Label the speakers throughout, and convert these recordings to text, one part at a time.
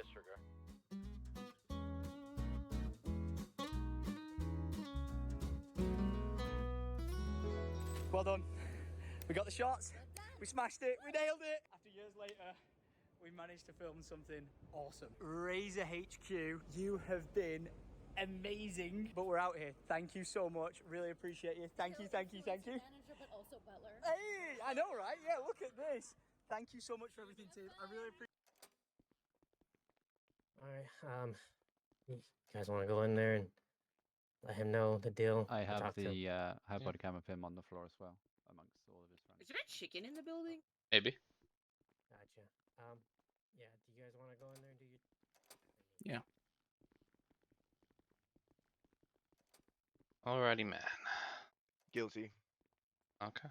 Speaker 1: District.
Speaker 2: Well done. We got the shots. We smashed it. We nailed it. After years later, we managed to film something awesome. Razor HQ, you have been amazing. But we're out here. Thank you so much. Really appreciate you. Thank you.
Speaker 3: Manager, but also butler.
Speaker 2: Hey, I know, right? Yeah, look at this. Thank you so much for everything, team. I really appreciate.
Speaker 4: All right. You guys want to go in there and let him know the deal?
Speaker 5: I have
Speaker 4: talked to him.
Speaker 5: the body cam of him on the floor as well, amongst all of his friends.
Speaker 6: Is there a chicken in the building?
Speaker 7: Maybe.
Speaker 4: Gotcha. Yeah. Do you guys want to go in there and do your?
Speaker 7: Yeah. Alrighty, man.
Speaker 8: Guilty.
Speaker 7: Okay.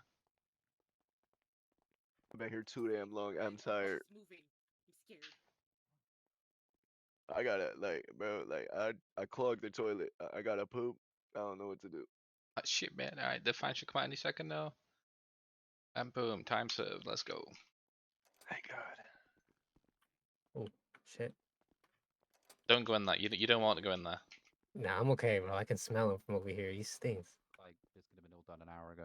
Speaker 8: I've been here too damn long. I'm tired.
Speaker 6: Moving. I'm scared.
Speaker 8: I gotta bro, I clogged the toilet. I gotta poop. I don't know what to do.
Speaker 7: Shit, man. Alright, define should come out any second now. And boom, time served. Let's go.
Speaker 8: Thank God.
Speaker 4: Oh shit.
Speaker 7: Don't go in there. You don't want to go in there.
Speaker 4: Nah, I'm okay, bro. I can smell him from over here. He stinks.
Speaker 5: Like, this could have been all done an hour ago.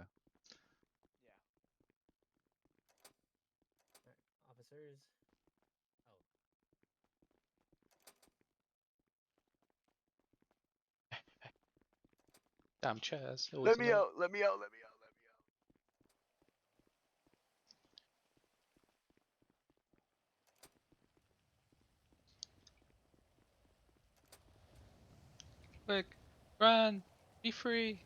Speaker 4: All right, officers.
Speaker 7: Damn chairs.
Speaker 8: Let me out. Let me out. Let me out. Let me out.
Speaker 7: Quick, run, be free.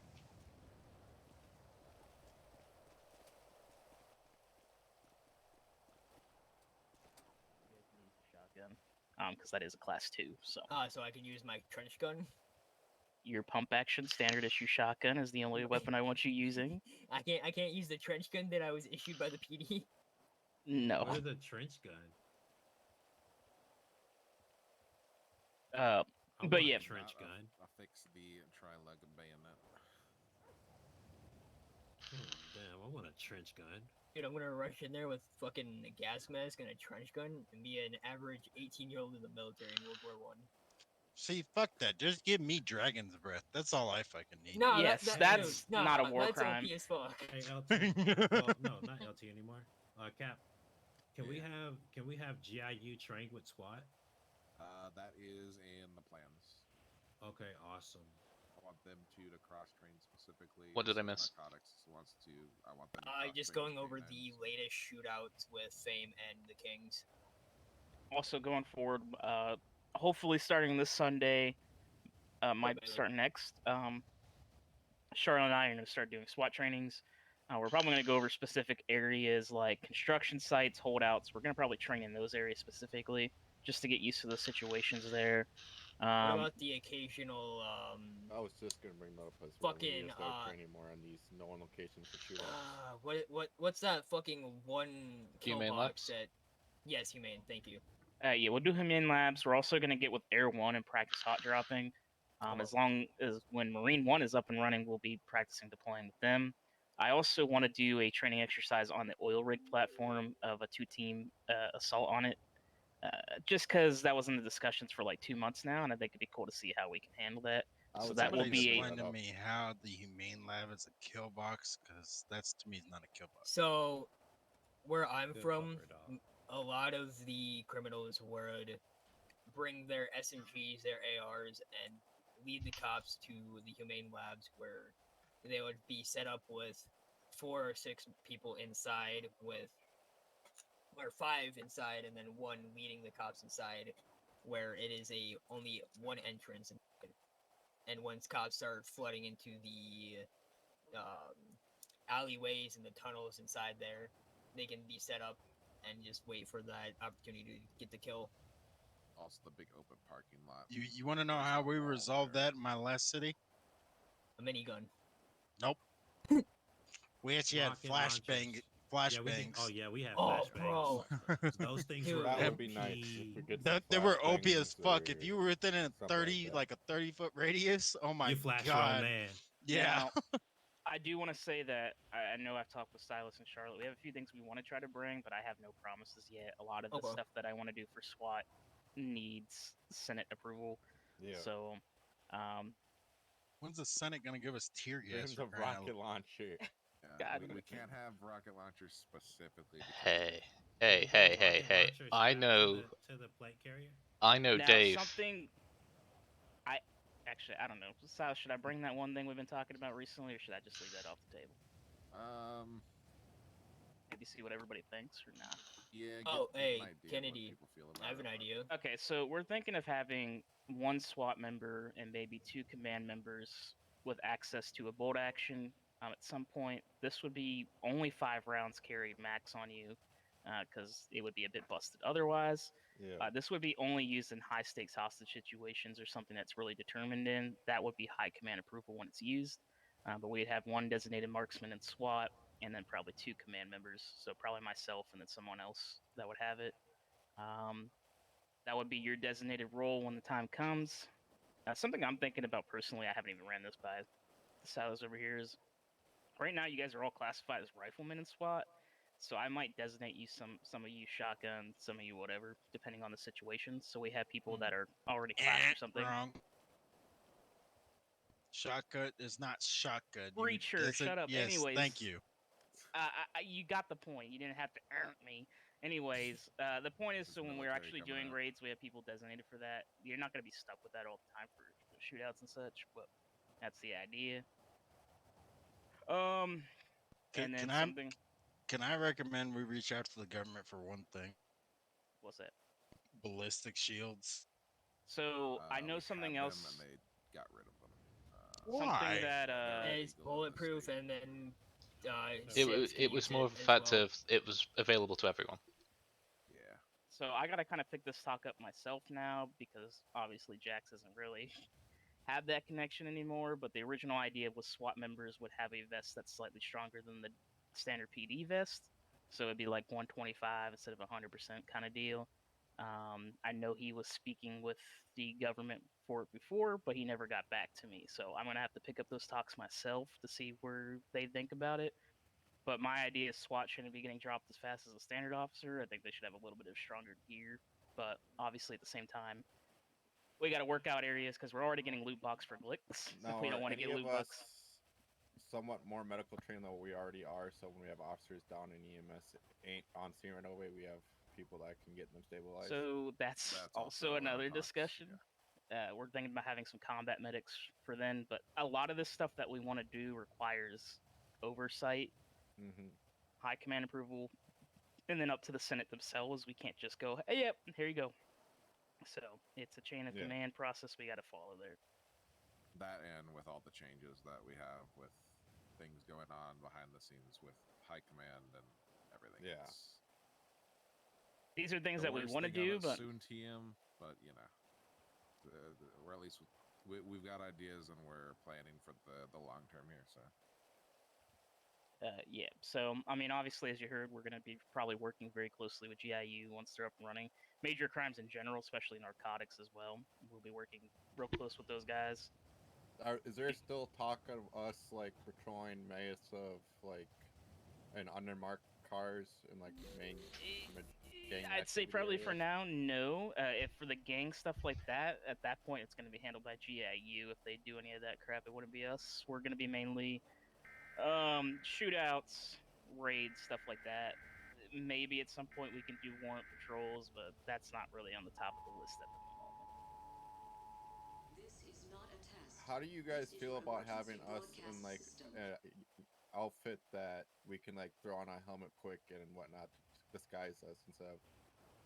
Speaker 9: Shotgun, because that is a class 2. So
Speaker 6: So I can use my trench gun.
Speaker 9: your pump action standard issue shotgun is the only weapon I want you using.
Speaker 6: I can't use the trench gun that I was issued by the PD.
Speaker 9: No.
Speaker 10: What is a trench gun?
Speaker 9: Uh,
Speaker 10: I
Speaker 9: but
Speaker 10: want
Speaker 9: yeah.
Speaker 10: a trench gun.
Speaker 11: I fixed the tri-leg bayonet.
Speaker 10: Damn, I want a trench gun.
Speaker 6: Dude, I'm gonna rush in there with fucking a gas mask and a trench gun and be an average 18-year-old in the military in World War One.
Speaker 12: See, fuck that. Just give me dragon's breath. That's all I fucking need.
Speaker 6: No,
Speaker 9: Yes, that's
Speaker 6: dude, no,
Speaker 9: not a war
Speaker 6: that's
Speaker 9: crime.
Speaker 6: OP as fuck.
Speaker 10: Hey, LT. Well, no, not LT anymore. Cap, can we have GIU trained with SWAT?
Speaker 11: That is in the plans.
Speaker 10: Okay, awesome.
Speaker 11: I want them to cross-train specifically.
Speaker 7: What did I
Speaker 11: with
Speaker 7: miss?
Speaker 11: Narcotics wants to. I want them. To
Speaker 6: Just
Speaker 11: cross-train
Speaker 6: going
Speaker 11: with
Speaker 6: over
Speaker 11: K9s.
Speaker 6: the latest shootouts with Fame and the Kings.
Speaker 9: Also going forward, hopefully starting this Sunday, might start next. Charlotte and I are going to start doing SWAT trainings. We're probably going to go over specific areas like construction sites, holdouts. We're going to probably train in those areas specifically, just to get used to the situations there.
Speaker 6: What about the occasional
Speaker 13: I was just gonna bring that up as
Speaker 6: well. We need to
Speaker 13: start training more on these known locations for shootouts.
Speaker 6: what's that fucking one kill
Speaker 7: Humane
Speaker 6: box
Speaker 7: Labs?
Speaker 6: that? Yes, Humane. Thank you.
Speaker 9: Yeah, we'll do Humane Labs. We're also going to get with Air 1 and practice hot dropping. As long as when Marine 1 is up and running, we'll be practicing deploying with them. I also want to do a training exercise on the oil rig platform of a 2-team assault on it. Just because that was in the discussions for like 2 months now, and I think it'd be cool to see how we can handle that. So that will be
Speaker 12: explain to me how the humane lab is a kill box, because that's to me is not a kill box.
Speaker 6: So, where I'm
Speaker 10: Good
Speaker 6: from,
Speaker 10: fucker, dog.
Speaker 6: a lot of the criminals would bring their SMGs, their ARs, and lead the cops to the Humane Labs, where they would be set up with 4 or 6 people inside with, or 5 inside, and then 1 leading the cops inside, where it is only one entrance. And once cops start flooding into the alleyways and the tunnels inside there, they can be set up and just wait for that opportunity to get the kill.
Speaker 11: Also, the big open parking lot.
Speaker 12: You want to know how we resolved that in my last city?
Speaker 6: A minigun.
Speaker 12: Nope. We actually had
Speaker 10: Rocket
Speaker 12: flashbang.
Speaker 10: launchers. Yeah, we did-
Speaker 12: Flashbangs.
Speaker 10: oh yeah, we had
Speaker 6: Oh,
Speaker 10: flashbangs.
Speaker 6: bro.
Speaker 10: Those things
Speaker 6: Dude.
Speaker 10: were
Speaker 13: That would
Speaker 10: OP.
Speaker 13: be nice if we get some
Speaker 12: They were OP
Speaker 13: flashbangs
Speaker 12: as fuck.
Speaker 13: or
Speaker 12: If you were within a
Speaker 13: something
Speaker 12: 30,
Speaker 13: like
Speaker 12: like a 30-foot radius, oh my
Speaker 10: You flash
Speaker 12: god.
Speaker 10: on man.
Speaker 12: Yeah.
Speaker 9: Now, I do want to say that I know I've talked with Silas and Charlotte. We have a few things we want to try to bring, but I have no promises yet. A lot of the
Speaker 6: Okay.
Speaker 9: stuff that I want to do for SWAT needs Senate approval.
Speaker 13: Yeah.
Speaker 9: So,
Speaker 12: When's the Senate gonna give us tear gas?
Speaker 13: There's
Speaker 12: for
Speaker 13: a
Speaker 12: crying out
Speaker 13: rocket launcher.
Speaker 9: God.
Speaker 11: We can't have rocket launchers specifically. because
Speaker 7: Hey,
Speaker 10: Can
Speaker 7: hey,
Speaker 10: we get
Speaker 7: hey,
Speaker 10: a
Speaker 7: hey,
Speaker 10: rocket
Speaker 7: hey!
Speaker 10: launcher
Speaker 7: I
Speaker 10: strapped
Speaker 7: know,
Speaker 10: to the plate carrier?
Speaker 7: I know,
Speaker 9: now
Speaker 7: Dave.
Speaker 9: something. I don't know. So should I bring that one thing we've been talking about recently, or should I just leave that off the table? Maybe see what everybody thinks, or not.
Speaker 11: Yeah.
Speaker 6: Oh,
Speaker 11: get
Speaker 6: hey,
Speaker 11: an idea of what
Speaker 6: Kennedy.
Speaker 11: people feel
Speaker 6: I have
Speaker 11: about
Speaker 6: an
Speaker 11: it, but-
Speaker 6: idea.
Speaker 9: Okay, so we're thinking of having one SWAT member and maybe 2 command members with access to a bolt action at some point. This would be only 5 rounds carried max on you, because it would be a bit busted otherwise.
Speaker 13: Yeah.
Speaker 9: This would be only used in high stakes hostage situations or something that's really determined in. That would be high command approval when it's used. But we'd have 1 designated marksman and SWAT, and then probably 2 command members. So probably myself and then someone else that would have it. That would be your designated role when the time comes. Something I'm thinking about personally, I haven't even ran this by the Silos over here, is right now you guys are all classified as riflemen in SWAT. So I might designate you some of you shotgun, some of you whatever, depending on the situation. So we have people that are already classed or something.
Speaker 12: Wrong. Shotgun is not shotgun. You
Speaker 9: Breacher, shut up.
Speaker 12: Yes,
Speaker 9: Anyways,
Speaker 12: thank you.
Speaker 9: You got the point. You didn't have to earn me. Anyways, the point is,
Speaker 11: This
Speaker 9: so when we're
Speaker 11: military
Speaker 9: actually
Speaker 11: coming
Speaker 9: doing
Speaker 11: out.
Speaker 9: raids, we have people designated for that. You're not going to be stuck with that all the time for shootouts and such, but that's the idea. And then something.
Speaker 12: Can I recommend we reach out to the government for one thing?
Speaker 9: What's that?
Speaker 12: Ballistic shields.
Speaker 9: So I know
Speaker 11: we
Speaker 9: something
Speaker 11: had
Speaker 9: else.
Speaker 11: them and they got rid of them.
Speaker 9: Something
Speaker 12: Why?
Speaker 9: that
Speaker 6: It's bulletproof, and then
Speaker 7: It was more of a
Speaker 6: as
Speaker 7: fact
Speaker 6: well.
Speaker 7: of it was available to everyone.
Speaker 11: Yeah.
Speaker 9: So I gotta kind of pick this talk up myself now, because obviously Jax doesn't really have that connection anymore. But the original idea was SWAT members would have a vest that's slightly stronger than the standard PD vest, so it'd be like 125 instead of 100% kind of deal. I know he was speaking with the government for it before, but he never got back to me. So I'm gonna have to pick up those talks myself to see where they think about it. But my idea is SWAT shouldn't be getting dropped as fast as a standard officer. I think they should have a little bit of stronger gear. But obviously, at the same time, we got to work out areas because we're already getting loot box for Glicks.
Speaker 13: Now,
Speaker 9: We don't
Speaker 13: are
Speaker 9: want to
Speaker 13: any
Speaker 9: get
Speaker 13: of
Speaker 9: loot
Speaker 13: us
Speaker 9: box.
Speaker 13: somewhat more medical trained than we already are? So when we have officers down in EMS ain't on scene right away, we have people that can get them stabilized.
Speaker 9: So that's also another
Speaker 11: talks,
Speaker 9: discussion. We're thinking about having some combat medics for then, but a lot of this stuff that we want to do requires oversight, high command approval, and then up to the Senate themselves. We can't just go, hey, yep, here you go. So it's a chain of command process we got to follow there.
Speaker 11: That, and with all the changes that we have with things going on behind the scenes with high command and everything.
Speaker 13: Yeah.
Speaker 9: These are things
Speaker 11: the
Speaker 9: that we
Speaker 11: worst
Speaker 9: want to
Speaker 11: thing of
Speaker 9: do,
Speaker 11: it
Speaker 9: but
Speaker 11: soon TM, but you know, or at least we've got ideas and we're planning for the long term here. So.
Speaker 9: yeah. So I mean, obviously, as you heard, we're going to be probably working very closely with GIU once they're up and running. Major crimes in general, especially narcotics as well. We'll be working real close with those guys.
Speaker 13: Is there still talk of us like patrolling Mesa of like in undermarked cars and like main gang
Speaker 9: I'd say
Speaker 13: activity
Speaker 9: probably for
Speaker 13: areas?
Speaker 9: now, no. If for the gang stuff like that, at that point, it's going to be handled by GIU. If they do any of that crap, it wouldn't be us. We're going to be mainly shootouts, raids, stuff like that. Maybe at some point we can do warrant patrols, but that's not really on the top of the list at the moment.
Speaker 13: How do you guys feel about having us in like outfit that we can like throw on a helmet quick and whatnot to disguise us instead of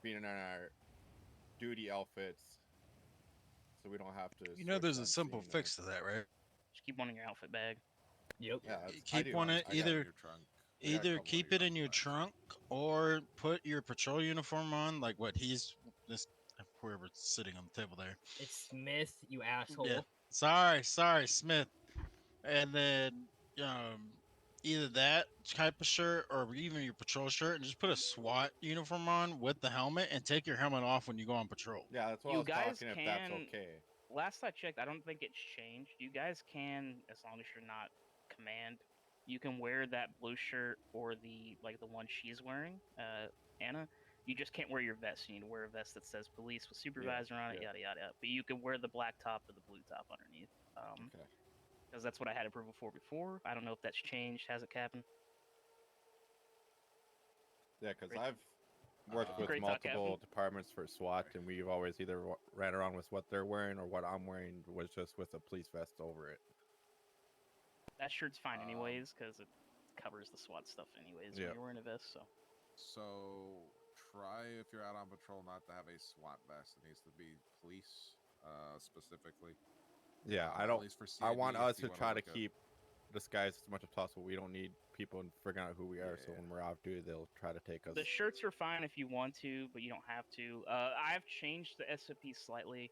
Speaker 13: being in our duty outfits, so we don't have to.
Speaker 12: You know, there's a
Speaker 13: switch on
Speaker 12: simple
Speaker 13: scene
Speaker 12: fix to that, right?
Speaker 9: Just keep one in your outfit bag.
Speaker 6: Yep.
Speaker 13: Yeah,
Speaker 12: Keep one in either keep it in your trunk or put your patrol uniform on, like what he's this whoever's sitting on the table there.
Speaker 6: It's Smith, you asshole.
Speaker 12: Yeah. Sorry, Smith. And then either that type of shirt or even your patrol shirt, and just put a SWAT uniform on with the helmet and take your helmet off when you go on patrol.
Speaker 13: Yeah, that's what I
Speaker 9: You
Speaker 13: was
Speaker 9: guys
Speaker 13: talking. If
Speaker 9: can.
Speaker 13: that's okay.
Speaker 9: Last I checked, I don't think it's changed. You guys can, as long as you're not command, you can wear that blue shirt or the one she's wearing, Anna. You just can't wear your vest. You need to wear a vest that says police with supervisor on it, yada yada. But you can wear the black top or the blue top underneath.
Speaker 13: Okay.
Speaker 9: Because that's what I had approval for before. I don't know if that's changed. Has it, Captain?
Speaker 13: Yeah, because
Speaker 9: Great.
Speaker 13: I've worked with
Speaker 9: Great talk,
Speaker 13: multiple
Speaker 9: Captain.
Speaker 13: departments for SWAT, and we've always either ran around with what they're wearing or what I'm wearing was just with a police vest over it.
Speaker 9: That shirt's fine anyways, because it covers the SWAT stuff anyways when
Speaker 13: Yep.
Speaker 9: you're wearing a vest. So.
Speaker 11: So try if you're out on patrol not to have a SWAT vest. It needs to be police specifically.
Speaker 13: Yeah, I
Speaker 11: At
Speaker 13: don't.
Speaker 11: least for
Speaker 13: I
Speaker 11: CID,
Speaker 13: want
Speaker 11: if
Speaker 13: us
Speaker 11: you
Speaker 13: to
Speaker 11: wanna
Speaker 13: try to
Speaker 11: look at-
Speaker 13: keep disguised as much as possible. We don't need people figuring out who we are. So
Speaker 11: Yeah.
Speaker 13: when we're off duty, they'll try to take us.
Speaker 9: The shirts are fine if you want to, but you don't have to. I've changed the SOP slightly.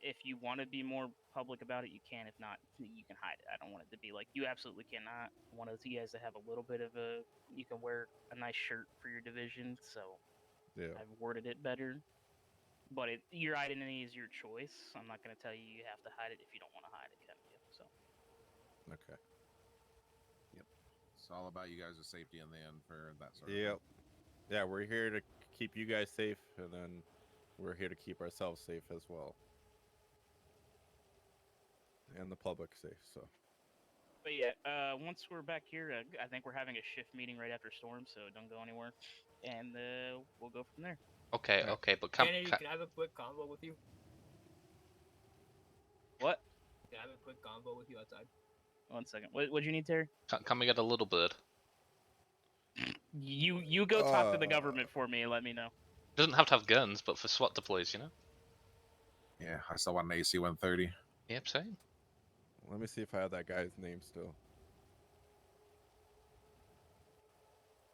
Speaker 9: If you want to be more public about it, you can. If not, you can hide it. I don't want it to be like you absolutely cannot. I want you guys to have a little bit of a. You can wear a nice shirt for your division, so
Speaker 13: Yeah.
Speaker 9: I've worded it better. But your identity is your choice. I'm not going to tell you you have to hide it if you don't want to hide it, can you? So.
Speaker 13: Okay.
Speaker 11: It's all about you guys' safety in the end for that sort of
Speaker 13: Yep.
Speaker 11: thing.
Speaker 13: Yeah, we're here to keep you guys safe, and then we're here to keep ourselves safe as well, and the public safe. So.
Speaker 9: But yeah, once we're back here, I think we're having a shift meeting right after storm, so don't go anywhere, and we'll go from there.
Speaker 7: Okay,
Speaker 13: Alright.
Speaker 7: okay, but
Speaker 6: Kennedy, can I have a quick convo with you?
Speaker 9: What?
Speaker 6: Can I have a quick convo with you outside?
Speaker 9: 1 second. What'd you need, Terry?
Speaker 7: can we get a little bird?
Speaker 9: You go talk to the government for me and let me know.
Speaker 7: Doesn't have to have guns, but for SWAT deploys, you know.
Speaker 11: Yeah, I still want an AC 130.
Speaker 7: Yep, same.
Speaker 13: Let me see if I have that guy's name still.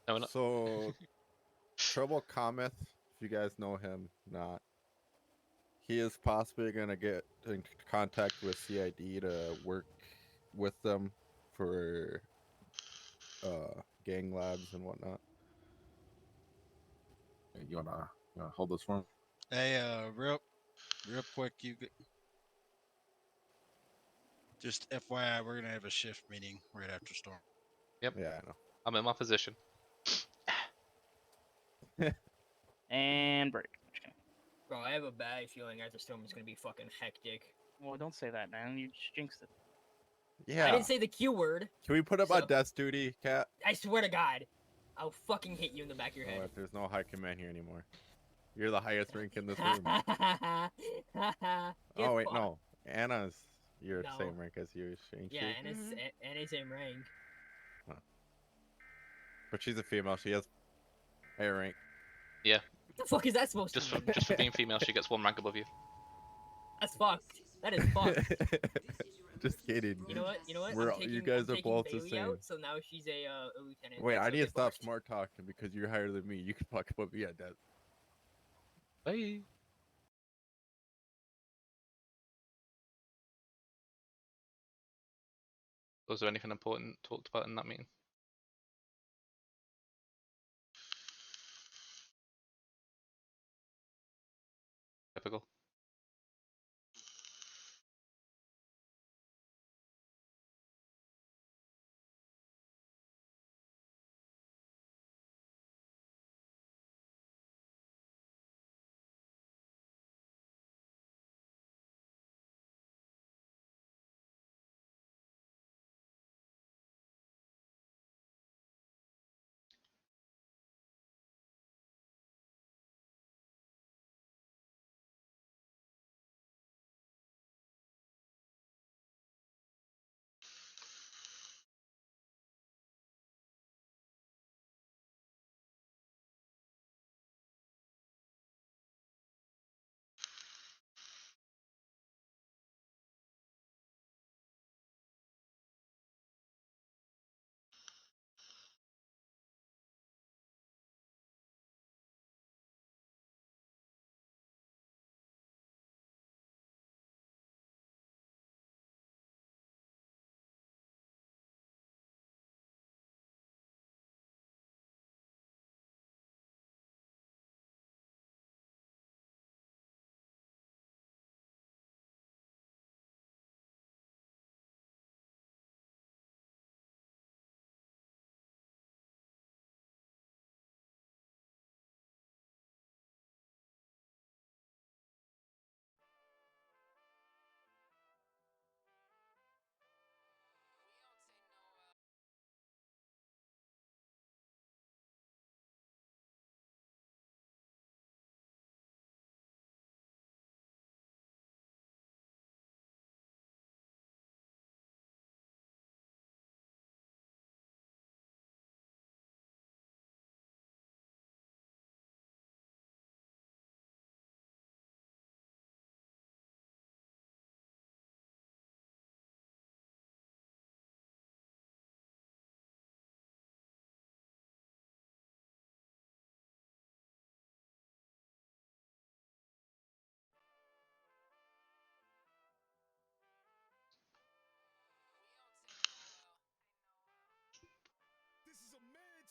Speaker 7: No, we're not.
Speaker 13: So, Trouble Cometh, if you guys know him, not. He is possibly going to get in contact with CID to work with them for gang labs and whatnot.
Speaker 11: Hey, you wanna hold this for him?
Speaker 12: Hey, real quick, just FYI, we're gonna have a shift meeting right after storm.
Speaker 7: Yep.
Speaker 13: Yeah, I know.
Speaker 7: I'm in my position.
Speaker 9: And break. Just kidding.
Speaker 6: Bro, I have a bad feeling after storm is gonna be fucking hectic.
Speaker 9: Well, don't say that, man. You just jinxed it.
Speaker 13: Yeah.
Speaker 6: I didn't say the Q word.
Speaker 13: Can we put up
Speaker 6: So-
Speaker 13: on desk duty, Cat?
Speaker 6: I swear to God, I'll fucking hit you in the back of your
Speaker 13: Oh,
Speaker 6: head.
Speaker 13: if there's no high command here anymore. You're the highest rank in this room. Oh, wait, no. Anna's your
Speaker 6: No.
Speaker 13: same rank as you, ain't
Speaker 6: Yeah,
Speaker 13: she?
Speaker 6: and it's same rank.
Speaker 13: But she's a female. She has higher rank.
Speaker 7: Yeah.
Speaker 6: What the fuck is that supposed
Speaker 7: Just
Speaker 6: to
Speaker 7: for
Speaker 6: mean?
Speaker 7: just for being female, she gets 1 rank above you.
Speaker 6: That's fucked. That is fucked.
Speaker 13: Just kidding.
Speaker 6: You know what? You know what?
Speaker 13: We're,
Speaker 6: I'm taking,
Speaker 13: you guys
Speaker 6: I'm
Speaker 13: are
Speaker 6: taking
Speaker 13: both the
Speaker 6: Bailey
Speaker 13: same.
Speaker 6: out, so now she's a lieutenant.
Speaker 13: Wait,
Speaker 6: That's
Speaker 13: I need to
Speaker 6: okay,
Speaker 13: stop
Speaker 6: fucked.
Speaker 13: smart talking because you're higher than me. You can fuck put me at that.
Speaker 7: Bye. Was there anything important talked about in that meeting? Typical.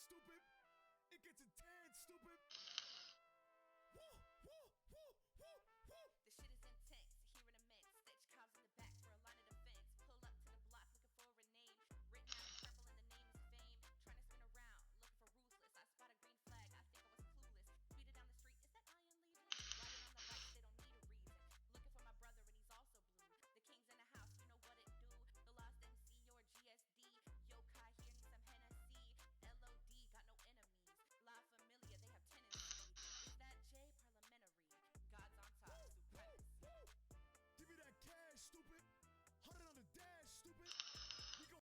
Speaker 1: stupid. It gets intense, stupid. Woo, woo, woo, woo, woo.
Speaker 3: The shit is intense, hearing immense. Stitch cops in the back for a line of defense. Pull up to the block looking for a name. Written out in purple and the name is fame. Trying to spin around, looking for ruthless. I spot a green flag, I think I was clueless. Speeded down the street, is that Iron Legion? Riding on the bike, they don't need a reason. Looking for my brother and he's also blue. The king's in the house, you know what it do. The lost MC or GSD. Yokai here need some Hennessy. LOD got no enemies. La Familia, they have tendency. Is that J Parliamentary? God's on top, supremacy.
Speaker 1: Give me that cash, stupid. 100 on the dash, stupid. We gon'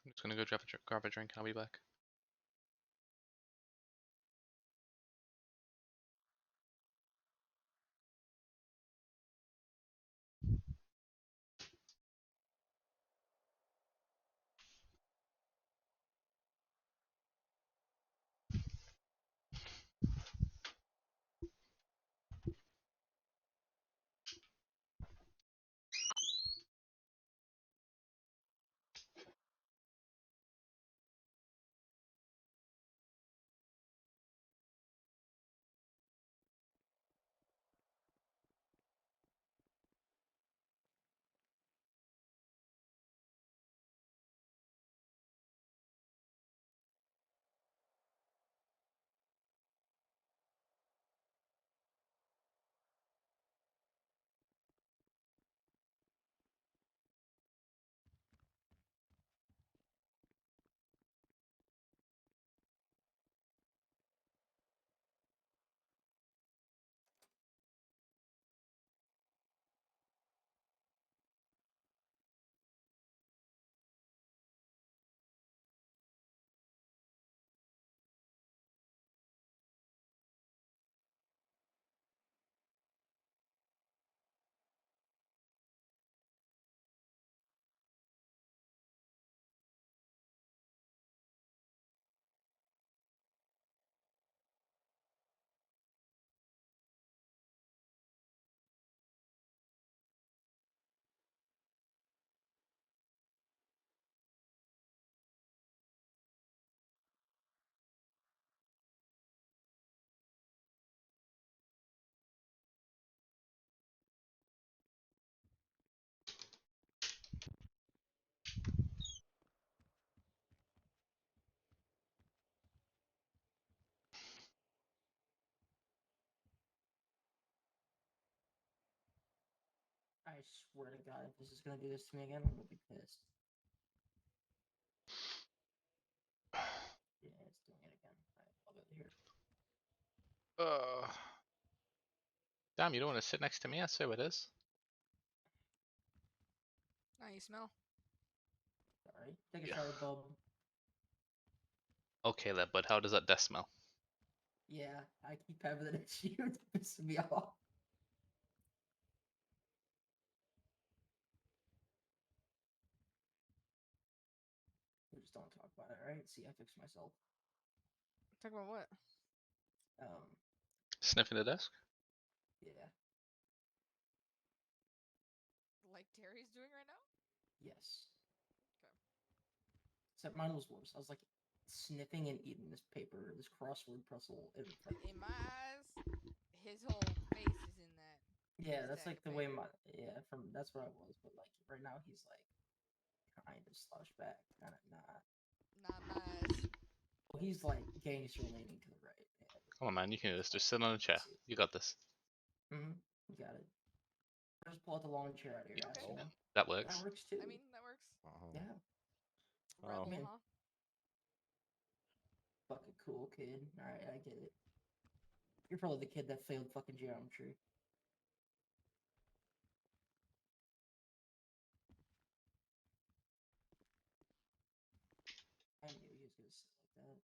Speaker 7: I'm just gonna go grab a drink and I'll be back.
Speaker 4: I swear to God, if this is gonna do this to me again, I'm gonna be pissed. Yeah, it's doing it again. Alright, I'll go here.
Speaker 7: Damn, you don't want to sit next to me? I say what it is.
Speaker 14: Now you smell.
Speaker 4: Alright, take a
Speaker 7: Yeah.
Speaker 4: shower, bub.
Speaker 7: Okay, then, but how does that death smell?
Speaker 4: Yeah, I keep having that issue. It's pissing me off.
Speaker 14: don't talk about it, right? See, I fixed myself.
Speaker 15: Talk about what?
Speaker 7: Sniffing the desk?
Speaker 14: Yeah.
Speaker 15: Like Terry's doing right now?
Speaker 14: Yes.
Speaker 15: Okay.
Speaker 14: Except mine was worse. I was like sniffing and eating this paper, this crossword puzzle.
Speaker 15: In my eyes, his whole face is in that.
Speaker 14: Yeah, that's
Speaker 15: stack
Speaker 14: like the
Speaker 15: of
Speaker 14: way
Speaker 15: paper.
Speaker 14: that's what I was. But like right now, he's like kind of slouched back, kind of not.
Speaker 15: Not nice.
Speaker 14: Well, he's like gangster leaning to the right. Yeah.
Speaker 7: Come on, man. You can do this. Just sit on a chair. You got this.
Speaker 14: You got it. Just pull out the long chair out of your ass, you know?
Speaker 7: That works.
Speaker 14: That works too.
Speaker 15: I mean, that works.
Speaker 14: Yeah.
Speaker 15: Rebel,
Speaker 14: Man.
Speaker 15: huh?
Speaker 14: Fucking cool kid. Alright, I get it. You're probably the kid that failed fucking geometry. I knew he was gonna sit like that.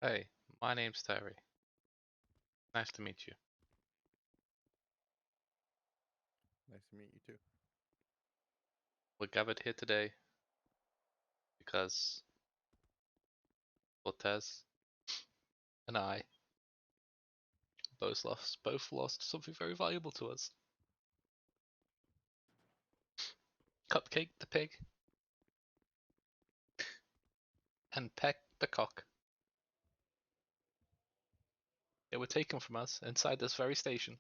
Speaker 7: Hey, my name's Terry. Nice to meet you.
Speaker 13: Nice to meet you too.
Speaker 7: We're gathered here today because Cortez and I both lost something very valuable to us. Cupcake the pig and Peck the cock. They were taken from us inside this very station.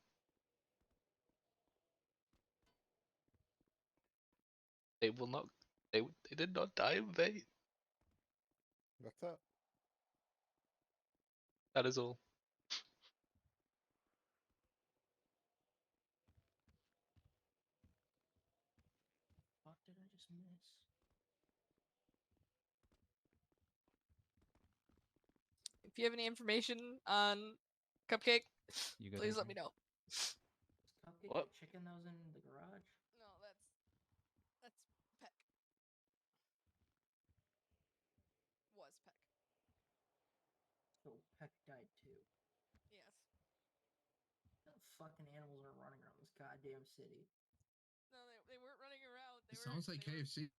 Speaker 7: They will not. They did not die in vain.
Speaker 13: What's up?
Speaker 7: That is all.
Speaker 14: What did I just miss?
Speaker 15: If you have any information on Cupcake,
Speaker 5: You good,
Speaker 15: please let
Speaker 5: Avery?
Speaker 15: me know.
Speaker 14: Is Cupcake
Speaker 2: What?
Speaker 14: the chicken that was in the garage?
Speaker 15: No, that's Peck. Was Peck.
Speaker 14: So Peck died too.
Speaker 15: Yes.
Speaker 14: What fucking animals are running around this goddamn city?
Speaker 15: No, they weren't running around. They
Speaker 1: It sounds like KFC.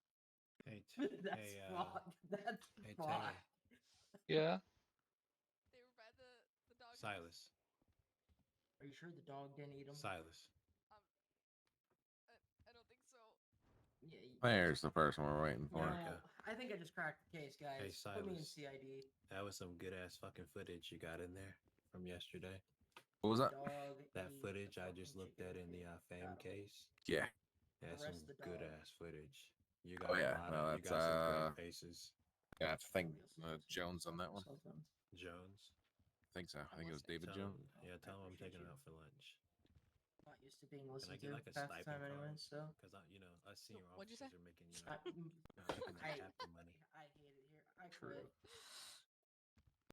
Speaker 10: Hey,
Speaker 14: That's
Speaker 10: hey,
Speaker 14: fuck. That's
Speaker 10: hey,
Speaker 14: fuck.
Speaker 10: Taylor,
Speaker 7: Yeah.
Speaker 15: They were by the dog.
Speaker 10: Silas,
Speaker 14: Are you sure the dog didn't eat him?
Speaker 10: Silas.
Speaker 15: I don't think so.
Speaker 14: Yeah.
Speaker 8: There's the person we're waiting
Speaker 14: No,
Speaker 8: for.
Speaker 14: I think I just cracked the case, guys.
Speaker 10: Hey,
Speaker 14: Put me in
Speaker 10: Silas.
Speaker 14: CID.
Speaker 10: That was some good ass fucking footage you got in there from yesterday.
Speaker 8: What was that?
Speaker 14: Dog
Speaker 10: That
Speaker 14: ate
Speaker 10: footage
Speaker 14: the
Speaker 10: I
Speaker 14: fucking
Speaker 10: just looked
Speaker 14: chicken
Speaker 10: at in the
Speaker 14: and
Speaker 10: fame
Speaker 14: got him.
Speaker 10: case.
Speaker 8: Yeah.
Speaker 10: That's
Speaker 14: Arrest
Speaker 10: some
Speaker 14: the
Speaker 10: good
Speaker 14: dog.
Speaker 10: ass footage. You
Speaker 8: Oh
Speaker 10: got
Speaker 8: yeah.
Speaker 10: a lot
Speaker 8: No,
Speaker 10: of, you
Speaker 8: that's
Speaker 10: got some great faces.
Speaker 8: Yeah, I think Jones on that one.
Speaker 10: Jones.
Speaker 8: I think so. I think it was David
Speaker 10: Tell him,
Speaker 8: Jones.
Speaker 10: yeah, tell him I'm taking it out for lunch.
Speaker 14: Not used to being
Speaker 10: Can I
Speaker 14: listened
Speaker 10: get
Speaker 14: to
Speaker 10: like a
Speaker 14: half the time
Speaker 10: stipend
Speaker 14: anyway,
Speaker 10: card?
Speaker 14: so.
Speaker 10: Because us senior
Speaker 15: What'd you say?
Speaker 10: officers are making,
Speaker 14: I,
Speaker 10: making that captain money.
Speaker 14: I hate it here. I quit.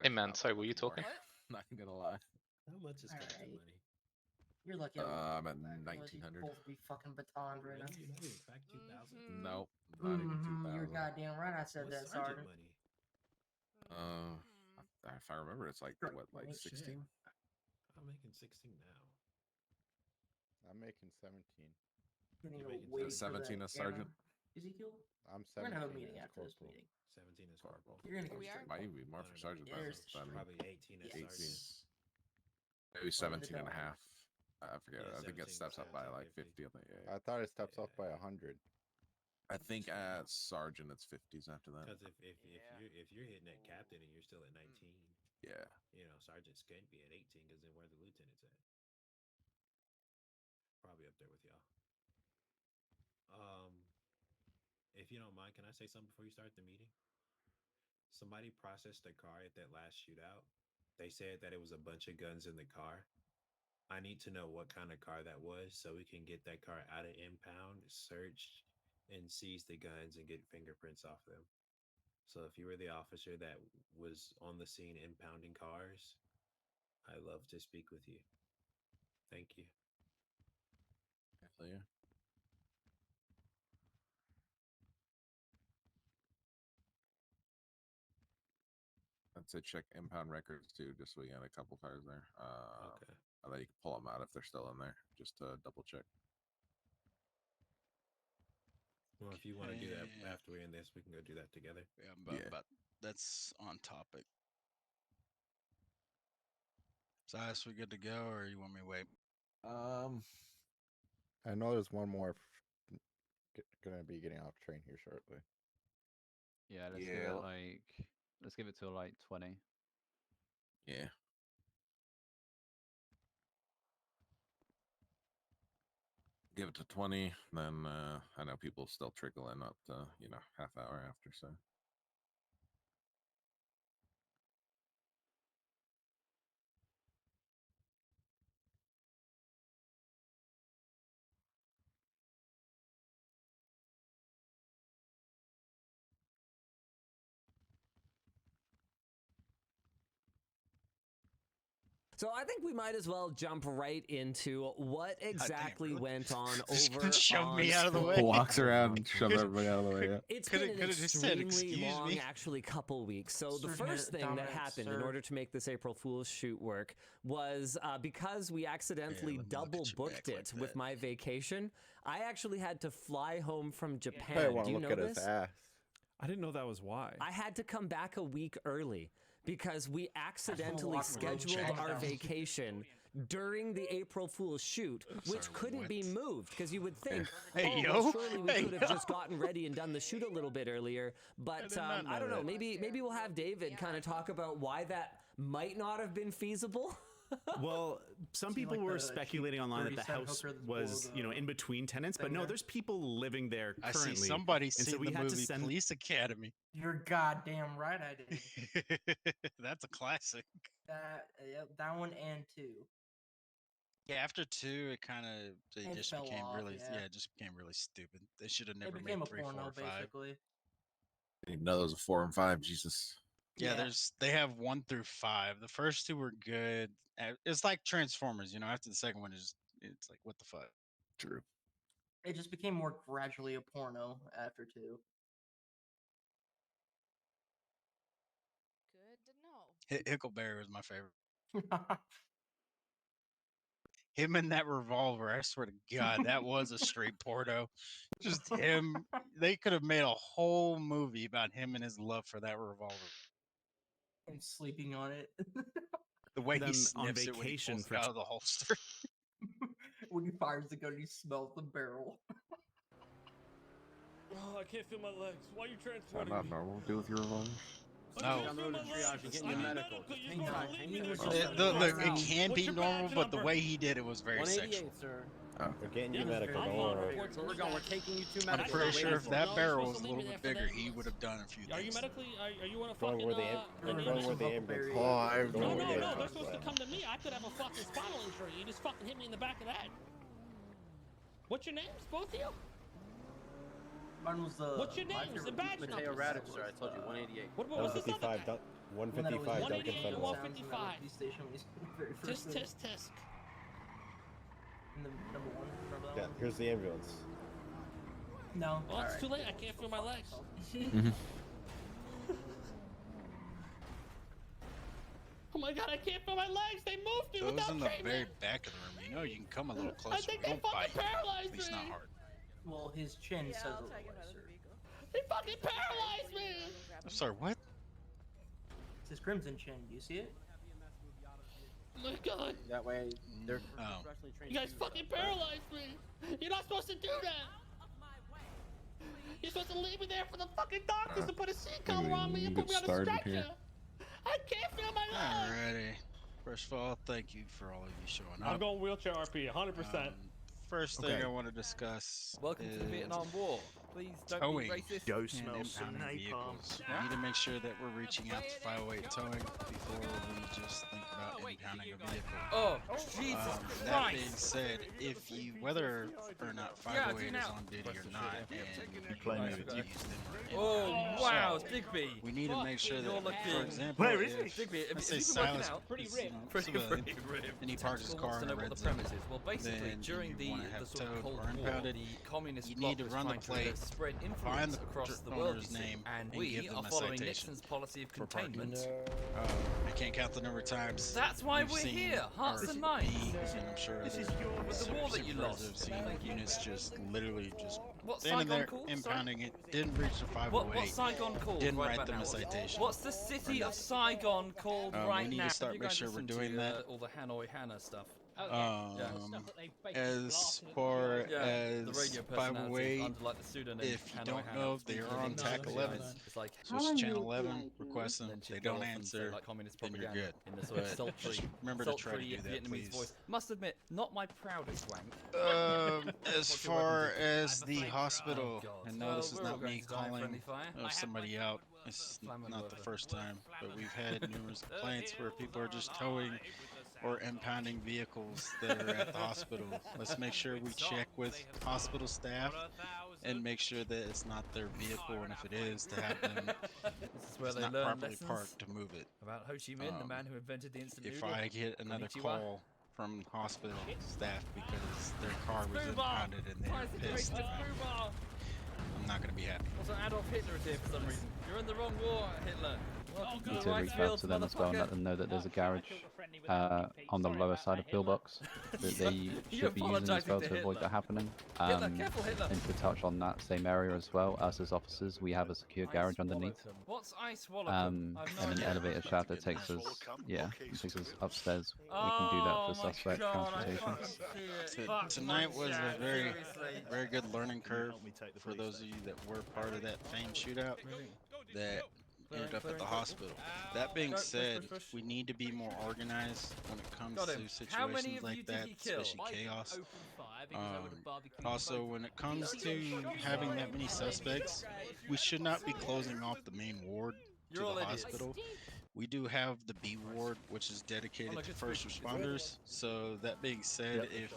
Speaker 7: Hey man, sorry, were you talking?
Speaker 8: Not gonna lie.
Speaker 10: How much is captain
Speaker 14: Alright.
Speaker 10: money?
Speaker 14: You're lucky I'm
Speaker 8: at
Speaker 14: otherwise you'd
Speaker 8: 1900.
Speaker 14: both be fucking batoned right now.
Speaker 10: Really? You're not even cracked 2,000?
Speaker 8: Nope, not even 2000.
Speaker 14: You're goddamn right I said
Speaker 10: What's
Speaker 14: that, Sergeant.
Speaker 10: money?
Speaker 8: If I remember, it's like what, like 16?
Speaker 10: I'm making 16 now.
Speaker 13: I'm making 17.
Speaker 14: Gonna
Speaker 10: You're
Speaker 14: go
Speaker 10: making
Speaker 14: wait
Speaker 8: 17
Speaker 14: for
Speaker 8: as
Speaker 14: that
Speaker 8: sergeant.
Speaker 14: Ezekiel?
Speaker 13: I'm
Speaker 14: We're
Speaker 13: 17.
Speaker 14: gonna have a meeting
Speaker 13: as
Speaker 14: after this
Speaker 13: corporal.
Speaker 14: meeting.
Speaker 10: 17 is corporal.
Speaker 14: You're gonna go
Speaker 15: We are?
Speaker 14: straight.
Speaker 8: Might even be more for sergeant than,
Speaker 14: There's the
Speaker 10: Probably 18 as sergeant.
Speaker 14: Yes.
Speaker 8: maybe
Speaker 14: Only the
Speaker 8: 17 and a
Speaker 14: dog.
Speaker 8: half. I forget.
Speaker 10: Yeah,
Speaker 8: I think it
Speaker 10: 17,
Speaker 8: steps up by like
Speaker 10: 50.
Speaker 8: 50. I think. Yeah.
Speaker 13: I thought it steps up by 100.
Speaker 8: I think at sergeant it's 50s after that.
Speaker 10: Because if you're hitting at captain and you're still at 19,
Speaker 8: Yeah.
Speaker 10: you know, sergeants can't be at 18 because then where the lieutenant's at? Probably up there with y'all. If you don't mind, can I say something before you start the meeting? Somebody processed a car at that last shootout. They said that it was a bunch of guns in the car. I need to know what kind of car that was so we can get that car out of impound, search, and seize the guns and get fingerprints off them. So if you were the officer that was on the scene impounding cars, I love to speak with you. Thank you.
Speaker 8: Hell yeah. I'd say check impound records too, just so we got a couple cars there.
Speaker 10: Okay.
Speaker 8: And then you can pull them out if they're still in there, just to double check.
Speaker 10: Well, if you want to do that
Speaker 12: Okay.
Speaker 10: after we end this, we can go do that together.
Speaker 12: Yeah, but that's on topic. Silas, we good to go, or you want me to wait?
Speaker 13: I know there's one more gonna be getting off train here shortly.
Speaker 5: Yeah, let's give it like let's give it till like 20.
Speaker 8: Yeah. Give it to 20, then I know people still trickle in up to, half hour after, so.
Speaker 16: So I think we might as well jump right into what exactly went on
Speaker 12: Just
Speaker 16: over
Speaker 12: shove me
Speaker 16: on
Speaker 12: out of the way.
Speaker 16: Twitter.
Speaker 8: Walks around and shoves everybody out of the way. Yeah.
Speaker 16: It's
Speaker 12: Coulda-
Speaker 16: been an
Speaker 12: coulda just said,
Speaker 16: extremely
Speaker 12: "Excuse
Speaker 16: long,
Speaker 12: me."
Speaker 16: actually, couple weeks. So the
Speaker 14: Sir,
Speaker 16: first thing that
Speaker 14: dominant
Speaker 16: happened in
Speaker 14: sir.
Speaker 16: order to make this April Fool's shoot work was because we accidentally
Speaker 12: let me look
Speaker 16: double
Speaker 12: at your
Speaker 16: booked
Speaker 12: back
Speaker 16: it
Speaker 12: like
Speaker 16: with
Speaker 12: that.
Speaker 16: my vacation. I actually had to fly home from
Speaker 13: I
Speaker 16: Japan.
Speaker 13: want
Speaker 16: Do
Speaker 13: to
Speaker 16: you
Speaker 13: look
Speaker 16: know
Speaker 13: at
Speaker 16: this?
Speaker 13: his ass.
Speaker 1: I didn't know that was why.
Speaker 16: I had to come back a week early because we accidentally
Speaker 14: awkward road
Speaker 16: scheduled
Speaker 14: trip.
Speaker 16: our vacation during the April Fool's shoot, which
Speaker 12: sorry,
Speaker 16: couldn't be
Speaker 12: what?
Speaker 16: moved because you would think,
Speaker 12: Hey,
Speaker 16: oh, well,
Speaker 12: yo.
Speaker 16: surely we
Speaker 12: Hey,
Speaker 16: could have
Speaker 12: yo.
Speaker 16: just gotten ready and done the shoot a little bit earlier. But
Speaker 12: did not
Speaker 16: I
Speaker 12: know
Speaker 16: don't know.
Speaker 12: that.
Speaker 16: Maybe we'll have David kind of talk about why that might not have been feasible.
Speaker 17: Well, some
Speaker 14: See,
Speaker 17: people
Speaker 14: like
Speaker 17: were
Speaker 14: the cheap
Speaker 17: speculating online that the
Speaker 14: 30-cent
Speaker 17: house
Speaker 14: hooker that's
Speaker 17: was,
Speaker 14: below the
Speaker 17: in between tenants, but
Speaker 14: thing
Speaker 17: no,
Speaker 14: there.
Speaker 17: there's people living there
Speaker 12: I
Speaker 17: currently.
Speaker 12: see somebody
Speaker 17: and so
Speaker 12: seen
Speaker 17: we
Speaker 12: the
Speaker 17: had to
Speaker 12: movie
Speaker 17: send.
Speaker 12: Police Academy.
Speaker 14: You're goddamn right, I did.
Speaker 12: That's a classic.
Speaker 14: That one and 2.
Speaker 12: Yeah, after 2, it kind of
Speaker 14: It
Speaker 12: just
Speaker 14: fell
Speaker 12: became
Speaker 14: off,
Speaker 12: really
Speaker 14: yeah.
Speaker 12: it just became really stupid. They should have
Speaker 14: It
Speaker 12: never
Speaker 14: became
Speaker 12: made
Speaker 14: a
Speaker 12: 3, 4,
Speaker 14: porno,
Speaker 12: or 5.
Speaker 14: basically.
Speaker 8: Didn't even know there was a 4 and 5. Jesus.
Speaker 12: Yeah,
Speaker 14: Yeah.
Speaker 12: they have 1 through 5. The first 2 were good. It's like Transformers, after the second one it's like what the fuck.
Speaker 8: True.
Speaker 14: It just became more gradually a porno after 2.
Speaker 15: Good to know.
Speaker 12: Hickleberry was my favorite. Him and that revolver, I swear to God, that was a straight porno. Just him. They could have made a whole movie about him and his love for that revolver.
Speaker 14: And sleeping on it.
Speaker 12: The way
Speaker 17: Them
Speaker 12: he
Speaker 17: on
Speaker 12: sniffs it when he
Speaker 17: vacation
Speaker 12: pulls
Speaker 17: for
Speaker 12: it out of the holster.
Speaker 14: When he fires the gun, he smells the barrel.
Speaker 1: Oh, I can't feel my legs. Why are you
Speaker 8: Is that
Speaker 1: transporting
Speaker 8: not
Speaker 1: me?
Speaker 8: normal to do with your revolver?
Speaker 12: No.
Speaker 1: Down the road to triage and getting your medical.
Speaker 12: Look, it can be normal, but the way he did it was very sexual.
Speaker 1: Sir.
Speaker 8: Oh.
Speaker 18: They're getting you
Speaker 1: Yeah,
Speaker 18: medical.
Speaker 1: I'm
Speaker 18: Don't
Speaker 1: on
Speaker 18: worry.
Speaker 1: report to We're taking you to
Speaker 12: I'm
Speaker 1: medical.
Speaker 12: pretty sure if that
Speaker 1: No,
Speaker 12: barrel
Speaker 1: you're
Speaker 12: was a
Speaker 1: supposed to
Speaker 12: little
Speaker 1: leave me
Speaker 12: bit
Speaker 1: there for
Speaker 12: bigger,
Speaker 1: that.
Speaker 12: he would have done a few
Speaker 1: Are you
Speaker 12: things.
Speaker 1: medically? Are you on a
Speaker 18: Going
Speaker 1: fucking?
Speaker 18: where the going where the ambulance.
Speaker 13: Oh, I
Speaker 18: Going where the
Speaker 1: No, they're
Speaker 18: ambulance
Speaker 1: supposed to
Speaker 18: went.
Speaker 1: come to me. I could have a fucking spinal injury. You just fucking hit me in the back of that. What's your names, both of you?
Speaker 14: Mine was the.
Speaker 1: What's your
Speaker 14: my
Speaker 1: names?
Speaker 14: favorite
Speaker 1: The badge
Speaker 14: Mateo
Speaker 1: numbers.
Speaker 14: Radic, sir. I told you 188.
Speaker 1: What about what's this other
Speaker 18: 155.
Speaker 1: guy?
Speaker 18: 155. Duncan
Speaker 1: 188 and
Speaker 18: Fenwell.
Speaker 1: 155. Tisk, tisk, tisk.
Speaker 14: In the number 1. Remember that
Speaker 18: Yeah,
Speaker 14: one?
Speaker 18: here's the ambulance.
Speaker 14: No.
Speaker 1: Well, it's
Speaker 14: alright.
Speaker 1: too late. I can't feel my legs. Oh my god, I can't feel my legs. They moved me
Speaker 12: Those
Speaker 1: without
Speaker 12: in the
Speaker 1: treatment.
Speaker 12: very back of the room. You can come a little closer.
Speaker 1: I think they
Speaker 12: Don't
Speaker 1: fucking
Speaker 12: bite.
Speaker 1: paralyzed
Speaker 12: At least not
Speaker 1: me.
Speaker 12: hard.
Speaker 14: Well, his chin
Speaker 15: Yeah,
Speaker 14: says
Speaker 15: I'll take
Speaker 14: otherwise,
Speaker 15: another
Speaker 14: sir.
Speaker 15: vehicle.
Speaker 1: They fucking paralyzed me.
Speaker 12: I'm sorry, what?
Speaker 14: It's his crimson chin. Do you see it?
Speaker 1: Oh my god.
Speaker 18: That way, they're
Speaker 12: Oh.
Speaker 1: You guys fucking paralyzed me. You're not supposed to do that. You're supposed to leave me there for the fucking doctors to put a seat collar on me and put me on a
Speaker 8: started
Speaker 1: stretcher.
Speaker 8: here.
Speaker 1: I can't feel my legs.
Speaker 12: Alrighty. First of all, thank you for all of you showing up.
Speaker 1: I'm going wheelchair RP, 100%.
Speaker 12: First thing
Speaker 17: Okay.
Speaker 12: I want to discuss
Speaker 19: Welcome to the
Speaker 12: is
Speaker 19: Vietnam War. Please don't
Speaker 12: towing
Speaker 19: be racist.
Speaker 17: Go
Speaker 12: and
Speaker 17: smell some
Speaker 12: impounding
Speaker 17: napalm.
Speaker 12: vehicles. We need to make sure that we're reaching out to 508 towing before we just think about impounding a vehicle.
Speaker 19: Oh, Jesus
Speaker 12: That being
Speaker 19: Christ.
Speaker 12: said, if you, whether or not 508 is on duty or not, and you claim you use them or
Speaker 19: Oh, wow, Digby.
Speaker 12: we need to make sure
Speaker 19: You're
Speaker 12: that,
Speaker 19: looking-
Speaker 12: for example,
Speaker 19: Where is
Speaker 12: if,
Speaker 19: he? Digby,
Speaker 12: let's
Speaker 19: have
Speaker 12: say
Speaker 19: you been working
Speaker 12: Silas,
Speaker 19: out? Pretty
Speaker 12: is,
Speaker 19: ripped.
Speaker 12: civilian, and he parks his
Speaker 19: Tactical
Speaker 12: car
Speaker 19: wants
Speaker 12: in
Speaker 19: to
Speaker 12: a
Speaker 19: know what
Speaker 12: red
Speaker 19: the
Speaker 12: zone,
Speaker 19: premise is. Well, basically,
Speaker 12: then
Speaker 19: during
Speaker 12: you
Speaker 19: the
Speaker 12: wanna have
Speaker 19: sort of
Speaker 12: towed
Speaker 19: Cold
Speaker 12: or
Speaker 19: War,
Speaker 12: impounded,
Speaker 19: the communist
Speaker 12: you
Speaker 19: bloc
Speaker 12: need to
Speaker 19: was
Speaker 12: run the
Speaker 19: trying to
Speaker 12: plate,
Speaker 19: spread
Speaker 12: find
Speaker 19: influence
Speaker 12: the
Speaker 19: across the world,
Speaker 12: owner's
Speaker 19: you see.
Speaker 12: name,
Speaker 19: And
Speaker 12: and
Speaker 19: we
Speaker 12: give them
Speaker 19: are
Speaker 12: a
Speaker 19: following
Speaker 12: citation
Speaker 19: Nixon's policy of
Speaker 12: for parking.
Speaker 19: containment.
Speaker 12: I can't count the number of times.
Speaker 19: That's why
Speaker 12: we've
Speaker 19: we're
Speaker 12: seen,
Speaker 19: here, hearts
Speaker 12: or
Speaker 19: and minds.
Speaker 12: me, and I'm sure
Speaker 19: This
Speaker 12: other
Speaker 19: is with the war that you
Speaker 12: supervisors
Speaker 19: lost.
Speaker 12: have seen
Speaker 19: Thank you.
Speaker 12: units just literally just
Speaker 19: What's
Speaker 12: standing
Speaker 19: Saigon
Speaker 12: there
Speaker 19: called?
Speaker 12: impounding it. Didn't reach the 508.
Speaker 19: What's Saigon called
Speaker 12: Didn't
Speaker 19: right
Speaker 12: write
Speaker 19: about
Speaker 12: them
Speaker 19: now?
Speaker 12: a citation.
Speaker 19: What's the city of Saigon called right
Speaker 12: we need
Speaker 19: now?
Speaker 12: to start
Speaker 19: Have you
Speaker 12: make
Speaker 19: guys
Speaker 12: sure we're
Speaker 19: listened to,
Speaker 12: doing that.
Speaker 19: all the Hanoi Hannah stuff.
Speaker 12: As far
Speaker 19: Yeah,
Speaker 12: as
Speaker 19: the radio
Speaker 12: 508,
Speaker 19: under like the pseudonym
Speaker 12: if you
Speaker 19: Hanoi
Speaker 12: don't
Speaker 19: Hannah,
Speaker 12: know if they
Speaker 19: speaking
Speaker 12: are on
Speaker 19: English,
Speaker 12: TAC 11,
Speaker 19: it's like
Speaker 12: switch to channel 11, request them. If they
Speaker 19: she'd go
Speaker 12: don't
Speaker 19: off and say,
Speaker 12: answer,
Speaker 19: like, communist
Speaker 12: then you're
Speaker 19: propaganda
Speaker 12: good.
Speaker 19: in the sort of
Speaker 12: But
Speaker 19: sultry,
Speaker 12: just remember to try to
Speaker 19: sultry
Speaker 12: do that,
Speaker 19: Vietnamese
Speaker 12: please.
Speaker 19: voice. Must admit, not my proudest wank.
Speaker 12: As far as the hospital,
Speaker 19: God.
Speaker 12: and no,
Speaker 19: Well,
Speaker 12: this is
Speaker 19: we're all
Speaker 12: not
Speaker 19: going
Speaker 12: me
Speaker 19: to die in
Speaker 12: calling
Speaker 19: friendly fire.
Speaker 12: somebody out. It's not the first time, but we've had numerous complaints where people are just towing or impounding vehicles that are at the hospital. Let's make sure we check with hospital staff and make sure that it's not their vehicle, and if it is, to have them
Speaker 19: This is where
Speaker 12: it's
Speaker 19: they
Speaker 12: not
Speaker 19: learn
Speaker 12: properly
Speaker 19: lessons
Speaker 12: parked to move it.
Speaker 19: about Ho Chi Minh, the man who invented the instant
Speaker 12: If
Speaker 19: noodle.
Speaker 12: I get another
Speaker 19: Konnichiwa.
Speaker 12: call from hospital staff because their car was
Speaker 19: Foobar!
Speaker 12: impounded and
Speaker 19: Why
Speaker 12: they're
Speaker 19: is it
Speaker 12: pissed,
Speaker 19: doing the Foobar?
Speaker 12: I'm not gonna be happy.
Speaker 19: Also, Adolf Hitler is here for some reason. You're in the wrong war, Hitler. Welcome
Speaker 5: Need
Speaker 19: to
Speaker 5: to
Speaker 19: the
Speaker 5: reach out
Speaker 19: Whitefields,
Speaker 5: to them as well and let
Speaker 19: motherfucker.
Speaker 5: them know that there's a garage on the lower side of Pillbox that they
Speaker 19: You
Speaker 5: should be using as
Speaker 19: apologising
Speaker 5: well
Speaker 19: to
Speaker 5: to avoid
Speaker 19: Hitler.
Speaker 5: that happening.
Speaker 19: Hitler, careful, Hitler.
Speaker 5: And to touch on that same area as well, us as officers, we have a secure garage underneath.
Speaker 19: What's Ice Wallacom? I've no
Speaker 5: And an
Speaker 19: idea.
Speaker 5: elevator shaft that takes us, it takes us upstairs. We can do that for suspect transportation.
Speaker 12: Tonight was a very good learning curve for those of you that were part of that famed shootout that ended up at the hospital. That being said, we need to be more organized when it comes
Speaker 19: Got him.
Speaker 12: to
Speaker 19: How many
Speaker 12: situations
Speaker 19: of you
Speaker 12: like
Speaker 19: did
Speaker 12: that,
Speaker 19: he kill?
Speaker 12: especially chaos. Also, when it comes to having that many suspects, we should not be closing off the main ward to
Speaker 19: You're all
Speaker 12: the
Speaker 19: idiots.
Speaker 12: hospital. We do have the B ward, which is dedicated to first responders. So that being said, if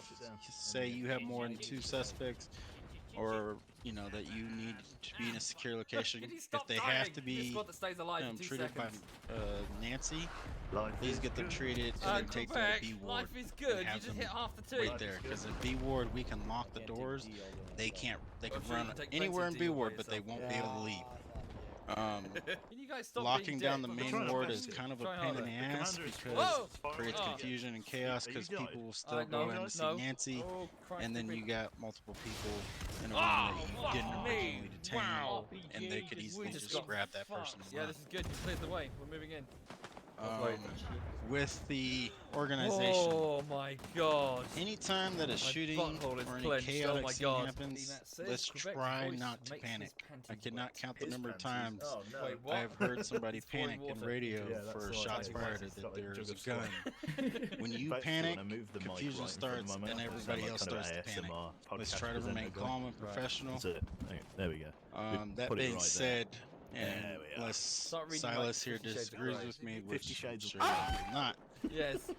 Speaker 12: say you have more than 2 suspects, or you know that you need to be in a secure location,
Speaker 19: Can you
Speaker 12: if
Speaker 19: stop
Speaker 12: they
Speaker 19: dying?
Speaker 12: have to
Speaker 19: Be a
Speaker 12: be
Speaker 19: squad that stays alive for 2
Speaker 12: treated by
Speaker 19: seconds.
Speaker 12: Nancy, please get them treated and then take them
Speaker 19: Quebec,
Speaker 12: to B ward.
Speaker 19: life is
Speaker 12: and
Speaker 19: good. You
Speaker 12: have
Speaker 19: just
Speaker 12: them
Speaker 19: hit half the team.
Speaker 12: right there, because in B ward we can lock the doors. They can
Speaker 19: I'm sure you
Speaker 12: run
Speaker 19: can take
Speaker 12: anywhere in
Speaker 19: plenty
Speaker 12: B
Speaker 19: of deal
Speaker 12: ward,
Speaker 19: by
Speaker 12: but they
Speaker 19: yourself.
Speaker 12: won't be able to leave.
Speaker 19: Can you guys stop
Speaker 12: Locking
Speaker 19: being
Speaker 12: down the
Speaker 19: dicks?
Speaker 12: main ward is kind of a
Speaker 19: Try
Speaker 12: pain in
Speaker 19: harder.
Speaker 12: the ass because
Speaker 19: Whoa!
Speaker 12: it creates
Speaker 19: Oh.
Speaker 12: confusion and chaos because people will still
Speaker 19: no,
Speaker 12: go in to see
Speaker 19: no.
Speaker 12: Nancy,
Speaker 19: Oh, Christ,
Speaker 12: and then
Speaker 19: stupid.
Speaker 12: you got multiple people in a room
Speaker 19: Oh,
Speaker 12: that you
Speaker 19: fuck
Speaker 12: didn't
Speaker 19: me.
Speaker 12: originally detain,
Speaker 19: Wow.
Speaker 12: and they could easily
Speaker 19: We
Speaker 12: just
Speaker 19: got
Speaker 12: grab that
Speaker 19: fucked.
Speaker 12: person and
Speaker 19: Yeah,
Speaker 12: run.
Speaker 19: this is good. You cleared the way. We're moving in.
Speaker 12: With the organization,
Speaker 19: Oh my god.
Speaker 12: anytime that a
Speaker 19: My
Speaker 12: shooting
Speaker 19: butthole is
Speaker 12: or any
Speaker 19: clenched.
Speaker 12: chaotic
Speaker 19: Oh my
Speaker 12: scene
Speaker 19: god.
Speaker 12: happens,
Speaker 19: That says
Speaker 12: let's
Speaker 19: Quebec's
Speaker 12: try
Speaker 19: voice
Speaker 12: not to
Speaker 19: makes his
Speaker 12: panic. I
Speaker 19: panties
Speaker 12: cannot
Speaker 19: wet.
Speaker 12: count the
Speaker 19: His
Speaker 12: number of
Speaker 19: panties.
Speaker 12: times
Speaker 19: Oh, no. Wait, what?
Speaker 12: I have heard somebody
Speaker 19: It's pouring
Speaker 12: panic in
Speaker 19: water.
Speaker 12: radio
Speaker 19: Yeah, that's
Speaker 12: for
Speaker 19: the
Speaker 12: shots
Speaker 19: one.
Speaker 12: fired
Speaker 19: It's
Speaker 12: that
Speaker 19: got like
Speaker 12: there's a
Speaker 19: jug of
Speaker 12: gun. When you
Speaker 18: Basically,
Speaker 12: panic,
Speaker 18: when I move the mic
Speaker 12: confusion
Speaker 18: right in front of
Speaker 12: starts
Speaker 18: my
Speaker 12: and
Speaker 18: mouth, I
Speaker 12: everybody
Speaker 18: sound
Speaker 12: else
Speaker 18: like
Speaker 12: starts
Speaker 18: kind
Speaker 12: to
Speaker 18: of an
Speaker 12: panic.
Speaker 18: ASMR
Speaker 12: Let's
Speaker 18: podcast
Speaker 12: try to remain
Speaker 18: presenter guy.
Speaker 12: calm and professional.
Speaker 18: That's it. Okay, there we go.
Speaker 12: That
Speaker 18: Put it
Speaker 12: being
Speaker 18: right there.
Speaker 12: said,
Speaker 18: There
Speaker 12: and
Speaker 18: we are.
Speaker 12: unless
Speaker 19: Start reading,
Speaker 12: Silas
Speaker 19: like,
Speaker 12: here
Speaker 19: 50 Shades of
Speaker 12: disagrees
Speaker 19: Grey.
Speaker 12: with me,
Speaker 18: 50
Speaker 12: which I'm
Speaker 18: Shades of
Speaker 12: sure
Speaker 18: Grey.
Speaker 12: he will not.
Speaker 19: Yes.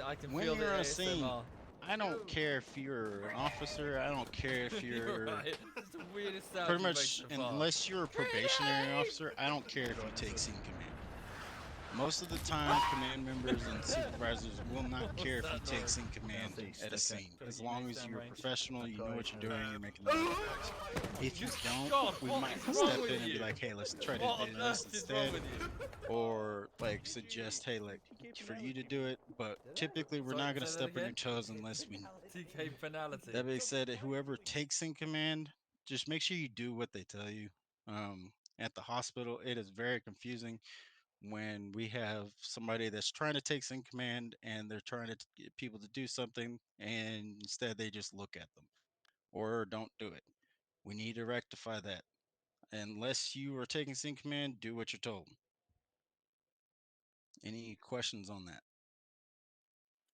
Speaker 19: I can
Speaker 12: When
Speaker 19: feel the
Speaker 12: you're on a scene,
Speaker 19: ASMR.
Speaker 12: I don't care if you're an officer. I don't care if you're
Speaker 19: right. It's the weirdest sound
Speaker 12: pretty
Speaker 19: you
Speaker 12: much,
Speaker 19: make so far.
Speaker 12: unless you're a probationary officer. I don't care if you take scene command. Most of the time, command members and supervisors will not care if you take scene command at a scene, as long as you're professional, you know what you're doing, you're making the right advice. If you don't, we might step in and be like, hey, let's try to do this instead, or like suggest, hey, like for you to do it. But typically, we're not gonna step on your toes unless we.
Speaker 19: TK penalty.
Speaker 12: That being said, whoever takes in command, just make sure you do what they tell you. At the hospital, it is very confusing when we have somebody that's trying to take in command and they're trying to get people to do something, and instead they just look at them or don't do it. We need to rectify that. Unless you are taking in command, do what you're told. Any questions on that?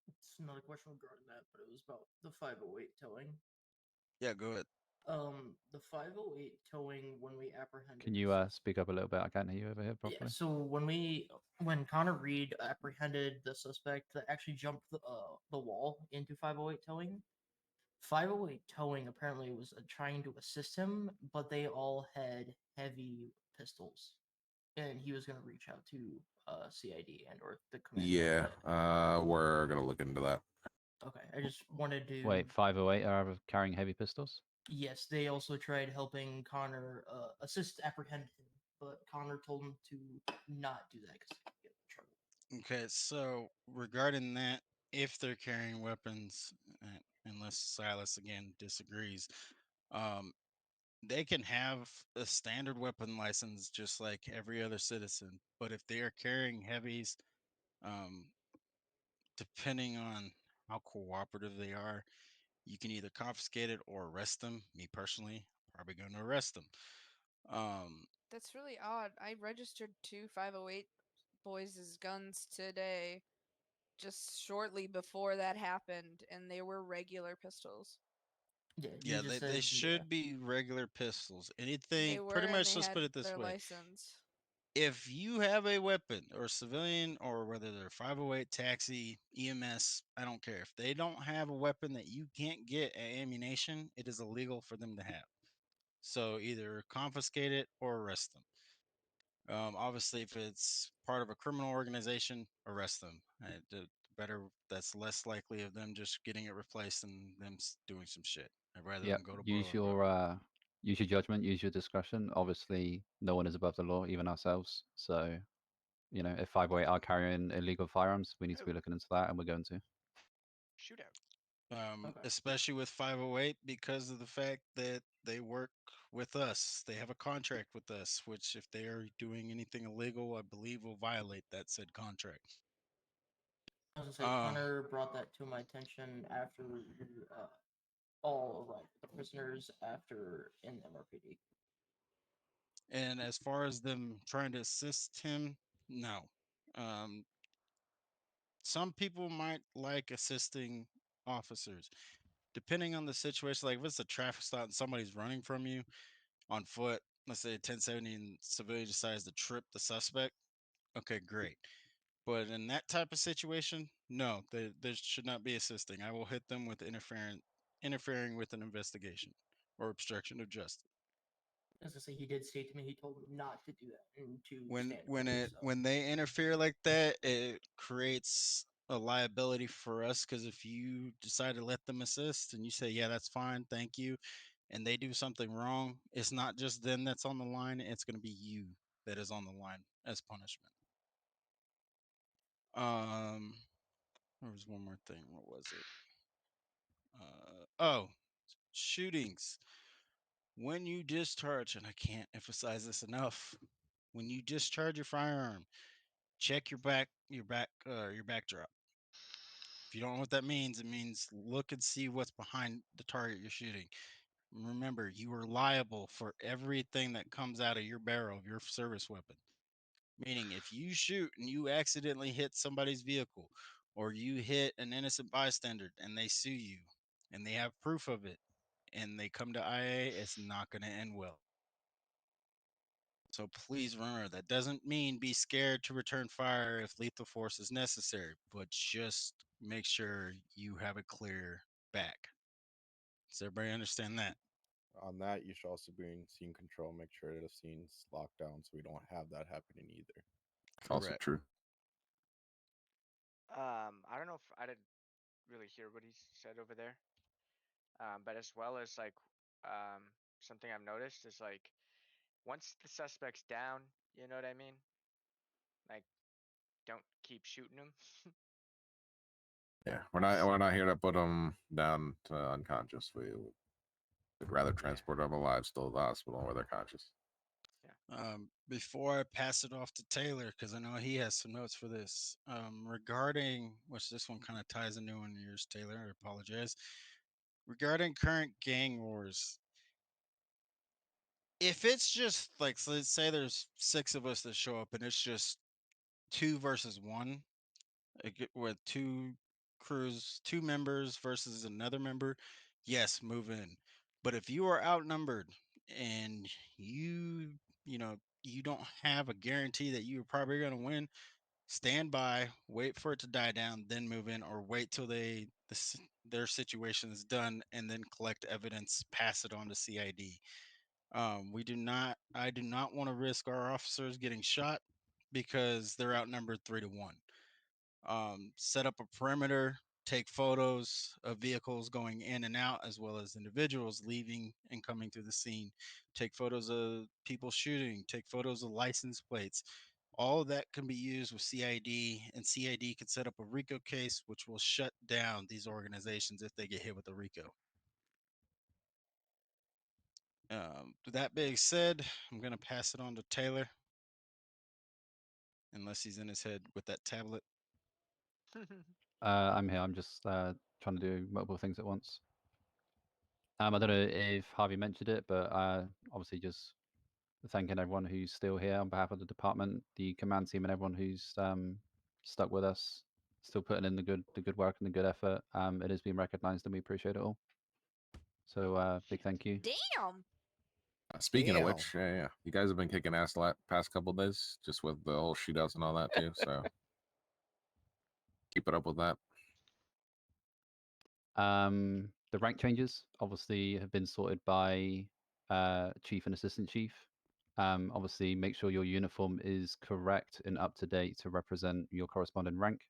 Speaker 14: It's another question regarding that, but it was about the 508 towing.
Speaker 12: Yeah, go ahead.
Speaker 14: The 508 towing when we apprehended.
Speaker 5: Can you speak up a little bit? I can't hear you over here properly.
Speaker 14: Yeah, so when Connor Reed apprehended the suspect that actually jumped the wall into 508 towing, 508 towing apparently was trying to assist him, but they all had heavy pistols, and he was going to reach out to CID and or the command.
Speaker 11: Yeah, we're gonna look into that.
Speaker 14: Okay, I just wanted to
Speaker 5: Wait, 508 are carrying heavy pistols?
Speaker 14: Yes, they also tried helping Connor assist apprehend him, but Connor told him to not do that because he get in trouble.
Speaker 12: Okay, so regarding that, if they're carrying weapons, unless Silas again disagrees, they can have a standard weapon license just like every other citizen. But if they are carrying heavies, depending on how cooperative they are, you can either confiscate it or arrest them. Me personally, probably going to arrest them.
Speaker 15: That's really odd. I registered 2 508 boys' guns today, just shortly before that happened, and they were regular pistols.
Speaker 12: Yeah, they should be regular pistols.
Speaker 15: They
Speaker 12: Anything,
Speaker 15: were,
Speaker 12: pretty
Speaker 15: and
Speaker 12: much,
Speaker 15: they
Speaker 12: let's
Speaker 15: had
Speaker 12: put it this
Speaker 15: their
Speaker 12: way.
Speaker 15: license.
Speaker 12: If you have a weapon or civilian, or whether they're 508 taxi, EMS, I don't care. If they don't have a weapon that you can't get at ammunition, it is illegal for them to have. So either confiscate it or arrest them. Obviously, if it's part of a criminal organization, arrest them. The better, that's less likely of them just getting it replaced than them doing some shit. I'd rather
Speaker 5: Yeah,
Speaker 12: them go to
Speaker 5: use your judgment, use your discretion. Obviously, no one is above the law, even ourselves. So, you know, if 508 are carrying illegal firearms, we need to be looking into that, and we're going to.
Speaker 20: Shootout.
Speaker 12: Especially with 508 because of the fact that they work with us. They have a contract with us, which if they are doing anything illegal, I believe will violate that said contract.
Speaker 14: I was gonna say, Connor brought that to my attention after all arrived, the prisoners after in MRPD.
Speaker 12: And as far as them trying to assist him, no. Some people might like assisting officers, depending on the situation. Like if it's a traffic stop and somebody's running from you on foot, let's say 1070, and civilian decides to trip the suspect. Okay, great. But in that type of situation, no, there should not be assisting. I will hit them with interfering with an investigation or obstruction of justice.
Speaker 14: As I say, he did say to me he told me not to do that and to
Speaker 12: When
Speaker 14: stand
Speaker 12: when
Speaker 14: away,
Speaker 12: it
Speaker 14: so.
Speaker 12: when they interfere like that, it creates a liability for us because if you decide to let them assist and you say, yeah, that's fine, thank you, and they do something wrong, it's not just them that's on the line, it's going to be you that is on the line as punishment. There was one more thing. What was it? Oh, shootings. When you discharge, and I can't emphasize this enough, when you discharge your firearm, check your backdrop. If you don't know what that means, it means look and see what's behind the target you're shooting. Remember, you are liable for everything that comes out of your barrel of your service weapon. Meaning, if you shoot and you accidentally hit somebody's vehicle, or you hit an innocent bystander and they sue you, and they have proof of it, and they come to IA, it's not going to end well. So please remember, that doesn't mean be scared to return fire if lethal force is necessary, but just make sure you have a clear back. Does everybody understand that?
Speaker 13: On that, you should also be in scene control. Make sure the scene's locked down so we don't have that happening either.
Speaker 8: Also
Speaker 12: Correct.
Speaker 8: true.
Speaker 20: I don't know if I didn't really hear what he said over there. But as well as like, something I've noticed is like, once the suspect's down, you know what I mean? Like, don't keep shooting him.
Speaker 11: Yeah, we're not here to put them down to unconscious. We would rather transport them alive still to the hospital where they're conscious.
Speaker 12: Before I pass it off to Taylor, because I know he has some notes for this, regarding, which this one kind of ties into one of yours, Taylor, I apologize. Regarding current gang wars, if it's just like, so let's say there's 6 of us that show up and it's just 2 versus 1, with 2 crews, 2 members versus another member, yes, move in. But if you are outnumbered and you know, you don't have a guarantee that you're probably going to win, stand by, wait for it to die down, then move in, or wait till their situation is done and then collect evidence, pass it on to CID. I do not want to risk our officers getting shot because they're outnumbered 3-1. Set up a perimeter, take photos of vehicles going in and out, as well as individuals leaving and coming through the scene. Take photos of people shooting, take photos of license plates. All of that can be used with CID, and CID can set up a RICO case, which will shut down these organizations if they get hit with a RICO. With that being said, I'm going to pass it on to Taylor, unless he's in his head with that tablet.
Speaker 5: I'm here. I'm just trying to do multiple things at once. I don't know if Harvey mentioned it, but obviously just thanking everyone who's still here on behalf of the department, the command team, and everyone who's stuck with us, still putting in the good work and the good effort. It has been recognized, and we appreciate it all. So big thank you.
Speaker 15: Damn.
Speaker 11: Speaking of which, yeah, you guys have been kicking ass the past couple days, just with the whole shootouts and all that too. So keep it up with that.
Speaker 5: The rank changes obviously have been sorted by chief and assistant chief. Obviously, make sure your uniform is correct and up to date to represent your corresponding rank.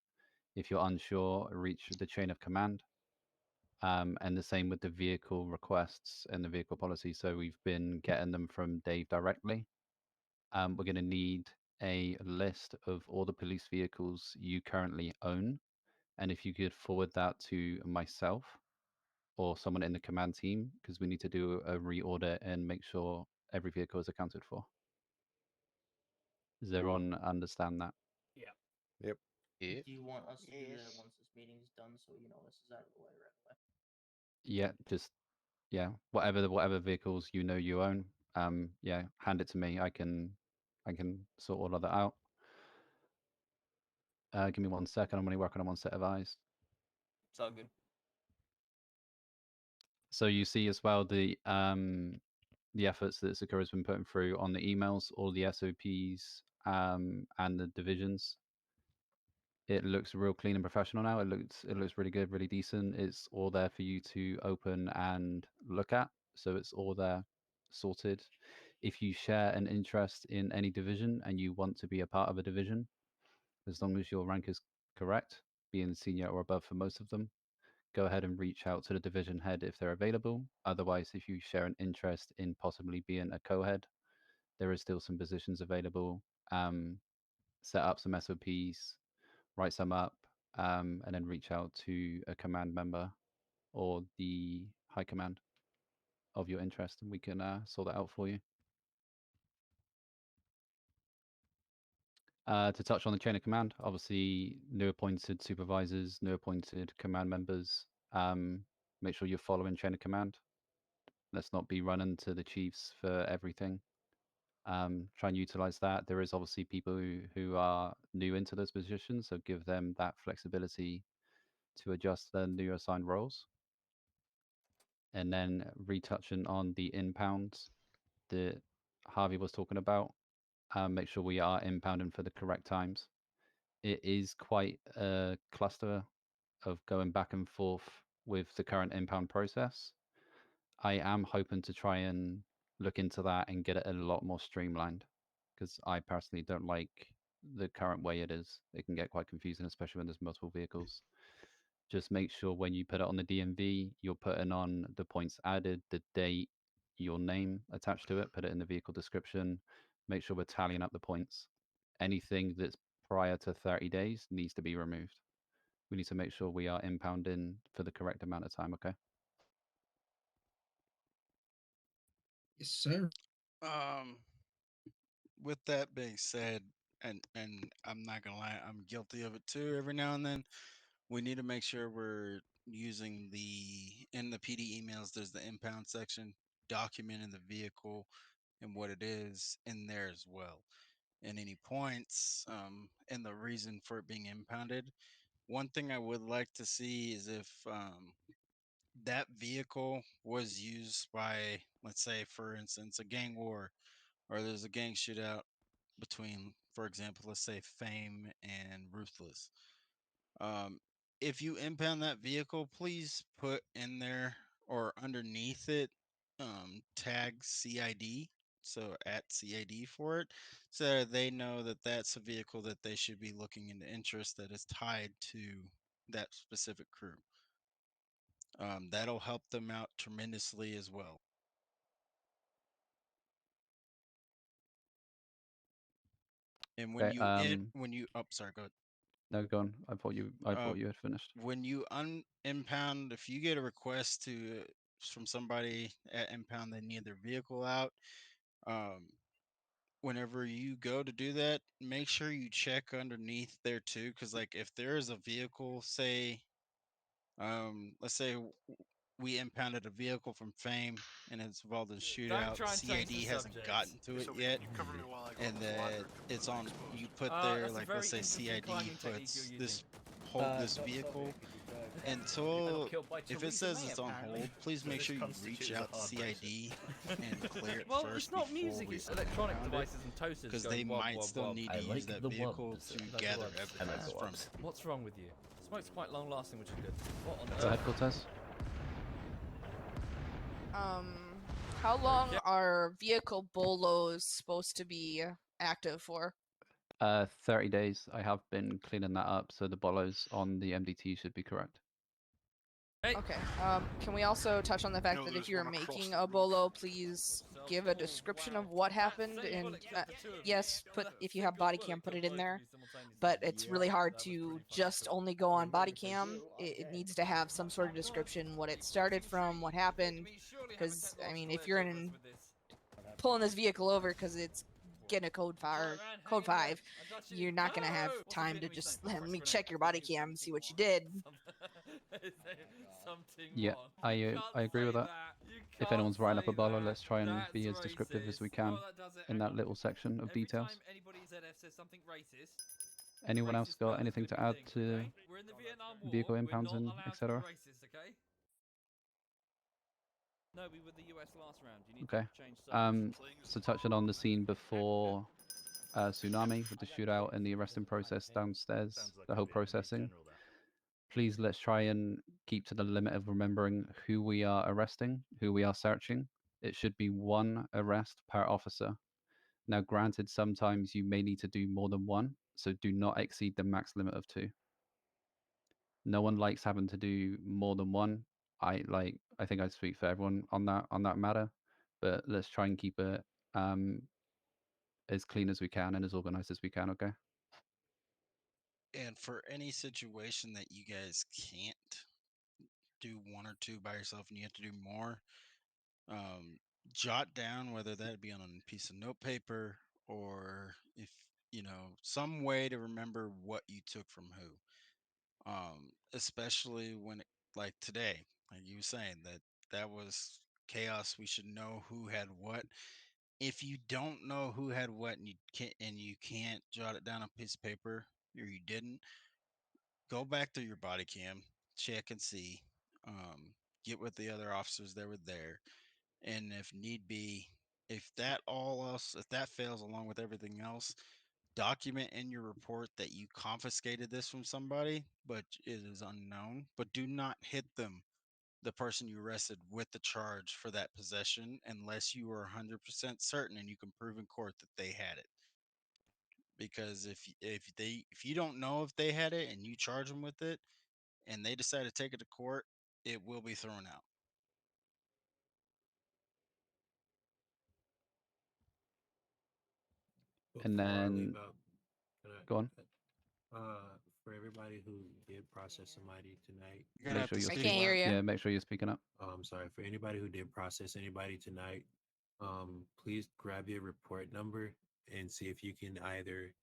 Speaker 5: If you're unsure, reach the chain of command. And the same with the vehicle requests and the vehicle policy. So we've been getting them from Dave directly. We're going to need a list of all the police vehicles you currently own. And if you could forward that to myself or someone in the command team, because we need to do a reorder and make sure every vehicle is accounted for. Does everyone understand that?
Speaker 6: Yeah.
Speaker 18: Yep.
Speaker 14: Do you want us to do that once this meeting's done, so you know this is out of the way right away?
Speaker 5: Yeah, just whatever vehicles you know you own. Yeah, hand it to me. I can sort all of that out. Give me 1 second. I'm only working on one set of eyes.
Speaker 16: It's all good.
Speaker 5: So you see as well the efforts that Sakura has been putting through on the emails, all the SOPs, and the divisions. It looks real clean and professional now. It looks really good, really decent. It's all there for you to open and look at. So it's all there, sorted. If you share an interest in any division and you want to be a part of a division, as long as your rank is correct, being senior or above for most of them, go ahead and reach out to the division head if they're available. Otherwise, if you share an interest in possibly being a co-head, there is still some positions available. Set up some SOPs, write some up, and then reach out to a command member or the high command of your interest, and we can sort that out for you. To touch on the chain of command, obviously new appointed supervisors, new appointed command members. Make sure you're following chain of command. Let's not be running to the chiefs for everything. Try and utilize that. There is obviously people who are new into those positions, so give them that flexibility to adjust their new assigned roles. And then retouching on the impounds that Harvey was talking about, make sure we are impounding for the correct times. It is quite a cluster of going back and forth with the current impound process. I am hoping to try and look into that and get it a lot more streamlined, because I personally don't like the current way it is. It can get quite confusing, especially when there's multiple vehicles. Just make sure when you put it on the DMV, you're putting on the points added, the date, your name attached to it, put it in the vehicle description. Make sure we're tallying up the points. Anything that's prior to 30 days needs to be removed. We need to make sure we are impounding for the correct amount of time, okay?
Speaker 12: Yes, sir. With that being said, and I'm not gonna lie, I'm guilty of it too. Every now and then, we need to make sure we're using in the PD emails. There's the impound section documenting the vehicle and what it is in there as well, and any points, and the reason for it being impounded. One thing I would like to see is if that vehicle was used by, let's say, for instance, a gang war, or there's a gang shootout between, for example, let's say Fame and Ruthless. If you impound that vehicle, please put in there or underneath it, tag CID, so at CID for it, so they know that that's a vehicle that they should be looking into interest that is tied to that specific crew. That'll help them out tremendously as well. And when
Speaker 5: Okay,
Speaker 12: sorry, go ahead.
Speaker 5: No, go on. I thought you had finished.
Speaker 12: When you impound, if you get a request from somebody at impound, they need their vehicle out. Whenever you go to do that, make sure you check underneath there too, because like if there is a vehicle, say, let's say we impounded a vehicle from Fame and it's involved in a shootout.
Speaker 19: try and change
Speaker 12: CID
Speaker 19: the
Speaker 12: hasn't
Speaker 19: subject.
Speaker 12: gotten to it yet, and that it's on. You put there
Speaker 19: that's a
Speaker 12: like
Speaker 19: very
Speaker 12: let's say
Speaker 19: interesting
Speaker 12: CID
Speaker 19: climbing technique
Speaker 12: puts
Speaker 19: you're
Speaker 12: this
Speaker 19: using.
Speaker 12: this vehicle until
Speaker 19: killed by
Speaker 12: if it
Speaker 19: Theresa
Speaker 12: says
Speaker 19: May,
Speaker 12: it's on
Speaker 19: apparently.
Speaker 12: hold. Please
Speaker 19: So
Speaker 12: make
Speaker 19: this
Speaker 12: sure you reach
Speaker 19: constitutes a
Speaker 12: out to
Speaker 19: hard
Speaker 12: CID and clear it
Speaker 19: Well,
Speaker 12: first.
Speaker 19: it's not
Speaker 12: before
Speaker 19: music,
Speaker 12: we
Speaker 19: it's electronic
Speaker 12: impound it,
Speaker 19: devices and toasters
Speaker 12: because
Speaker 19: going
Speaker 12: they
Speaker 19: wob,
Speaker 12: might
Speaker 19: wob,
Speaker 12: still
Speaker 19: wob.
Speaker 12: need
Speaker 19: I
Speaker 12: to
Speaker 19: like
Speaker 12: use that
Speaker 19: the
Speaker 12: vehicle
Speaker 19: wobs,
Speaker 12: to
Speaker 19: the
Speaker 12: gather
Speaker 19: wobs.
Speaker 12: evidence from it.
Speaker 19: What's wrong with you? Smoke's quite long lasting, which is good. What on
Speaker 5: Go ahead,
Speaker 19: earth?
Speaker 5: Cortez.
Speaker 15: How long are vehicle bolos supposed to be active for?
Speaker 5: 30 days. I have been cleaning that up, so the bolos on the MDT should be correct.
Speaker 15: Okay. Can we also touch on the fact that if you're making a bolo, please give a description of what happened? And yes, put if you have body cam, put it in there. But it's really hard to just only go on body cam. It needs to have some sort of description, what it started from, what happened. Because I mean, if you're in pulling this vehicle over because it's getting a code 5, you're not gonna have time to just let me check your body cam and see what you did.
Speaker 5: Yeah, I agree with that. If anyone's writing up a bolo, let's try and be as descriptive as we can in that little section of details. Anyone else got anything to add to vehicle impounds and etc.?
Speaker 19: No, we were the US last round. You need
Speaker 5: Okay.
Speaker 19: to change sides.
Speaker 5: So touching on the scene before tsunami with the shootout and the arresting process downstairs, the whole processing. Please let's try and keep to the limit of remembering who we are arresting, who we are searching. It should be one arrest per officer. Now, granted, sometimes you may need to do more than one, so do not exceed the max limit of 2. No one likes having to do more than one. I think I speak for everyone on that matter, but let's try and keep it as clean as we can and as organized as we can. Okay.
Speaker 12: And for any situation that you guys can't do 1 or 2 by yourself and you have to do more, jot down whether that be on a piece of note paper or if some way to remember what you took from who. Especially when like today, like you were saying that was chaos. We should know who had what. If you don't know who had what and you can't jot it down on a piece of paper or you didn't, go back through your body cam, check and see, get with the other officers that were there, and if need be, if that fails along with everything else, document in your report that you confiscated this from somebody, but it is unknown. But do not hit them, the person you arrested, with the charge for that possession unless you are 100% certain and you can prove in court that they had it. Because if you don't know if they had it and you charge them with it and they decide to take it to court, it will be thrown out.
Speaker 5: And
Speaker 10: Before I
Speaker 5: then
Speaker 10: leave out, can I,
Speaker 5: go on.
Speaker 10: For everybody who did process somebody tonight,
Speaker 5: Make sure you're
Speaker 15: I
Speaker 5: speaking.
Speaker 15: can't hear you.
Speaker 5: Yeah, make sure you're speaking up.
Speaker 10: I'm sorry. For anybody who did process anybody tonight, please grab your report number and see if you can either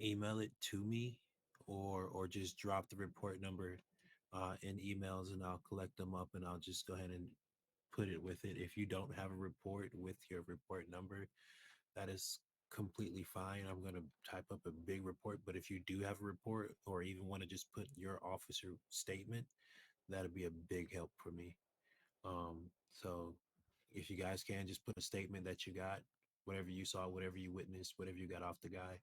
Speaker 10: email it to me or just drop the report number in emails, and I'll collect them up and I'll just go ahead and put it with it. If you don't have a report with your report number, that is completely fine. I'm going to type up a big report, but if you do have a report or even want to just put your officer statement, that'd be a big help for me. So if you guys can just put a statement that you got, whatever you saw, whatever you witnessed, whatever you got off the guy,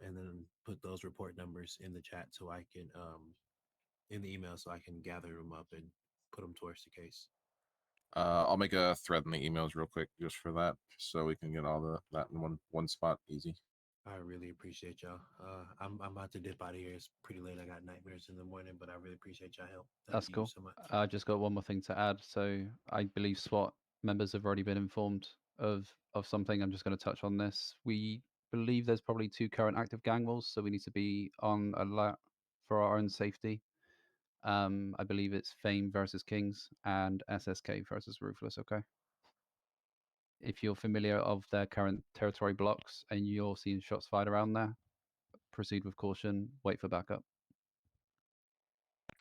Speaker 10: and then put those report numbers in the chat so I can, in the email, so I can gather them up and put them towards the case.
Speaker 11: I'll make a thread in the emails real quick just for that, so we can get all that in one spot, easy.
Speaker 10: I really appreciate y'all. I'm about to dip out of here. It's pretty late. I got nightmares in the morning, but I really appreciate y'all help. Thank
Speaker 5: That's
Speaker 10: you
Speaker 5: cool.
Speaker 10: so much.
Speaker 5: I just got one more thing to add. So I believe SWAT members have already been informed of something. I'm just going to touch on this. We believe there's probably 2 current active gang wars, so we need to be on alert for our own safety. I believe it's Fame versus Kings and SSK versus Ruthless. Okay. If you're familiar of their current territory blocks and you're seeing shots fired around there, proceed with caution. Wait for backup.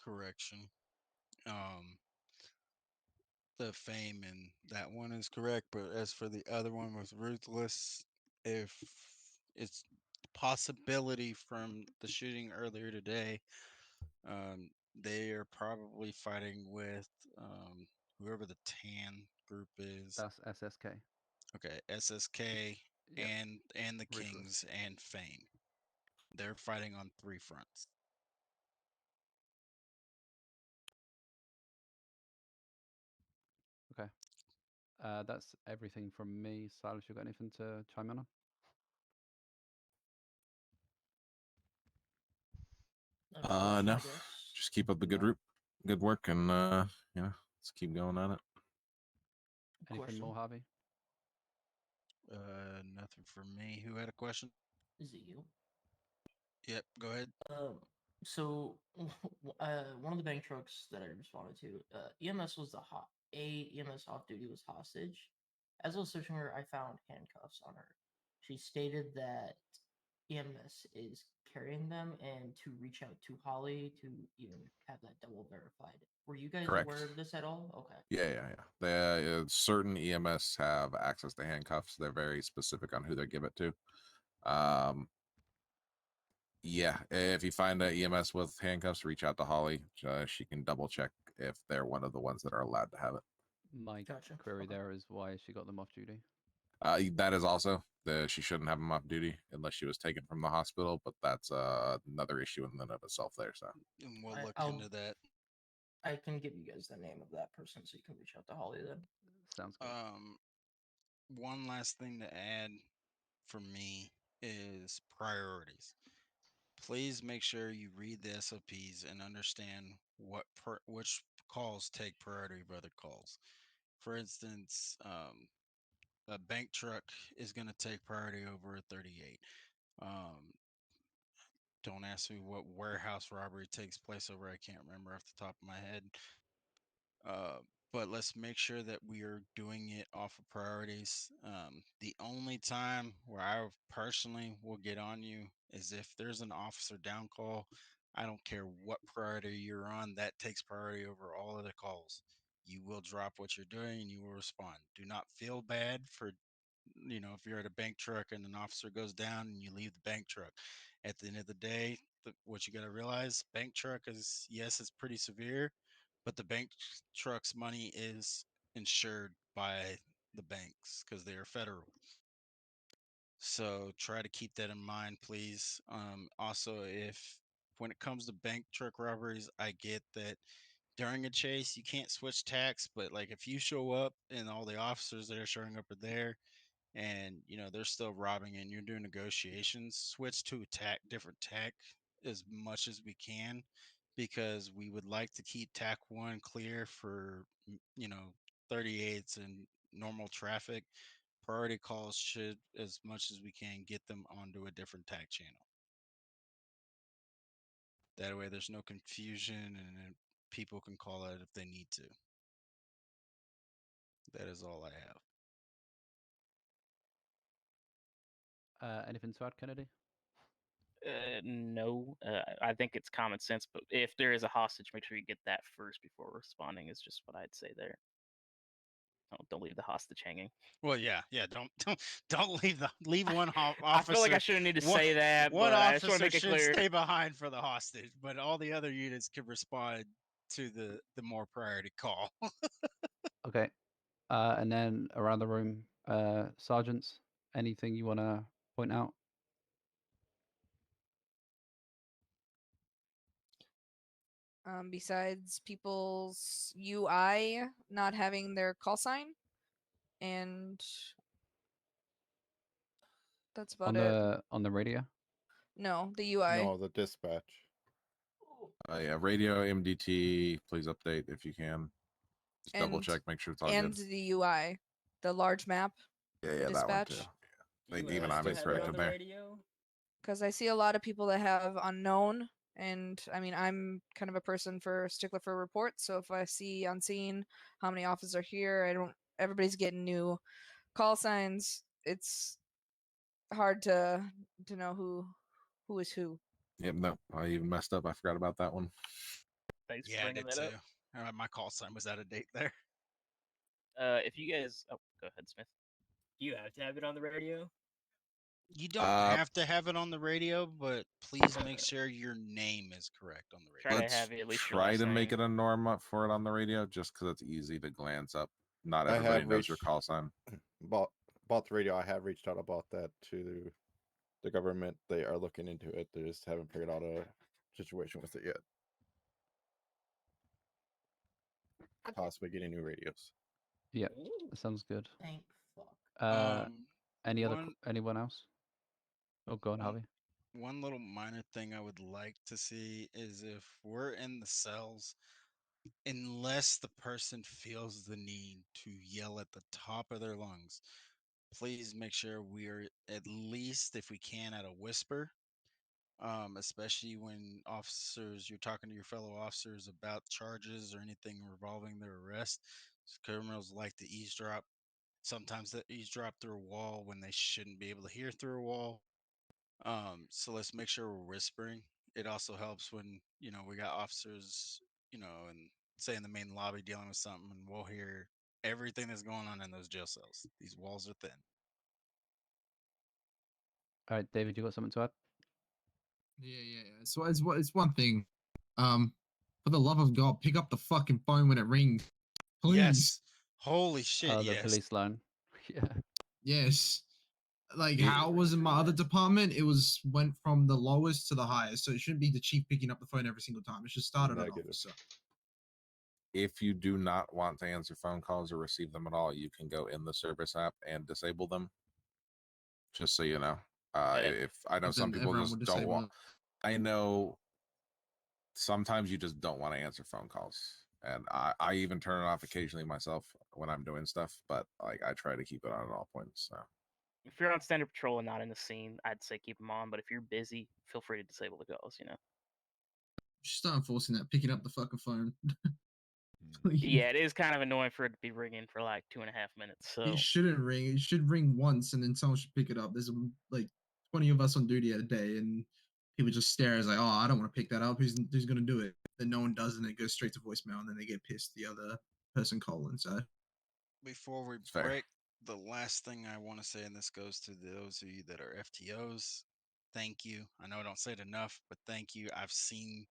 Speaker 12: Correction. The Fame and that one is correct, but as for the other one with Ruthless, if it's possibility from the shooting earlier today, they are probably fighting with whoever the Tan group is.
Speaker 5: That's SSK.
Speaker 12: Okay, SSK
Speaker 5: Yep.
Speaker 12: and the
Speaker 5: Ruthless.
Speaker 12: Kings and Fame. They're fighting on 3 fronts.
Speaker 5: Okay. That's everything from me. Silas, you got anything to chime in on?
Speaker 11: No. Just keep up the good work, and let's keep going at it.
Speaker 5: Anything more, Harvey?
Speaker 12: Nothing for me. Who had a question?
Speaker 14: Is it you?
Speaker 12: Yep, go ahead.
Speaker 14: So one of the bank trucks that I responded to, EMS was EMS off duty was hostage. As I was searching her, I found handcuffs on her. She stated that EMS is carrying them and to reach out to Holly to even have that double verified. Were you guys
Speaker 11: Correct.
Speaker 14: aware of this at all? Okay.
Speaker 11: Yeah. Certain EMS have access to handcuffs. They're very specific on who they give it to. Yeah, if you find a EMS with handcuffs, reach out to Holly. She can double check if they're one of the ones that are allowed to have it.
Speaker 5: My query there is why she got them off duty.
Speaker 11: That is also she shouldn't have them off duty unless she was taken from the hospital, but that's another issue in and of itself there. So
Speaker 12: And we'll look
Speaker 14: I'll-
Speaker 12: into that.
Speaker 14: I can give you guys the name of that person so you can reach out to Holly then.
Speaker 5: Sounds good.
Speaker 12: One last thing to add for me is priorities. Please make sure you read the SOPs and understand which calls take priority of other calls. For instance, a bank truck is going to take priority over a 38. Don't ask me what warehouse robbery takes place over. I can't remember off the top of my head. But let's make sure that we are doing it off of priorities. The only time where I personally will get on you is if there's an officer down call. I don't care what priority you're on, that takes priority over all other calls. You will drop what you're doing and you will respond. Do not feel bad for, if you're at a bank truck and an officer goes down and you leave the bank truck. At the end of the day, what you got to realize, bank truck is, yes, it's pretty severe, but the bank truck's money is insured by the banks because they are federal. So try to keep that in mind, please. Also, when it comes to bank truck robberies, I get that during a chase you can't switch tacks, but like if you show up and all the officers that are showing up are there, and they're still robbing and you're doing negotiations, switch to different tack as much as we can, because we would like to keep tack 1 clear for 38s and normal traffic. Priority calls should, as much as we can, get them onto a different tack channel. That way there's no confusion and then people can call out if they need to. That is all I have.
Speaker 5: Anything to add, Kennedy?
Speaker 9: No, I think it's common sense. But if there is a hostage, make sure you get that first before responding. Is just what I'd say there. Don't leave the hostage hanging.
Speaker 12: Well, yeah. Don't leave one officer.
Speaker 9: I feel like I shouldn't need to say that,
Speaker 12: One
Speaker 9: but I just want
Speaker 12: officer
Speaker 9: to make it
Speaker 12: should
Speaker 9: clear.
Speaker 12: stay behind for the hostage, but all the other units can respond to the more priority call.
Speaker 5: Okay. And then around the room, sergeants, anything you want to point out?
Speaker 15: Besides people's UI not having their call sign, and that's about it.
Speaker 5: On the radio?
Speaker 15: No, the UI.
Speaker 13: No, the dispatch.
Speaker 11: Yeah, radio MDT. Please update if you can. Just double
Speaker 15: And-
Speaker 11: check, make sure it's all
Speaker 15: and
Speaker 11: good.
Speaker 15: the UI, the large map.
Speaker 11: Yeah, that one too.
Speaker 15: dispatch.
Speaker 11: Yeah. Even I'm corrected there.
Speaker 15: Because I see a lot of people that have unknown, and I mean, I'm kind of a person for stickler for reports. So if I see unseen how many officers are here, everybody's getting new call signs. It's hard to know who is who.
Speaker 11: Yep, no, I even messed up. I forgot about that one.
Speaker 9: Thanks
Speaker 12: Yeah,
Speaker 9: for
Speaker 12: I
Speaker 9: bringing
Speaker 12: did
Speaker 9: that
Speaker 12: too. My call sign was out of date there.
Speaker 9: up. If you guys, go ahead, Smith.
Speaker 6: You have to have it on the radio.
Speaker 12: You don't have to have it on the radio, but please make sure your name is correct on the radio.
Speaker 11: Let's try to make it a norm for it on the radio, just because it's easy to glance up. Not
Speaker 13: I
Speaker 11: everybody
Speaker 13: have
Speaker 11: knows your
Speaker 13: reached-
Speaker 11: call sign.
Speaker 13: About the radio, I have reached out about that to the government. They are looking into it. They just haven't figured out a situation with it yet. Possibly getting new radios.
Speaker 5: Yeah, that sounds good.
Speaker 14: Thank fuck.
Speaker 5: Anyone else? Oh, go on, Harvey.
Speaker 12: One little minor thing I would like to see is if we're in the cells, unless the person feels the need to yell at the top of their lungs, please make sure we are at least, if we can, at a whisper. Especially when you're talking to your fellow officers about charges or anything revolving their arrest. Criminals like to eavesdrop. Sometimes they eavesdrop through a wall when they shouldn't be able to hear through a wall. So let's make sure we're whispering. It also helps when, we got officers, and say in the main lobby dealing with something, and we'll hear everything that's going on in those jail cells. These walls are thin.
Speaker 5: All right, David, you got something to add?
Speaker 21: Yeah. So it's one thing. For the love of God, pick up the fucking phone when it rings, please.
Speaker 12: Yes. Holy shit,
Speaker 5: Oh, the
Speaker 12: yes.
Speaker 5: police line. Yeah.
Speaker 21: Yes. Like
Speaker 5: Yeah.
Speaker 21: how it was in my other department, it went from the lowest to the highest. So it shouldn't be the chief picking up the phone every single time. It should start at an
Speaker 13: Negative.
Speaker 21: officer.
Speaker 11: If you do not want to answer phone calls or receive them at all, you can go in the service app and disable them. Just so you know. If I know
Speaker 21: But
Speaker 11: some
Speaker 21: then
Speaker 11: people
Speaker 21: everyone
Speaker 11: just
Speaker 21: would
Speaker 11: don't
Speaker 21: disable
Speaker 11: want.
Speaker 21: them.
Speaker 11: I know sometimes you just don't want to answer phone calls, and I even turn it off occasionally myself when I'm doing stuff. But like I try to keep it on at all points. So
Speaker 9: If you're on standard patrol and not in the scene, I'd say keep them on. But if you're busy, feel free to disable the calls.
Speaker 21: Just start enforcing that, picking up the fucking phone. Please.
Speaker 9: Yeah, it is kind of annoying for it to be ringing for like 2.5 minutes. So
Speaker 21: It shouldn't ring. It should ring once, and then someone should pick it up. There's like 20 of us on duty a day, and people just stare as like, "Oh, I don't want to pick that up. Who's gonna do it?" Then no one does, and it goes straight to voicemail, and then they get pissed. The other person calling. So
Speaker 12: Before we
Speaker 21: fair.
Speaker 12: break, the last thing I want to say, and this goes to those of you that are FTOs, thank you. I know I don't say it enough, but thank you. I've seen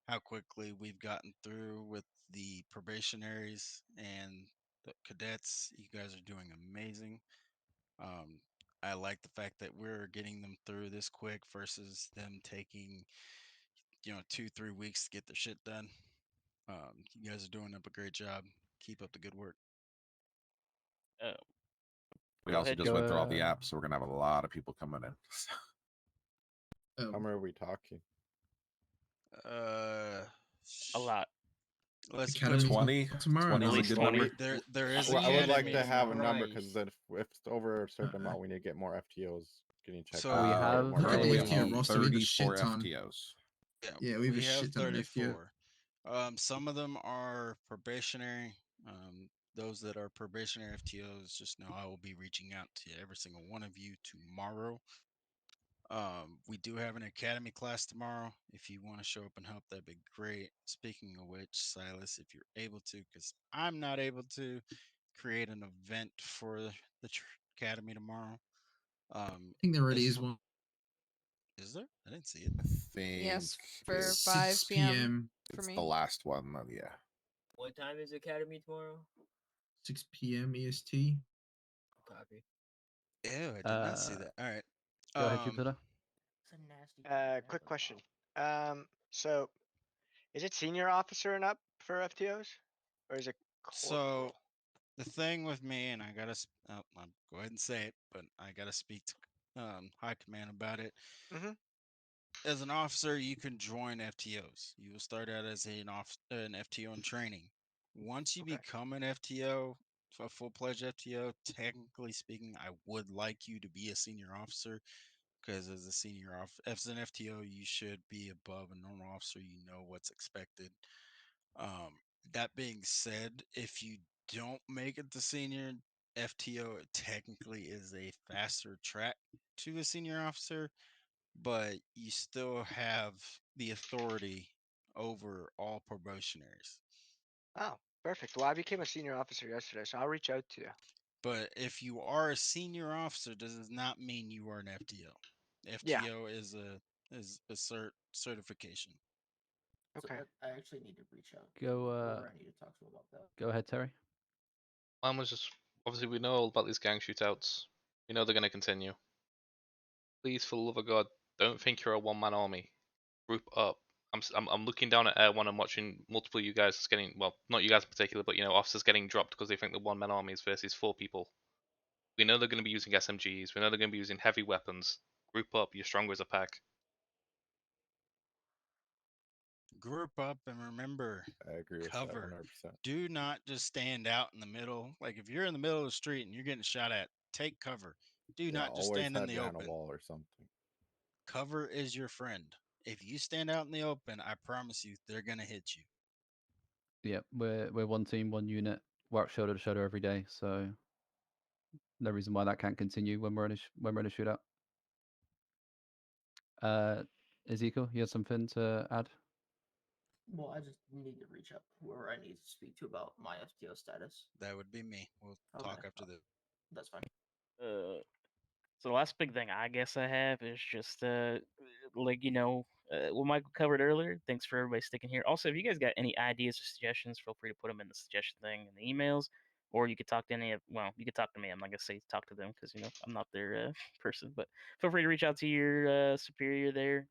Speaker 12: how quickly we've gotten through with the probationaries and the cadets. You guys are doing amazing. I like the fact that we're getting them through this quick versus them taking, 2-3 weeks to get their shit done. You guys are doing up a great job. Keep up the good work.
Speaker 11: we
Speaker 9: Go
Speaker 11: also
Speaker 9: ahead,
Speaker 11: just
Speaker 9: Joe.
Speaker 11: went through all the apps, so we're gonna have a lot of people coming in.
Speaker 13: How many are we talking?
Speaker 9: a lot.
Speaker 12: Let's
Speaker 21: Academy's
Speaker 12: put
Speaker 11: 20?
Speaker 21: tomorrow.
Speaker 11: 20 is a good
Speaker 9: 20.
Speaker 11: number.
Speaker 12: There is
Speaker 13: Well, I would like
Speaker 12: academy
Speaker 13: to have a
Speaker 12: tomorrow.
Speaker 13: number because then if it's over a certain amount, we need to get more FTOs getting checked.
Speaker 12: So
Speaker 13: out.
Speaker 5: We
Speaker 13: Get
Speaker 5: have
Speaker 13: more
Speaker 21: Look at the
Speaker 5: a-
Speaker 13: FTOs.
Speaker 21: FTO roster. We have a shit
Speaker 11: 34
Speaker 21: ton.
Speaker 11: FTOs.
Speaker 21: Yeah, we have a
Speaker 12: have
Speaker 21: shit ton of FTO.
Speaker 12: 34. Some of them are probationary. Those that are probationary FTOs, just know I will be reaching out to every single one of you tomorrow. We do have an academy class tomorrow. If you want to show up and help, that'd be great. Speaking of which, Silas, if you're able to, because I'm not able to, create an event for the academy tomorrow.
Speaker 21: I think there already
Speaker 12: as
Speaker 21: is
Speaker 12: f-
Speaker 21: one.
Speaker 12: Is there? I didn't see it.
Speaker 11: I think
Speaker 15: Yes, for
Speaker 11: it's,
Speaker 15: 5
Speaker 21: 6
Speaker 15: p.m.
Speaker 21: p.m.
Speaker 15: for
Speaker 11: it's
Speaker 15: me.
Speaker 11: the last one. Yeah.
Speaker 6: What time is Academy tomorrow?
Speaker 21: 6 p.m. EST.
Speaker 6: Copy.
Speaker 12: Ew, I did not see that. All right.
Speaker 5: Go ahead, Jupiter.
Speaker 14: It's a nasty. thing to have
Speaker 20: Quick
Speaker 14: at the
Speaker 20: question.
Speaker 14: top.
Speaker 20: So is it senior officer and up for FTOs, or is it
Speaker 12: So
Speaker 20: corporal?
Speaker 12: the thing with me, and I gotta, I'll go ahead and say it, but I gotta speak to high command about it.
Speaker 20: Mhm.
Speaker 12: As an officer, you can join FTOs. You will start out as an FTO in training. Once you
Speaker 20: Okay.
Speaker 12: become an FTO, a full-fledged FTO, technically speaking, I would like you to be a senior officer, because as a as an FTO, you should be above a normal officer. You know what's expected. That being said, if you don't make it to senior FTO, it technically is a faster track to a senior officer, but you still have the authority over all probationaries.
Speaker 20: Oh, perfect. Well, I became a senior officer yesterday, so I'll reach out to you.
Speaker 12: But if you are a senior officer, does not mean you are an FTO.
Speaker 20: Yeah.
Speaker 12: FTO is a certification.
Speaker 14: So
Speaker 20: Okay.
Speaker 14: I actually need to reach out.
Speaker 5: Go.
Speaker 14: Or I need to talk to him about that.
Speaker 5: Go ahead, Terry.
Speaker 7: Mine was just obviously we know all about these gang shootouts. We know they're going to continue. Please, for the love of God, don't think you're a one-man army. Group up. I'm looking down at Air One and watching multiple of you guys getting, well, not you guys in particular, but officers getting dropped because they think the one-man army is versus 4 people. We know they're going to be using SMGs. We know they're going to be using heavy weapons. Group up. You're stronger as a pack.
Speaker 12: Group up and remember,
Speaker 13: I agree with
Speaker 12: cover.
Speaker 13: that 100%.
Speaker 12: Do not just stand out in the middle. Like if you're in the middle of the street and you're getting shot at, take cover. Do not just
Speaker 13: always
Speaker 12: stand in
Speaker 13: hide
Speaker 12: the
Speaker 13: behind
Speaker 12: open.
Speaker 13: a wall or something.
Speaker 12: Cover is your friend. If you stand out in the open, I promise you, they're gonna hit you.
Speaker 5: Yeah, we're one team, one unit, work shoulder to shoulder every day. So no reason why that can't continue when we're in a shootout. Ezekiel, you have something to add?
Speaker 14: Well, I just need to reach out whoever I need to speak to about my FTO status.
Speaker 12: That would be me. We'll talk
Speaker 14: Okay.
Speaker 12: after the.
Speaker 14: That's fine.
Speaker 9: So the last big thing I guess I have is just like what Michael covered earlier. Thanks for everybody sticking here. Also, if you guys got any ideas or suggestions, feel free to put them in the suggestion thing in the emails, or you could talk to you could talk to me. I'm not gonna say talk to them because I'm not their person, but feel free to reach out to your superior there.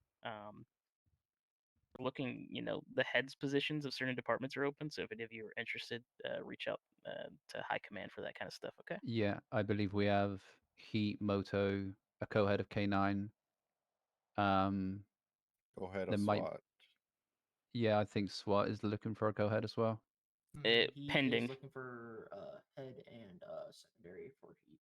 Speaker 9: Looking, the heads positions of certain departments are open, so if any of you are interested, reach out to high command for that kind of stuff. Okay.
Speaker 5: Yeah, I believe we have Heat, Moto, a co-head of K9.
Speaker 13: Co-head
Speaker 5: there
Speaker 13: of
Speaker 5: might,
Speaker 13: SWAT.
Speaker 5: yeah, I think SWAT is looking for a co-head as well.
Speaker 14: He
Speaker 9: pending.
Speaker 14: is looking for head and secondary for Heat.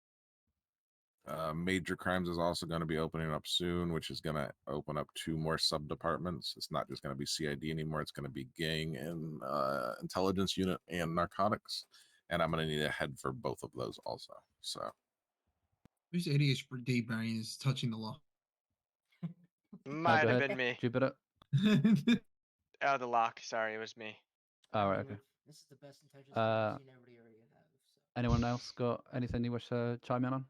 Speaker 11: Major Crimes is also going to be opening up soon, which is going to open up 2 more sub departments. It's not just going to be CID anymore. It's going to be gang and intelligence unit and narcotics. And I'm going to need a head for both of those also. So
Speaker 21: Whose ADHD brain is touching the law?
Speaker 20: Might
Speaker 5: go
Speaker 20: have
Speaker 5: ahead,
Speaker 20: been me.
Speaker 5: Jupiter.
Speaker 20: Oh, the lock. Sorry, it was me.
Speaker 5: All right, okay.
Speaker 14: This is the best intelligence I've seen everybody already have. So.
Speaker 5: Anyone else got anything you wish to chime in on?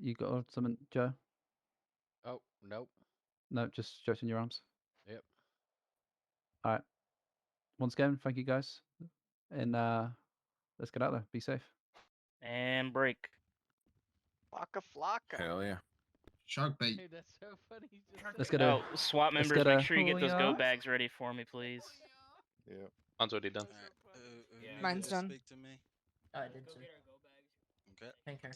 Speaker 5: You got something, Joe?
Speaker 3: Oh, nope.
Speaker 5: No, just stretching your arms.
Speaker 3: Yep.
Speaker 5: All right. Once again, thank you guys, and let's get out there. Be safe.
Speaker 9: And break.
Speaker 20: Flocka.
Speaker 11: Hell yeah.
Speaker 21: Shark bait.
Speaker 19: Dude, that's so funny. He's just
Speaker 5: Let's
Speaker 19: saying-
Speaker 5: get a.
Speaker 9: Oh, SWAT
Speaker 5: let's
Speaker 9: members,
Speaker 5: get
Speaker 9: make
Speaker 5: a-
Speaker 9: sure you get those go
Speaker 5: Oh, yeah.
Speaker 9: bags ready for me, please.
Speaker 13: Yep.
Speaker 7: Mine's already done.
Speaker 15: Mine's done.
Speaker 12: Speak to me.
Speaker 14: I did too.
Speaker 12: Okay.
Speaker 14: Thank you.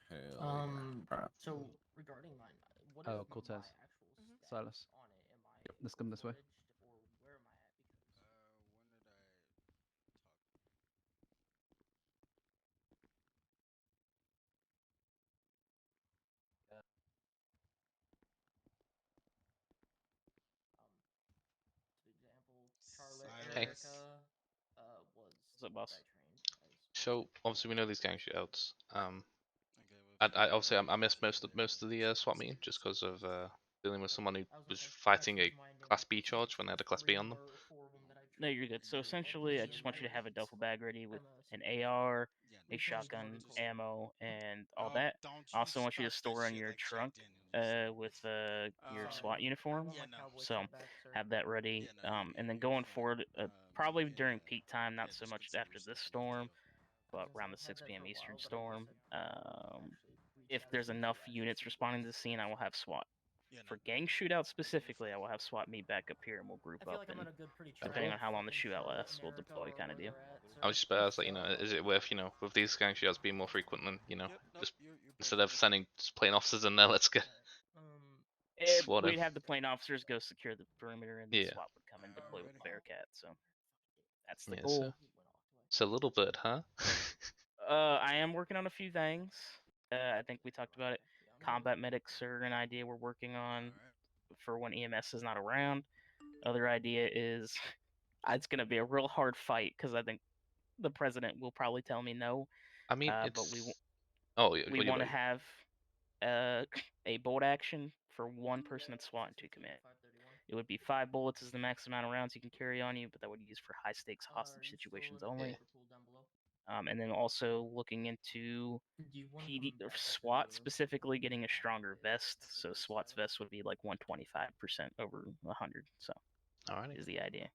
Speaker 11: Hell yeah.
Speaker 14: So regarding mine, what
Speaker 5: Oh,
Speaker 14: is
Speaker 5: Cortez.
Speaker 14: my actual status
Speaker 5: Silas.
Speaker 14: on it? Am I
Speaker 5: Yep, let's come this way.
Speaker 14: privileged, or where am I at? For example, Charlotte,
Speaker 7: Hey.
Speaker 14: Erica, was
Speaker 9: What's up, boss?
Speaker 14: I trained as
Speaker 7: So obviously we know these gang shootouts. I obviously I missed most of the SWAT meeting just because of dealing with someone who was fighting a Class B charge when they had a Class B on them.
Speaker 9: No, you're good. So essentially, I just want you to have a duffel bag ready with an AR, a shotgun, ammo, and all that. I also want you to store in your trunk with your SWAT uniform. So have that ready. And then going forward, probably during peak time, not so much after this storm, but around the 6 p.m. Eastern storm. If there's enough units responding to the scene, I will have SWAT. For gang shootouts specifically, I will have SWAT meet back up here and we'll group up. And depending on how long the shootout lasts, we'll deploy kind of deal.
Speaker 7: I was just about to ask, like, is it worth, with these gang shootouts being more frequent than, just instead of sending just plain officers in there, let's get SWAT in.
Speaker 9: We'd have the plane officers go secure the perimeter, and the
Speaker 7: Yeah.
Speaker 9: SWAT would come and deploy with the Bearcat. So that's the
Speaker 7: Yeah,
Speaker 9: goal.
Speaker 7: so a little bit, huh?
Speaker 9: I am working on a few things. I think we talked about it. Combat medics are an idea we're working on for when EMS is not around. Other idea is it's going to be a real hard fight because I think the president will probably tell me no.
Speaker 7: I mean,
Speaker 9: but
Speaker 7: it's...
Speaker 9: we want to have a bolt action for one person at SWAT and 2 command. It would be 5 bullets is the max amount of rounds you can carry on you, but that would be used for high stakes hostage situations only. And then also looking into PD or SWAT specifically getting a stronger vest. So SWAT's vest would be like 125% over 100. So
Speaker 7: Alrighty.
Speaker 9: is the idea.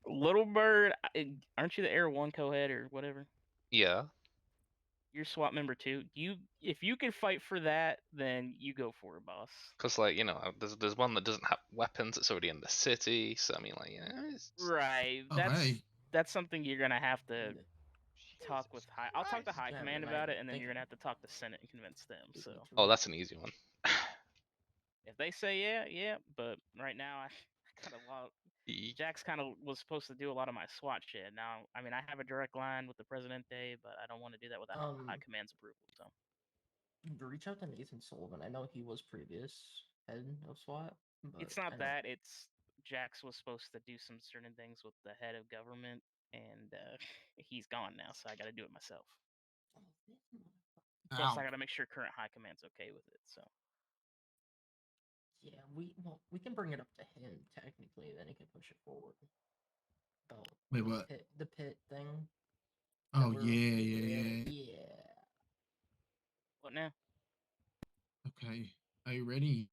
Speaker 9: Little Bird, aren't you the Air One co-head or whatever?
Speaker 7: Yeah.
Speaker 9: You're SWAT member too. If you can fight for that, then you go for it, boss.
Speaker 7: Because like there's one that doesn't have weapons. It's already in the city. So I mean like
Speaker 9: Right.
Speaker 21: Oh, hey.
Speaker 9: That's something you're gonna have to talk with high. I'll talk to high
Speaker 14: Yeah,
Speaker 9: command
Speaker 14: man,
Speaker 9: about it, and then
Speaker 14: thank
Speaker 9: you're gonna have to talk to Senate and convince them. So
Speaker 7: Oh, that's an easy one.
Speaker 9: if they say yeah. But right now I kind of Jax kind of was supposed to do a lot of my SWAT shit. Now I mean I have a direct line with the Presidente, but I don't want to do that without high command's approval. So
Speaker 14: Reach out to Nathan Sullivan. I know he was previous head of SWAT. But
Speaker 9: it's not
Speaker 14: I know-
Speaker 9: that. It's Jax was supposed to do some certain things with the head of government, and he's gone now, so I got to do it myself. Plus,
Speaker 21: Ow.
Speaker 9: I got to make sure current high command's okay with it. So
Speaker 14: Yeah, we can bring it up to him technically, then he can push it forward. About
Speaker 21: Wait,
Speaker 14: the
Speaker 21: what?
Speaker 14: the pit thing.
Speaker 21: Oh yeah.
Speaker 14: Yeah.
Speaker 9: what now?
Speaker 21: Okay, are you ready?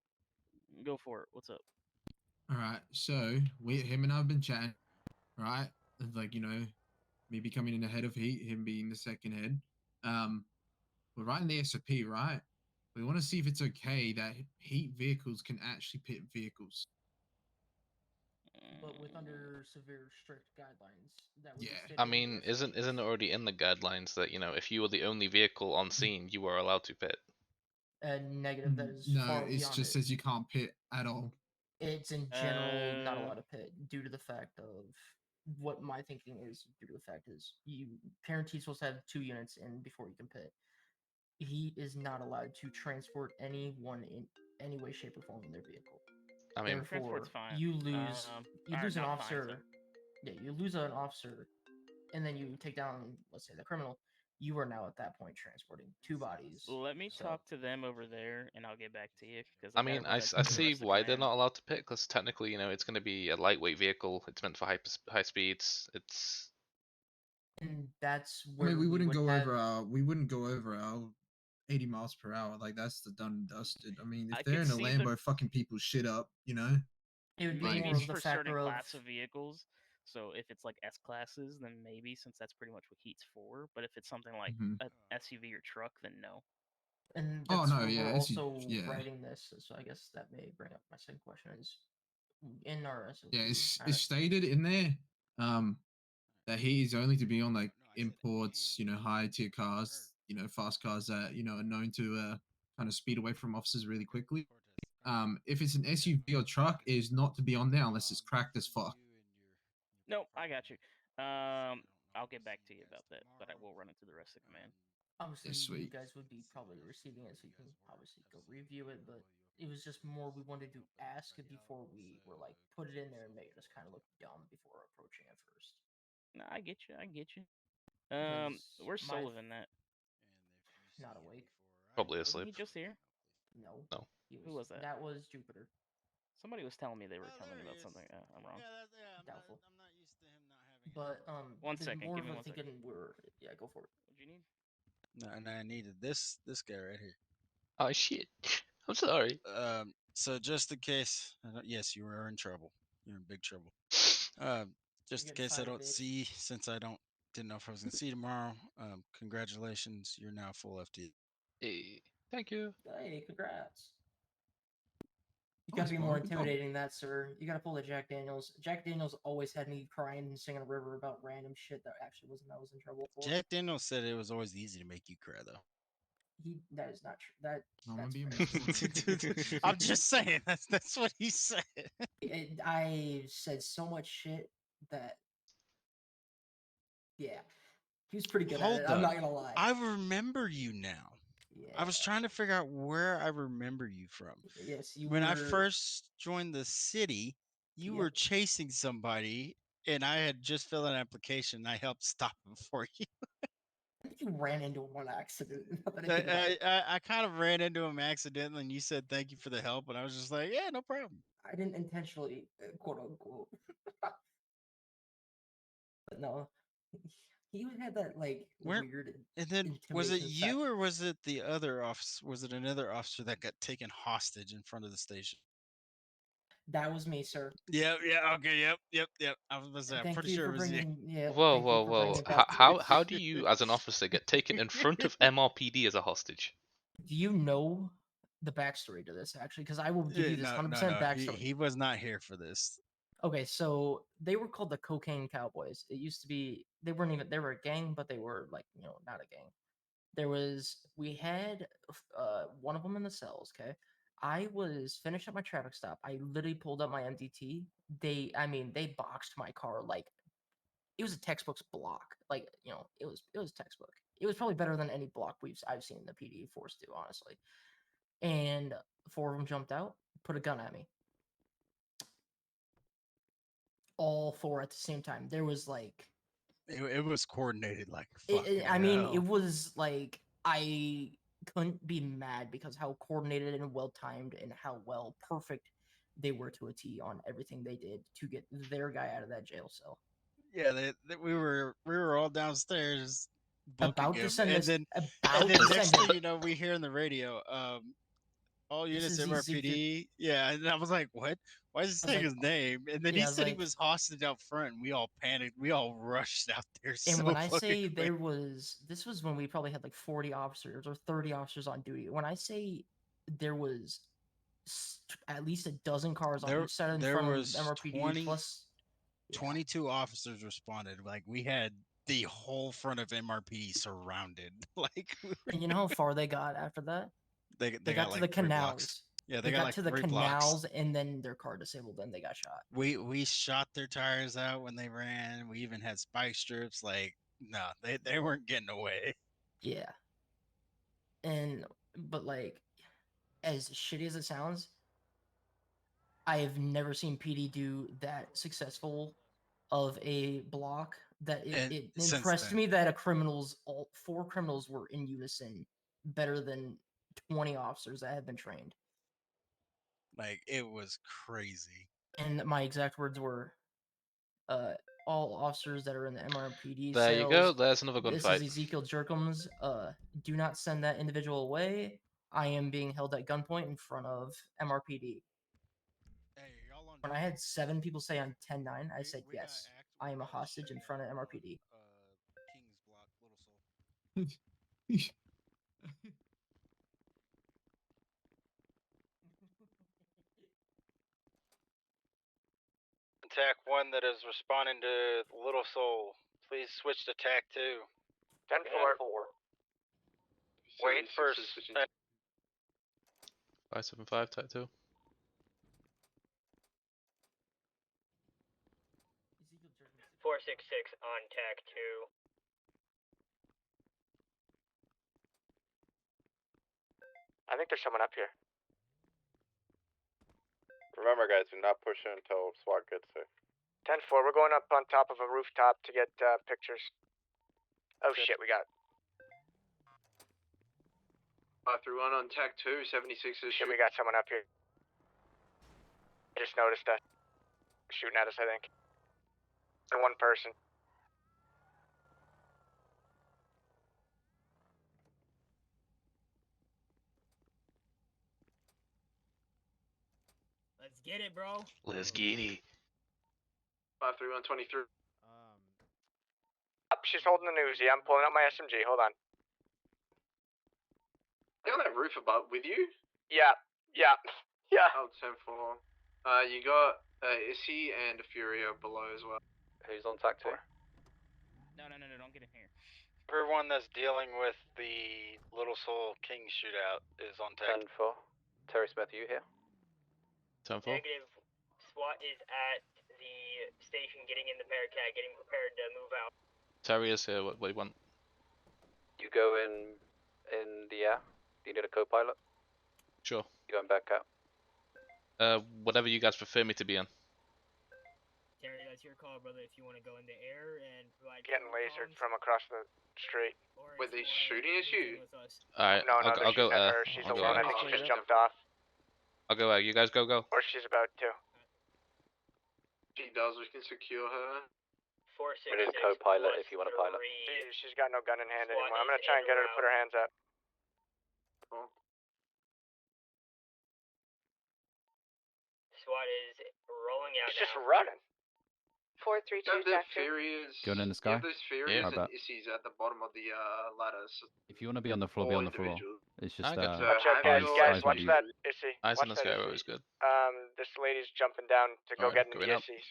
Speaker 9: Go for it. What's up?
Speaker 21: All right. So him and I've been chatting, right? Like me becoming in the head of Heat, him being the second head. We're writing the SOP, right? We want to see if it's okay that Heat vehicles can actually pit vehicles.
Speaker 14: But with under severe strict guidelines that would be
Speaker 21: Yeah.
Speaker 14: stated
Speaker 7: I
Speaker 14: in
Speaker 7: mean,
Speaker 14: your
Speaker 7: isn't it already in the guidelines that if you were the only vehicle on scene, you were allowed to pit?
Speaker 14: negative that is
Speaker 21: No,
Speaker 14: far
Speaker 21: it
Speaker 14: beyond
Speaker 21: just
Speaker 14: it.
Speaker 21: says you can't pit at all.
Speaker 14: It's in general not allowed to pit due to the fact of what my thinking is. Due to the fact is He's supposed to have 2 units in before you can pit. He is not allowed to transport anyone in any way, shape, or form in their vehicle.
Speaker 7: I mean,
Speaker 14: Therefore,
Speaker 9: transport's fine.
Speaker 14: you lose
Speaker 9: or
Speaker 14: an
Speaker 9: not fine,
Speaker 14: officer.
Speaker 9: sorry.
Speaker 14: Yeah, you lose an officer, and then you take down, let's say, the criminal. You are now at that point transporting 2 bodies.
Speaker 9: Let me
Speaker 14: So-
Speaker 9: talk to them over there, and I'll get back to you. Because
Speaker 7: I mean, I see why they're not allowed to pit because technically, it's going to be a lightweight vehicle. It's meant for high speeds. It's
Speaker 14: And that's
Speaker 21: I
Speaker 14: where
Speaker 21: mean, we wouldn't
Speaker 14: would
Speaker 21: go
Speaker 14: have-
Speaker 21: over our 80 miles per hour. Like that's the done and dusted. I mean, if
Speaker 9: I
Speaker 21: they're
Speaker 9: could
Speaker 21: in a
Speaker 9: see
Speaker 21: Lambo, fucking people's shit up,
Speaker 14: It would be
Speaker 9: maybe
Speaker 14: more of the
Speaker 9: for certain
Speaker 14: factor of
Speaker 9: class of vehicles. So if it's like S classes, then maybe, since that's pretty much what Heat's for. But if it's something like
Speaker 21: Mhm.
Speaker 9: a SUV or truck, then no.
Speaker 14: And
Speaker 21: Oh,
Speaker 14: that's
Speaker 21: no,
Speaker 14: where
Speaker 21: yeah,
Speaker 14: we're
Speaker 21: it's u-
Speaker 14: also
Speaker 21: yeah.
Speaker 14: writing this, so I guess that may bring up my second question is in our SOP.
Speaker 21: Yeah, it's
Speaker 14: alright,
Speaker 21: stated in there that he is only to be on like imports, high tier cars, fast cars that are known to kind of speed away from officers really quickly. If it's an SUV or truck, it is not to be on there unless it's cracked as fuck.
Speaker 9: Nope, I got you. I'll get back to you about that, but I will run it through the rest of command.
Speaker 14: obviously
Speaker 21: Yes,
Speaker 14: you
Speaker 21: sweet.
Speaker 14: guys would be probably receiving it, so you can obviously go review it, but it was just more we wanted to ask it before we were like put it in there and make us kind of look dumb before approaching it first.
Speaker 9: No, I get you.
Speaker 14: Because
Speaker 9: Where's
Speaker 14: my-
Speaker 9: Sullivan at?
Speaker 14: Not awake.
Speaker 7: probably
Speaker 9: Wasn't
Speaker 7: asleep.
Speaker 9: he just here?
Speaker 14: No.
Speaker 7: No.
Speaker 9: Who was that?
Speaker 14: That was Jupiter.
Speaker 9: Somebody was telling me they were telling me about something. I'm wrong.
Speaker 14: Doubtful. But
Speaker 9: One
Speaker 14: the
Speaker 9: second,
Speaker 14: more
Speaker 9: give me
Speaker 14: of a
Speaker 9: 1 second.
Speaker 14: thinking we're go for it.
Speaker 9: What'd you need?
Speaker 12: No, and I needed this guy right here.
Speaker 7: Oh shit! I'm sorry.
Speaker 12: So just in case, yes, you are in trouble. You're in big trouble. Just in
Speaker 14: You're getting
Speaker 12: case I
Speaker 14: cited,
Speaker 12: don't
Speaker 14: bitch.
Speaker 12: see, since I didn't know if I was gonna see you tomorrow. Congratulations, you're now full FD.
Speaker 7: Hey, thank you.
Speaker 14: Hey, congrats. You
Speaker 21: Oh,
Speaker 14: gotta be
Speaker 21: it's
Speaker 14: more
Speaker 21: fine.
Speaker 14: intimidating than that, sir. You gotta pull the Jack Daniels. Jack Daniels always had me crying and singing a river about random shit that actually wasn't I was in trouble for.
Speaker 12: Jack Daniels said it was always easy to make you cry, though.
Speaker 14: That is not true.
Speaker 21: I'm gonna
Speaker 14: That's
Speaker 21: be
Speaker 14: fair.
Speaker 12: I'm just saying that's what he said.
Speaker 14: I said so much shit that yeah, he was pretty good
Speaker 12: Hold
Speaker 14: at it.
Speaker 12: up.
Speaker 14: I'm not gonna lie.
Speaker 12: I remember you now. I was trying to figure out where I remember you from.
Speaker 14: Yes, you
Speaker 12: When I
Speaker 14: were-
Speaker 12: first joined the city, you
Speaker 14: Yep.
Speaker 12: were chasing somebody, and I had just filled an application. And I helped stop him for you.
Speaker 14: I think you ran into one accident. now that I think about it.
Speaker 12: I kind of ran into him accidentally, and you said thank you for the help, and I was just like, yeah, no problem.
Speaker 14: I didn't intentionally, quote unquote. But no, he had that like weird.
Speaker 12: And then was it
Speaker 14: intimidation
Speaker 12: you or was it the other officer? Was it another officer that got taken hostage in front of the station?
Speaker 14: That was me, sir.
Speaker 12: Yep, yeah, okay, yep. I was gonna say, I'm
Speaker 14: Thank
Speaker 12: pretty
Speaker 14: you
Speaker 12: sure
Speaker 14: for
Speaker 12: it was you.
Speaker 14: bringing. Yeah.
Speaker 7: Whoa,
Speaker 14: thank you
Speaker 7: whoa,
Speaker 14: for
Speaker 7: whoa!
Speaker 14: bringing it
Speaker 7: How,
Speaker 14: back to
Speaker 7: how
Speaker 14: me.
Speaker 7: how do you, as an officer, get taken in front of MRPD as a hostage?
Speaker 14: Do you know the backstory to this actually? Because I will give
Speaker 12: Yeah,
Speaker 14: you this
Speaker 12: no,
Speaker 14: 100%
Speaker 12: no.
Speaker 14: backstory.
Speaker 12: He was not here for this.
Speaker 14: Okay, so they were called the Cocaine Cowboys. It used to be they weren't even they were a gang, but they were like not a gang. We had one of them in the cells. Okay, I was finished up my traffic stop. I literally pulled up my MDT. They boxed my car like it was a textbook's block. Like it was textbook. It was probably better than any block I've seen the PD force do, honestly. And 4 of them jumped out, put a gun at me. All 4 at the same time. There was like
Speaker 12: It was coordinated like fucking
Speaker 14: it was like I couldn't be mad because how coordinated and well timed and how well perfect they were to a T on everything they did to get their guy out of that jail cell.
Speaker 12: Yeah, we were all downstairs booking
Speaker 14: About to
Speaker 12: him,
Speaker 14: send
Speaker 12: and
Speaker 14: this.
Speaker 12: then
Speaker 14: About to
Speaker 12: next
Speaker 14: send
Speaker 12: thing
Speaker 14: him.
Speaker 12: you know, we hear in the radio, all
Speaker 14: This
Speaker 12: units
Speaker 14: is Ezekiel.
Speaker 12: MRPD. Yeah, and I was like, what? Why is he
Speaker 14: I was
Speaker 12: saying
Speaker 14: like,
Speaker 12: his name? And then
Speaker 14: yeah,
Speaker 12: he
Speaker 14: I was
Speaker 12: said he
Speaker 14: like-
Speaker 12: was hostage out front, and we all panicked. We all rushed out there.
Speaker 14: And
Speaker 12: So
Speaker 14: when I
Speaker 12: fucking
Speaker 14: say
Speaker 12: quick.
Speaker 14: this was when we probably had like 40 officers or 30 officers on duty. When I say there was at least a dozen cars on
Speaker 12: there,
Speaker 14: each side in
Speaker 12: there
Speaker 14: front
Speaker 12: was
Speaker 14: of MRPD
Speaker 12: 20,
Speaker 14: plus
Speaker 12: 22 officers responded. Like we had the whole front of MRPD surrounded. Like
Speaker 14: And you know how far they got after that?
Speaker 12: they
Speaker 14: They
Speaker 12: got
Speaker 14: got to
Speaker 12: like
Speaker 14: the
Speaker 12: 3 blocks.
Speaker 14: canals.
Speaker 12: Yeah,
Speaker 14: They
Speaker 12: got
Speaker 14: got
Speaker 12: like
Speaker 14: to the
Speaker 12: 3 blocks.
Speaker 14: canals and then their car disabled. Then they got shot.
Speaker 12: We shot their tires out when they ran. We even had spike strips. Like, no, they weren't getting away.
Speaker 14: Yeah. But like, as shitty as it sounds, I have never seen PD do that successful of a block that
Speaker 12: And
Speaker 14: it
Speaker 12: since
Speaker 14: impressed
Speaker 12: then-
Speaker 14: me that all 4 criminals were in unison better than 20 officers that have been trained.
Speaker 12: Like, it was crazy.
Speaker 14: And my exact words were, all officers that are in the MRPD
Speaker 7: There you
Speaker 14: cells,
Speaker 7: go. There's another
Speaker 14: this
Speaker 7: gunfight.
Speaker 14: is Ezekiel Jerkums. Do not send that individual away. I am being held at gunpoint in front of MRPD. When I had 7 people say on 10-9, I said yes. I am a hostage in front of MRPD.
Speaker 12: King's Block, Little Soul.
Speaker 4: TAC 1 that is responding to Little Soul, please switch to TAC 2.
Speaker 20: 10-4.
Speaker 4: Wait for
Speaker 7: 575 type 2.
Speaker 6: Four 6-6 on TAC 2.
Speaker 20: I think there's someone up here.
Speaker 18: Remember, guys, do not push in until SWAT gets there.
Speaker 20: 10-4, we're going up on top of a rooftop to get pictures. Oh shit, we got
Speaker 22: 531 on TAC 2, 76 is
Speaker 20: shit. We got someone up here. I just noticed that shooting at us. I think. And 1 person.
Speaker 6: Let's get it, bro.
Speaker 7: Let's get it.
Speaker 22: 531 23.
Speaker 20: Up, she's holding the Uzi. I'm pulling out my SMG. Hold on.
Speaker 22: You on that roof above with you?
Speaker 20: Yeah.
Speaker 22: Oh, 10-4. You got Issy and Furia below as well.
Speaker 18: Who's on TAC 2?
Speaker 9: No, don't get in here.
Speaker 4: Everyone that's dealing with the Little Soul King shootout is on TAC.
Speaker 18: 10-4. Terry Smith, are you here?
Speaker 7: 10-4.
Speaker 6: Negative. SWAT is at the station getting in the Bearcat, getting prepared to move out.
Speaker 7: Terry is here. What do you want?
Speaker 18: You go in the air? Do you need a co-pilot?
Speaker 7: Sure.
Speaker 18: You going back out?
Speaker 7: Whatever you guys prefer me to be in.
Speaker 6: Terry, that's your call, brother. If you want to go in the air and provide
Speaker 20: Getting lasered from across the street.
Speaker 22: Wait, they shooting at you?
Speaker 7: Alright,
Speaker 20: No,
Speaker 7: I'll
Speaker 20: they're
Speaker 7: go
Speaker 20: shooting at
Speaker 7: air.
Speaker 20: her. She's
Speaker 7: I'll go
Speaker 20: alone. I
Speaker 7: air.
Speaker 20: think she just jumped off.
Speaker 7: I'll go air. You guys go.
Speaker 20: Or she's about to.
Speaker 22: She does, we can secure her.
Speaker 6: 4-6-6.
Speaker 18: We need a co-pilot if you want to pilot.
Speaker 20: She's got no gun in hand
Speaker 6: SWAT
Speaker 20: anymore. I'm
Speaker 6: is
Speaker 20: gonna try and
Speaker 6: in
Speaker 20: get her to put her hands up.
Speaker 22: Cool.
Speaker 6: SWAT is rolling out
Speaker 20: It's just
Speaker 6: now.
Speaker 20: running.
Speaker 22: 432
Speaker 8: Have the
Speaker 22: sector.
Speaker 8: Furious.
Speaker 5: Going in the
Speaker 8: You
Speaker 5: sky?
Speaker 8: have those Furious
Speaker 5: I
Speaker 8: and
Speaker 5: bet.
Speaker 8: Issies at the bottom of the ladders.
Speaker 5: If you want to be on the floor, be
Speaker 8: All
Speaker 5: on the floor.
Speaker 8: individual.
Speaker 5: It's just
Speaker 7: Okay.
Speaker 20: Watch out, guys.
Speaker 8: Eyes-
Speaker 20: Guys,
Speaker 5: eyes
Speaker 20: watch
Speaker 5: might be-
Speaker 20: that. Issy.
Speaker 7: Eyes
Speaker 20: Watch
Speaker 7: in the
Speaker 20: that
Speaker 7: sky are
Speaker 20: Issy.
Speaker 7: always good.
Speaker 20: This lady's jumping down to go
Speaker 7: Alright,
Speaker 20: get in
Speaker 7: going
Speaker 20: the
Speaker 7: up.
Speaker 20: Issies.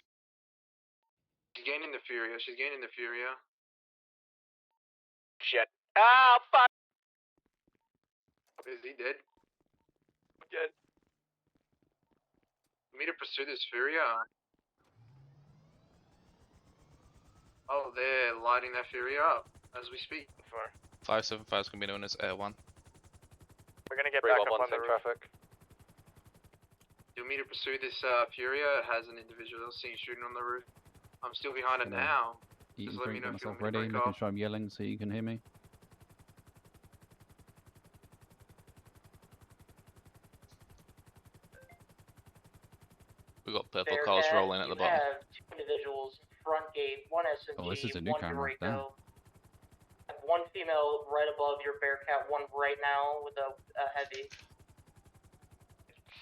Speaker 8: She's gaining the Furia. She's gaining the Furia.
Speaker 20: Shit. Ah, fuck.
Speaker 8: Is he dead?
Speaker 20: Good.
Speaker 8: Want me to pursue this Furia? Oh, they're lighting that Furia up as we speak.
Speaker 7: 575 is going to be known as Air 1.
Speaker 20: We're gonna get back up
Speaker 18: 311
Speaker 20: on the
Speaker 18: in
Speaker 20: roof.
Speaker 18: traffic.
Speaker 8: You want me to pursue this Furia? It has an individual seen shooting on the roof. I'm still behind it
Speaker 5: Gonna
Speaker 8: now.
Speaker 5: Eat
Speaker 8: Just
Speaker 5: and
Speaker 8: let me
Speaker 5: drink,
Speaker 8: know
Speaker 5: get
Speaker 8: if you
Speaker 5: myself
Speaker 8: want me to
Speaker 5: ready,
Speaker 8: break
Speaker 5: making
Speaker 8: off.
Speaker 5: sure I'm yelling so you can hear me.
Speaker 7: We've got purple cars rolling at the bottom.
Speaker 14: have two individuals, front gate, one SMG,
Speaker 5: Oh, this is a new
Speaker 14: one
Speaker 5: camera,
Speaker 14: Draco. Have one female right above your Bearcat, one right now with a heavy.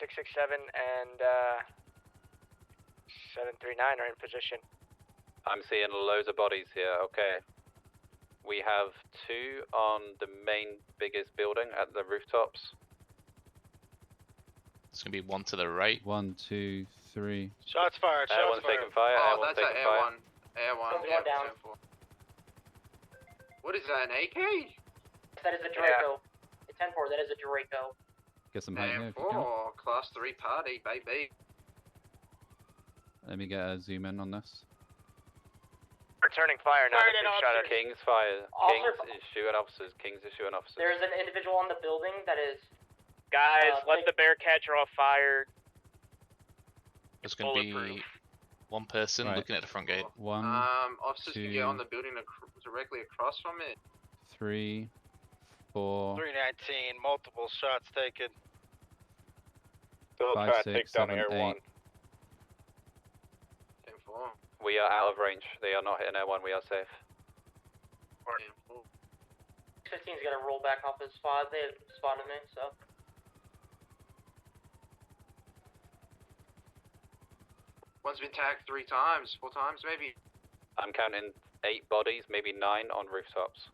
Speaker 20: 667 and 739 are in position.
Speaker 18: I'm seeing loads of bodies here. Okay. We have 2 on the main biggest building at the rooftops.
Speaker 7: It's going to be 1 to the right.
Speaker 5: 1, 2, 3.
Speaker 4: Shots fired.
Speaker 18: Air
Speaker 4: Shots
Speaker 18: 1's
Speaker 4: fired.
Speaker 18: taking fire.
Speaker 8: Oh,
Speaker 18: Air 1's
Speaker 8: that's
Speaker 18: taking
Speaker 8: an
Speaker 18: fire.
Speaker 8: Air 1. Air 1.
Speaker 14: Someone's
Speaker 8: Yeah,
Speaker 14: going down.
Speaker 8: 10-4. What is that, an AK?
Speaker 14: That is a Draco. It's 10-4, that is a Draco.
Speaker 5: Get some height here if you can.
Speaker 8: 10-4. Class 3 party, baby.
Speaker 5: Let me get a zoom in on this.
Speaker 20: Returning fire now.
Speaker 14: Fired
Speaker 20: that
Speaker 14: in
Speaker 20: they've shot at us.
Speaker 18: King's fire.
Speaker 14: Officer-
Speaker 18: King's is shooting officers. King's is shooting officers.
Speaker 14: There's an individual on the building that is.
Speaker 9: Guys, let
Speaker 14: take-
Speaker 9: the Bearcat draw fire.
Speaker 7: There's going to be
Speaker 20: bulletproof.
Speaker 7: 1 person
Speaker 5: Right.
Speaker 7: looking at the front gate.
Speaker 5: 1,
Speaker 8: Officers can get on the building directly across from it.
Speaker 5: 3, 4,
Speaker 4: 319. Multiple shots taken.
Speaker 1: Still
Speaker 5: 5,
Speaker 1: try to take
Speaker 5: 6,
Speaker 1: down
Speaker 5: 7,
Speaker 1: Air 1.
Speaker 8: 10-4.
Speaker 18: We are out of range. They are not hitting Air 1. We are safe.
Speaker 8: 10-4.
Speaker 14: 15's gonna roll back off his spot. They had spotted me, so.
Speaker 8: One's been tagged 3 times, 4 times maybe.
Speaker 18: I'm counting 8 bodies, maybe 9 on rooftops.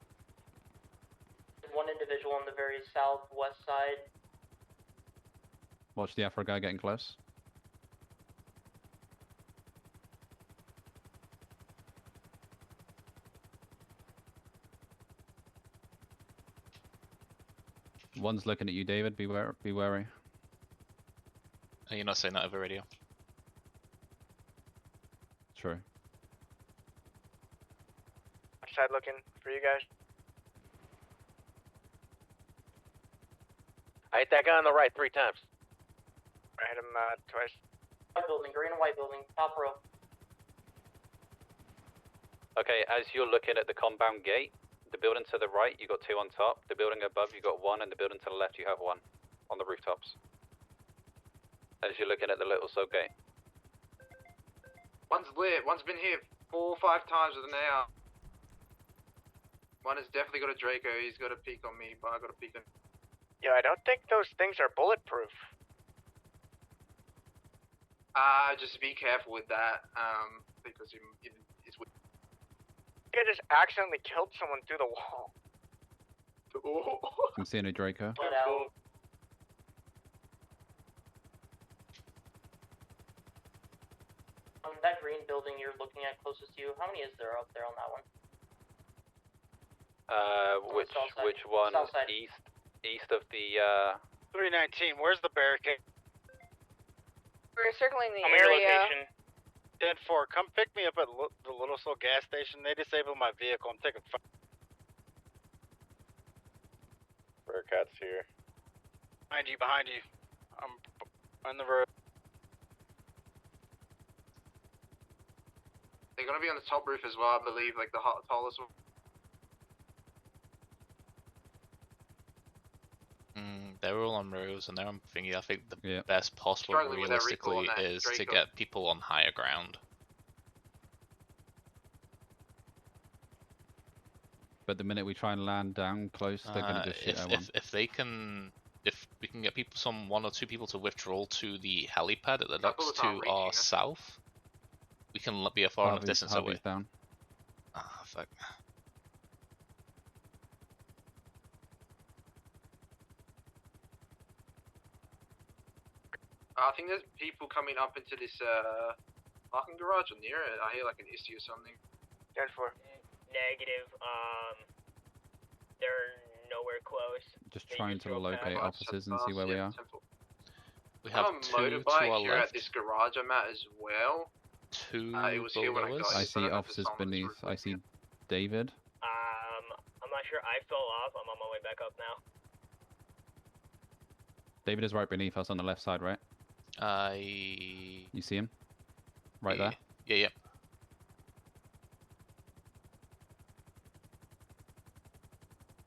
Speaker 14: There's one individual on the very southwest side.
Speaker 5: watch the Afro guy getting close. One's looking at you, David. Be wary.
Speaker 7: You're not saying that over radio.
Speaker 5: True.
Speaker 20: Outside looking for you guys.
Speaker 18: I hit that guy on the right 3 times.
Speaker 20: I hit him twice.
Speaker 14: White building, green and white building, top row.
Speaker 18: Okay, as you're looking at the compound gate, the building to the right, you got 2 on top. The building above, you got 1, and the building to the left, you have 1 on the rooftops. As you're looking at the little sub gate.
Speaker 8: One's lit. One's been here 4 or 5 times with an AR. One has definitely got a Draco. He's got a peek on me, but I got a peek on.
Speaker 20: Yo, I don't think those things are bulletproof.
Speaker 8: Just be careful with that. Because it's weird.
Speaker 20: I just accidentally killed someone through the wall.
Speaker 5: I'm seeing a Draco.
Speaker 14: Let out. That green building you're looking at closest to you, how many is there up there on that one?
Speaker 18: Which one?
Speaker 14: South side.
Speaker 18: East of the
Speaker 4: 319. Where's the barricade?
Speaker 15: We're circling the
Speaker 9: Tell me your
Speaker 15: area.
Speaker 9: location.
Speaker 4: 10-4. Come pick me up at the Little Soul gas station. They disabled my vehicle. I'm taking fire.
Speaker 1: Bearcat's here.
Speaker 4: Behind you. Behind you. I'm on the road.
Speaker 8: They're gonna be on the top roof as well, I believe, like the tallest one.
Speaker 7: They're all on rows, and they're on thingy. I think the
Speaker 5: Yeah.
Speaker 7: best possible,
Speaker 8: Struggling with that recall
Speaker 7: realistically,
Speaker 8: on that
Speaker 7: is to
Speaker 8: Draco.
Speaker 7: get people on higher ground.
Speaker 5: But the minute we try and land down close, they're going to just shoot
Speaker 7: If,
Speaker 5: at one.
Speaker 7: if they can, if we can get one or two people to withdraw to the helipad at the
Speaker 22: Couple
Speaker 7: docks
Speaker 22: of them
Speaker 7: to our
Speaker 22: reaching us.
Speaker 7: south. We can be a far enough distance away.
Speaker 5: Harvey's down.
Speaker 7: Ah, fuck.
Speaker 22: I think there's people coming up into this parking garage or near it. I hear like an issue or something.
Speaker 20: 10-4.
Speaker 6: Negative. They're nowhere close.
Speaker 5: Just
Speaker 6: They
Speaker 5: trying
Speaker 6: just
Speaker 5: to
Speaker 6: drove past.
Speaker 5: locate officers and see where we are.
Speaker 7: We
Speaker 22: I
Speaker 7: have
Speaker 22: have a
Speaker 7: two to
Speaker 22: motorbike
Speaker 7: our
Speaker 22: here
Speaker 7: left.
Speaker 22: at this garage I'm at as well.
Speaker 7: Two
Speaker 22: It was here when I
Speaker 7: below
Speaker 22: got
Speaker 7: us.
Speaker 5: I
Speaker 22: here, so
Speaker 5: see
Speaker 22: don't know if
Speaker 5: officers
Speaker 22: it's someone's
Speaker 5: beneath. I see David.
Speaker 6: I'm not sure. I fell off. I'm on my way back up now.
Speaker 5: David is right beneath us on the left side, right? You see him? Right there?
Speaker 7: Yeah.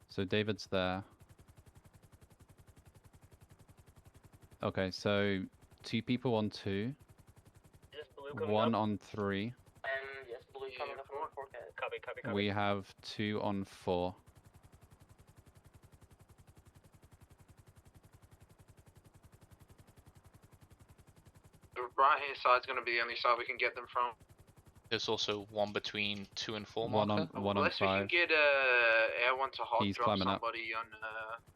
Speaker 5: So David's there. Okay, so 2 people on 2.
Speaker 6: Just blue coming
Speaker 5: 1
Speaker 6: up.
Speaker 5: on 3.
Speaker 6: Yes, blue coming up on 4. Copy.
Speaker 5: We have 2 on 4.
Speaker 22: The right hand side's gonna be the only side we can get them from.
Speaker 7: There's also one between 2 and 4
Speaker 5: One
Speaker 7: marker.
Speaker 5: on
Speaker 22: Unless we can
Speaker 5: 5.
Speaker 22: get Air 1 to hot
Speaker 5: He's
Speaker 22: drop
Speaker 5: climbing up.
Speaker 22: somebody on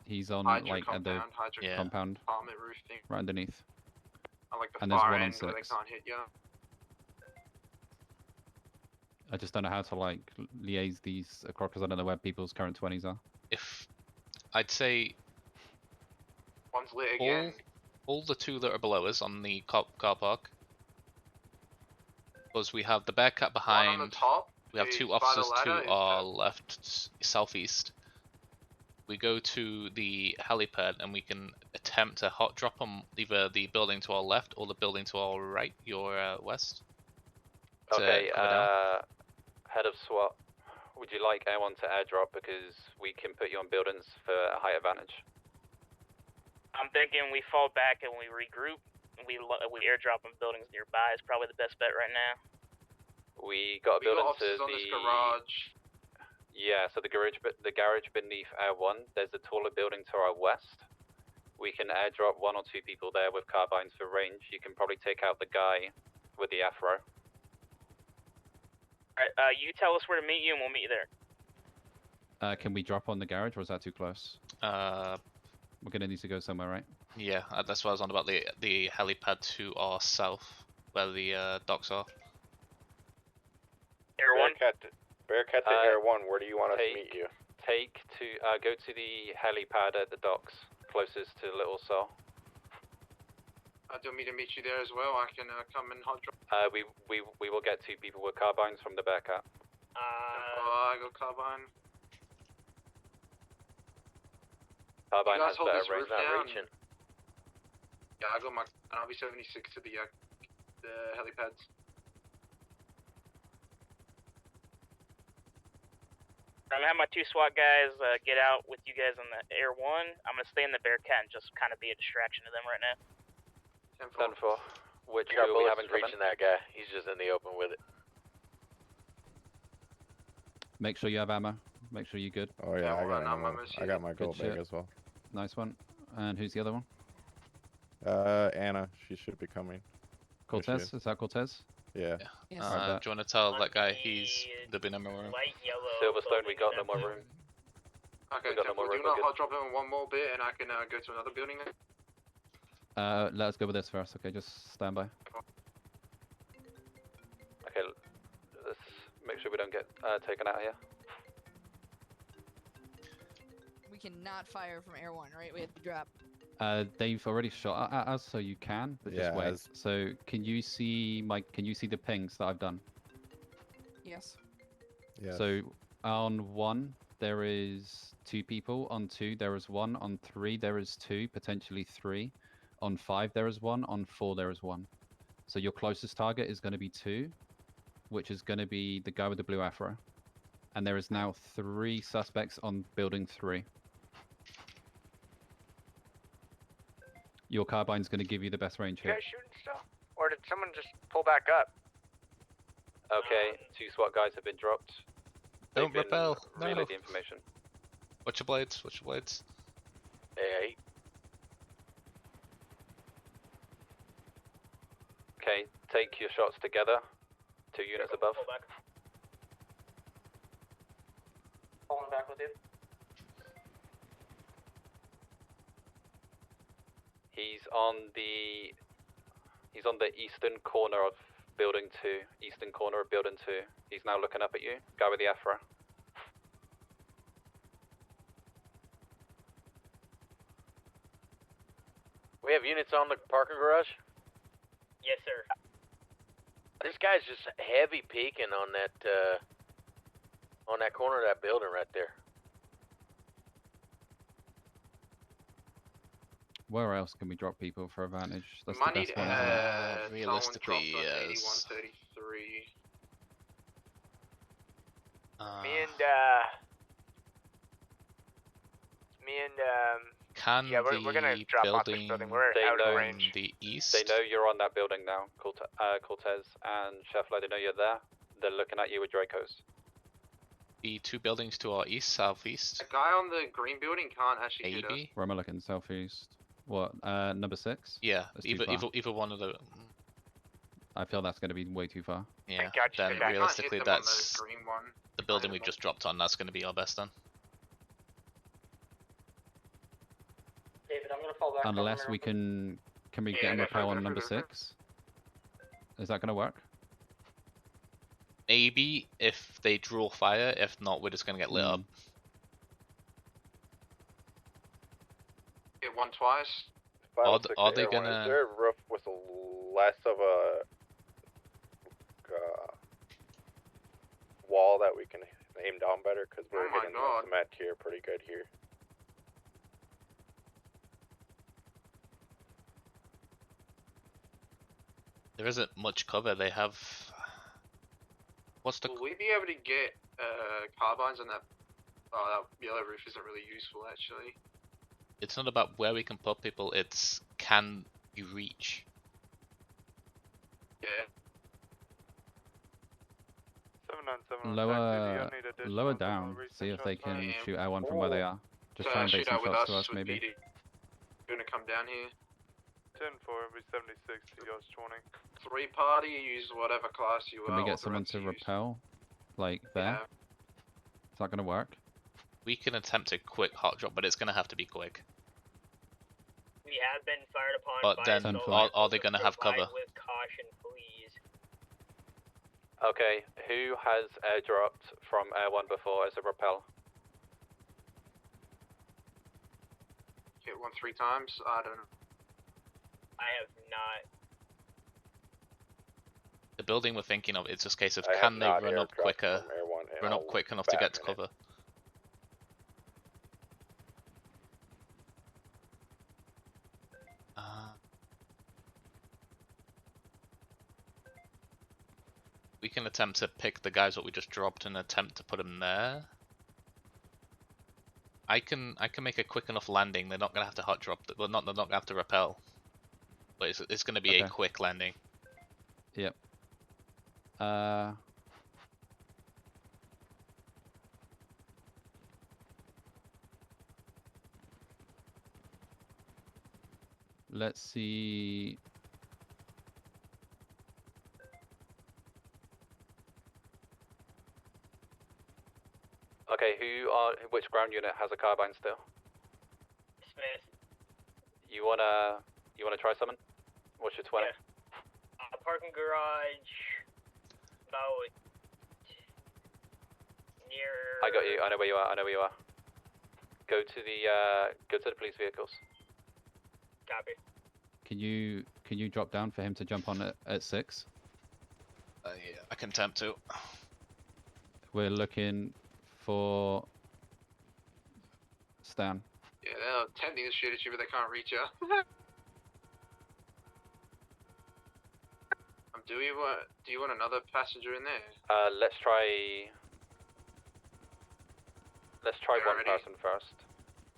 Speaker 5: He's on
Speaker 22: Hydra
Speaker 5: like at the
Speaker 22: Hydra
Speaker 5: compound,
Speaker 22: apartment roof thing.
Speaker 5: right underneath.
Speaker 22: On like the
Speaker 5: And there's
Speaker 22: far
Speaker 5: one on
Speaker 22: end where they
Speaker 5: 6.
Speaker 22: can't hit you.
Speaker 5: I just don't know how to like liaise these across because I don't know where people's current 20s are.
Speaker 7: If I'd say
Speaker 22: One's lit again.
Speaker 7: all the 2 that are below us on the car park, because we have the Bearcat
Speaker 22: One
Speaker 7: behind.
Speaker 22: on the top.
Speaker 7: We have
Speaker 22: who's
Speaker 7: 2
Speaker 22: by the
Speaker 7: officers
Speaker 22: ladder,
Speaker 7: to
Speaker 22: is
Speaker 7: our left, southeast. We go to the helipad and we can attempt to hot drop on either the building to our left or the building to our right, your west. to
Speaker 18: Okay,
Speaker 7: cover down.
Speaker 18: head of SWAT, would you like A1 to airdrop because we can put you on buildings for a high advantage?
Speaker 9: I'm thinking we fall back and we regroup. We airdrop on buildings nearby. Is probably the best bet right now.
Speaker 18: We got a
Speaker 22: We got
Speaker 18: building to
Speaker 22: officers on
Speaker 18: the
Speaker 22: this garage.
Speaker 18: Yeah, so the garage beneath A1. There's a taller building to our west. We can airdrop 1 or 2 people there with carbines for range. You can probably take out the guy with the afro.
Speaker 9: Alright, you tell us where to meet you and we'll meet you there.
Speaker 5: Can we drop on the garage or is that too close? We're gonna need to go somewhere, right?
Speaker 7: Yeah, that's what I was on about, the helipad to our south, where the docks are.
Speaker 9: Air 1?
Speaker 1: Bearcat to Air 1, where do you want us to meet you?
Speaker 18: Go to the helipad at the docks, closest to Little Saw.
Speaker 22: Do you want me to meet you there as well? I can come and hot drop.
Speaker 18: We will get 2 people with carbines from the Bearcat.
Speaker 22: I got carbine.
Speaker 18: Carbine
Speaker 22: You guys
Speaker 18: has
Speaker 22: hold
Speaker 18: better
Speaker 22: this
Speaker 18: range.
Speaker 22: roof down. Yeah, I got my RB-76 to the helipads.
Speaker 9: I'm gonna have my 2 SWAT guys get out with you guys on the Air 1. I'm gonna stay in the Bearcat and just kind of be a distraction to them right now.
Speaker 18: 10-4. Which
Speaker 1: We got
Speaker 18: will we
Speaker 1: bullets
Speaker 18: having coming?
Speaker 1: reaching that guy. He's just in the open with it.
Speaker 5: Make sure you have ammo. Make sure you're good.
Speaker 13: Oh yeah, I got
Speaker 22: I'm
Speaker 13: ammo. I got my gold bag
Speaker 5: shit.
Speaker 13: as well.
Speaker 5: Nice one. And who's the other one?
Speaker 13: Anna, she should be coming. There she
Speaker 5: Cortez? Is that Cortez?
Speaker 13: Yeah.
Speaker 18: Yes.
Speaker 5: Alright,
Speaker 7: Do you want to tell that guy there'll be no more room?
Speaker 18: Silverstone, we got no more room.
Speaker 22: Okay,
Speaker 18: We got no more
Speaker 22: do
Speaker 18: room,
Speaker 22: not
Speaker 18: we're good.
Speaker 22: hot drop him in one more bit and I can go to another building then?
Speaker 5: Let us go with this first. Okay, just stand by.
Speaker 18: Okay, let's make sure we don't get taken out here.
Speaker 15: We cannot fire from Air 1, right? We have to drop.
Speaker 5: They've already shot at us, so you can, but just
Speaker 13: Yeah,
Speaker 5: wait.
Speaker 13: as-
Speaker 5: So can you see Can you see the pings that I've done?
Speaker 15: Yes.
Speaker 13: Yeah.
Speaker 5: So on 1 there is 2 people. On 2 there is 1. On 3 there is 2, potentially 3. On 5 there is 1. On 4 there is 1. So your closest target is going to be 2, which is going to be the guy with the blue afro. And there is now 3 suspects on building 3. Your carbine's going to give you the best range
Speaker 20: You
Speaker 5: here.
Speaker 20: guys shooting still? Or did someone just pull back up?
Speaker 18: Okay, 2 SWAT guys have been dropped. They've
Speaker 7: Don't
Speaker 18: been
Speaker 7: repel.
Speaker 18: relayed
Speaker 7: No.
Speaker 18: the information.
Speaker 7: Watch your blades. Watch your blades.
Speaker 1: Hey,
Speaker 18: Okay, take your shots together. 2 units above.
Speaker 6: Pull back.
Speaker 14: Falling back with you.
Speaker 18: He's on the eastern corner of building 2. Eastern corner of building 2. He's now looking up at you. Guy with the afro.
Speaker 2: We have units on the parking garage.
Speaker 6: Yes, sir.
Speaker 2: This guy's just heavy peeking on that corner of that building right there.
Speaker 5: Where else can we drop people for advantage? That's
Speaker 22: Might
Speaker 5: the
Speaker 22: need
Speaker 5: best one. Isn't it?
Speaker 7: Realistically,
Speaker 22: someone dropped on
Speaker 7: yes.
Speaker 22: 8133.
Speaker 7: Can
Speaker 22: yeah, we're gonna
Speaker 7: the
Speaker 22: drop off this building. We're out of range.
Speaker 7: The east.
Speaker 18: They know you're on that building now, Cortez and Scheffler. They know you're there. They're looking at you with Dracos.
Speaker 7: The 2 buildings to our east, southeast.
Speaker 22: The guy on the green building can't actually hit us.
Speaker 7: Maybe.
Speaker 5: Where am I looking? Southeast. What? Number 6?
Speaker 7: Yeah,
Speaker 5: That's too far.
Speaker 7: either one of the.
Speaker 5: I feel that's going to be way too far.
Speaker 7: Yeah.
Speaker 22: Gotcha.
Speaker 7: Then
Speaker 22: I can't hit
Speaker 7: realistically,
Speaker 22: them on
Speaker 7: that's
Speaker 22: the green one.
Speaker 7: the building we've just dropped on. That's going to be our best then.
Speaker 14: David, I'm gonna fall back.
Speaker 5: Unless we can we
Speaker 22: Yeah,
Speaker 5: get a
Speaker 22: go
Speaker 5: repel
Speaker 22: for it,
Speaker 5: on
Speaker 22: go
Speaker 5: number
Speaker 22: for it, go
Speaker 5: 6? Is that going to work?
Speaker 7: Maybe if they draw fire. If not, we're just going to get lit up.
Speaker 22: Hit one twice.
Speaker 7: Are they
Speaker 1: Is
Speaker 7: gonna?
Speaker 1: there a roof with less of a wall that we can aim down better? Because we're
Speaker 22: Oh my
Speaker 1: hitting
Speaker 22: God.
Speaker 1: the cement here pretty good here.
Speaker 7: There isn't much cover. They have. What's the?
Speaker 22: Will we be able to get carbines on that? Oh, that yellow roof isn't really useful actually.
Speaker 7: It's not about where we can put people. It's can you reach?
Speaker 22: Yeah.
Speaker 5: Lower down. See if they can shoot L1 from where they are. Just try and bait some shots to us, maybe.
Speaker 22: You're gonna come down here.
Speaker 17: 10-4, it'll be 76 to yours 20.
Speaker 22: 3 party, use whatever class you
Speaker 5: Can we get someone to repel? Like there? Is that going to work?
Speaker 7: We can attempt a quick hot drop, but it's going to have to be quick.
Speaker 6: We have been fired upon
Speaker 7: But
Speaker 6: by
Speaker 7: then,
Speaker 6: assault
Speaker 7: are they going to have
Speaker 6: provide
Speaker 7: cover?
Speaker 6: with caution, please.
Speaker 18: Okay, who has airdropped from Air 1 before as a rappel?
Speaker 22: Hit one 3 times. I don't know.
Speaker 6: I have not.
Speaker 7: The building we're thinking of, it's just a case of
Speaker 1: I
Speaker 7: can
Speaker 1: have
Speaker 7: they
Speaker 1: not
Speaker 7: run up
Speaker 1: airdropped
Speaker 7: quicker,
Speaker 1: from Air 1 in
Speaker 7: run
Speaker 1: a
Speaker 7: up quick enough to
Speaker 1: fat
Speaker 7: get to
Speaker 1: minute.
Speaker 7: cover. We can attempt to pick the guys that we just dropped and attempt to put them there. I can make a quick enough landing. They're not gonna have to hot drop. Well, they're not gonna have to repel. But it's gonna be a
Speaker 5: Okay.
Speaker 7: quick landing.
Speaker 5: Yep. Let's see.
Speaker 18: Okay, which ground unit has a carbine still?
Speaker 6: Smith.
Speaker 18: You wanna try something? What's your 20?
Speaker 6: Parking garage. About near.
Speaker 18: I got you. I know where you are. Go to the police vehicles.
Speaker 6: Copy.
Speaker 5: Can you drop down for him to jump on at 6?
Speaker 7: Yeah, I can attempt to.
Speaker 5: We're looking for Stan.
Speaker 22: Yeah, they're attempting to shoot at you, but they can't reach you. Do you want another passenger in there?
Speaker 18: Let's try
Speaker 22: Yeah,
Speaker 18: one
Speaker 22: ready.
Speaker 18: person first.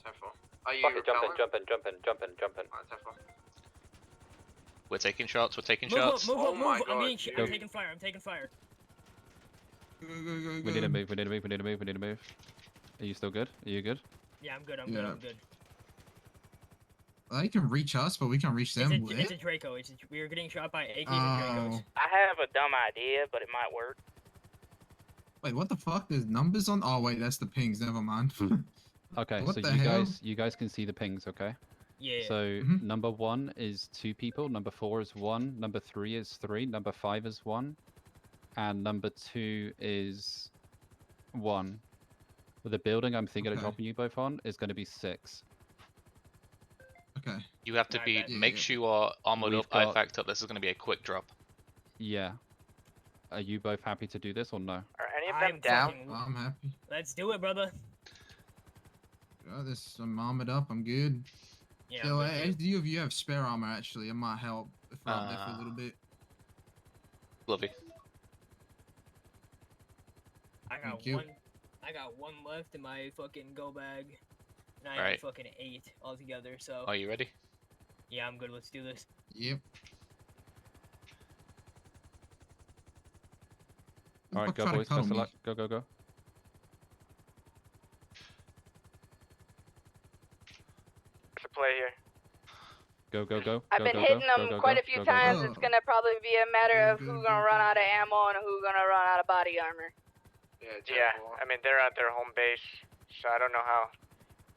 Speaker 22: 10-4. Are you
Speaker 18: Fuck it, jump
Speaker 22: repelling?
Speaker 18: in.
Speaker 22: Alright, 10-4.
Speaker 7: We're taking shots.
Speaker 6: Move up,
Speaker 7: shots.
Speaker 6: move up,
Speaker 22: Oh my
Speaker 6: move. I'm
Speaker 22: God,
Speaker 6: being
Speaker 22: dude.
Speaker 6: I'm taking fire. I'm taking fire.
Speaker 5: We need to move. We need to move. Are you still good? Are you good?
Speaker 6: Yeah, I'm good. I'm
Speaker 21: Yeah.
Speaker 6: good.
Speaker 21: They can reach us, but we can reach them.
Speaker 6: It's a Draco. We are getting shot by AKs and Dracos.
Speaker 9: I have a dumb idea, but it might work.
Speaker 21: Wait, what the fuck? There's numbers on. Oh wait, that's the pings. Never mind.
Speaker 5: Okay,
Speaker 21: What
Speaker 5: so
Speaker 21: the
Speaker 5: you
Speaker 21: hell?
Speaker 5: guys can see the pings, okay?
Speaker 6: Yeah.
Speaker 5: So number 1 is 2 people, number 4 is 1, number 3 is 3, number 5 is 1, and number 2 is 1. But the building I'm thinking of
Speaker 21: Okay.
Speaker 5: dropping you both on is going to be 6.
Speaker 21: Okay.
Speaker 7: You have to make sure you are armored
Speaker 5: We've
Speaker 7: up, eye
Speaker 5: got-
Speaker 7: fact up. This is going to be a quick drop.
Speaker 5: Yeah. Are you both happy to do this or no?
Speaker 9: Are any of
Speaker 6: I'm
Speaker 9: them down?
Speaker 6: fucking-
Speaker 21: I'm happy.
Speaker 6: Let's do it, brother.
Speaker 21: I'm armored up. I'm good.
Speaker 6: Yeah.
Speaker 21: So,
Speaker 6: I'm good,
Speaker 21: if you of you have spare armor, actually, it might help if we're up there for a little bit.
Speaker 7: Lovely.
Speaker 6: I got
Speaker 21: Thank you.
Speaker 6: one. I got 1 left in my fucking go bag. And I have
Speaker 7: Alright.
Speaker 6: fucking 8 altogether. So.
Speaker 7: Are you ready?
Speaker 6: Yeah, I'm good. Let's do this.
Speaker 21: Yep.
Speaker 5: Alright,
Speaker 21: fuck
Speaker 5: go
Speaker 21: trying to
Speaker 5: boys,
Speaker 21: cuddle
Speaker 5: best of
Speaker 21: me?
Speaker 5: luck. Go, go, go.
Speaker 20: What's the play here?
Speaker 5: Go, go, go.
Speaker 10: I've
Speaker 5: go,
Speaker 10: been
Speaker 5: go,
Speaker 10: hitting
Speaker 5: go,
Speaker 10: them
Speaker 5: go, go,
Speaker 10: quite
Speaker 5: go,
Speaker 10: a few
Speaker 5: go, go,
Speaker 10: times.
Speaker 5: go.
Speaker 10: It's gonna probably be a matter of who's gonna run out of ammo and who's gonna run out of body armor.
Speaker 20: Yeah, I mean they're at their home base, so I don't know how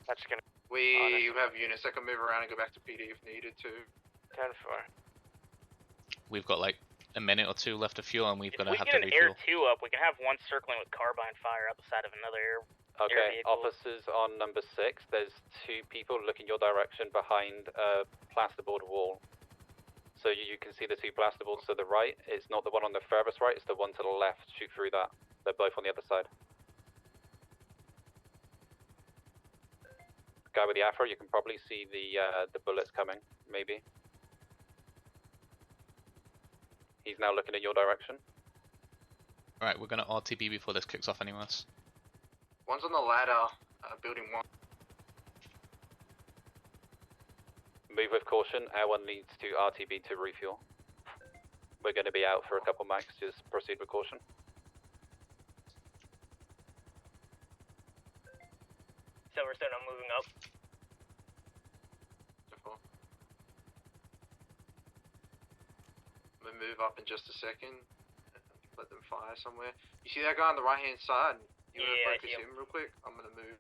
Speaker 20: that's gonna.
Speaker 22: We have units that can move around and go back to PD if needed to.
Speaker 20: 10-4.
Speaker 7: We've got like a minute or 2 left of fuel, and we've got
Speaker 9: If
Speaker 7: to
Speaker 9: we
Speaker 7: have
Speaker 9: get
Speaker 7: to
Speaker 9: an air
Speaker 7: refuel.
Speaker 9: 2 up, we can have one circling with carbine fire out the side of another air.
Speaker 18: Okay,
Speaker 9: vehicle.
Speaker 18: officers on number 6. There's 2 people looking your direction behind a plasterboard wall. So you can see the 2 plasterboards to the right. It's not the one on the furthest right, it's the one to the left. Shoot through that. They're both on the other side. Guy with the afro, you can probably see the bullets coming, maybe. He's now looking in your direction.
Speaker 7: Alright, we're going to RTB before this kicks off anyways.
Speaker 22: One's on the ladder, building 1.
Speaker 18: Move with caution. Air 1 needs to RTB to refuel. We're going to be out for a couple mics. Just proceed with caution.
Speaker 6: Silverstone, I'm moving up.
Speaker 22: I'm gonna move up in just a second. Let them fire somewhere. You see that guy on the right hand side? You wanna
Speaker 6: Yeah, I
Speaker 22: focus
Speaker 6: see
Speaker 22: him real quick? I'm gonna move.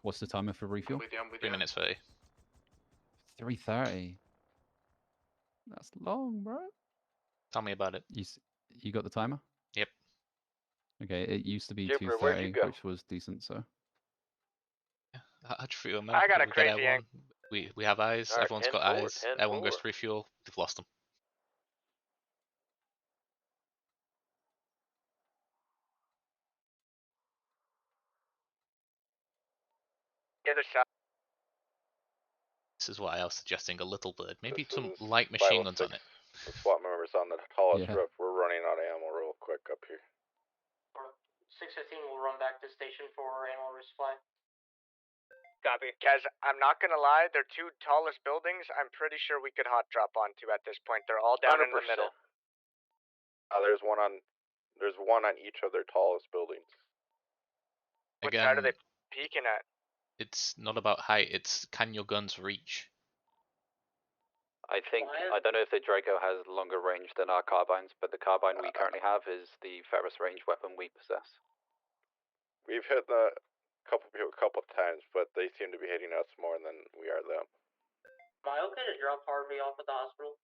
Speaker 5: What's the timer for refuel?
Speaker 22: I'm with
Speaker 7: 3
Speaker 22: you.
Speaker 7: minutes 30.
Speaker 5: 3:30. That's long, bro.
Speaker 7: Tell me about it.
Speaker 5: You got the timer?
Speaker 7: Yep.
Speaker 5: Okay, it used to be
Speaker 2: Jupiter, where'd you
Speaker 5: 2:30,
Speaker 2: go?
Speaker 5: which was decent. So
Speaker 7: How'd you feel, man?
Speaker 20: I got a
Speaker 7: We get
Speaker 20: crazy
Speaker 7: Air 1. We have eyes.
Speaker 2: Alright,
Speaker 7: Everyone's got
Speaker 2: 10-4,
Speaker 7: eyes. Air 1 goes
Speaker 2: 10-4.
Speaker 7: to refuel. They've lost them.
Speaker 20: The other shot.
Speaker 7: This is why I was suggesting a little bird. Maybe
Speaker 1: This
Speaker 7: some
Speaker 1: is
Speaker 7: light machine guns
Speaker 1: 506.
Speaker 7: on it.
Speaker 1: The SWAT members on the tallest
Speaker 5: Yeah.
Speaker 1: roof. We're running out of ammo real quick up here.
Speaker 14: 615 will run back to station for ammo resupply.
Speaker 20: Copy. Guys, I'm not gonna lie, they're 2 tallest buildings. I'm pretty sure we could hot drop onto at this point. They're all down in the
Speaker 1: 100%.
Speaker 20: middle.
Speaker 1: There's one on each of their tallest buildings.
Speaker 20: What
Speaker 7: Again,
Speaker 20: side are they peeking at?
Speaker 7: it's not about height. It's can your guns reach?
Speaker 18: I don't know if the Draco has longer range than our carbines, but the carbine we currently have is the furthest range weapon we possess.
Speaker 1: We've hit the couple people a couple times, but they seem to be hitting us more than we are them.
Speaker 14: Am I okay to drop Harvey off at the hospital?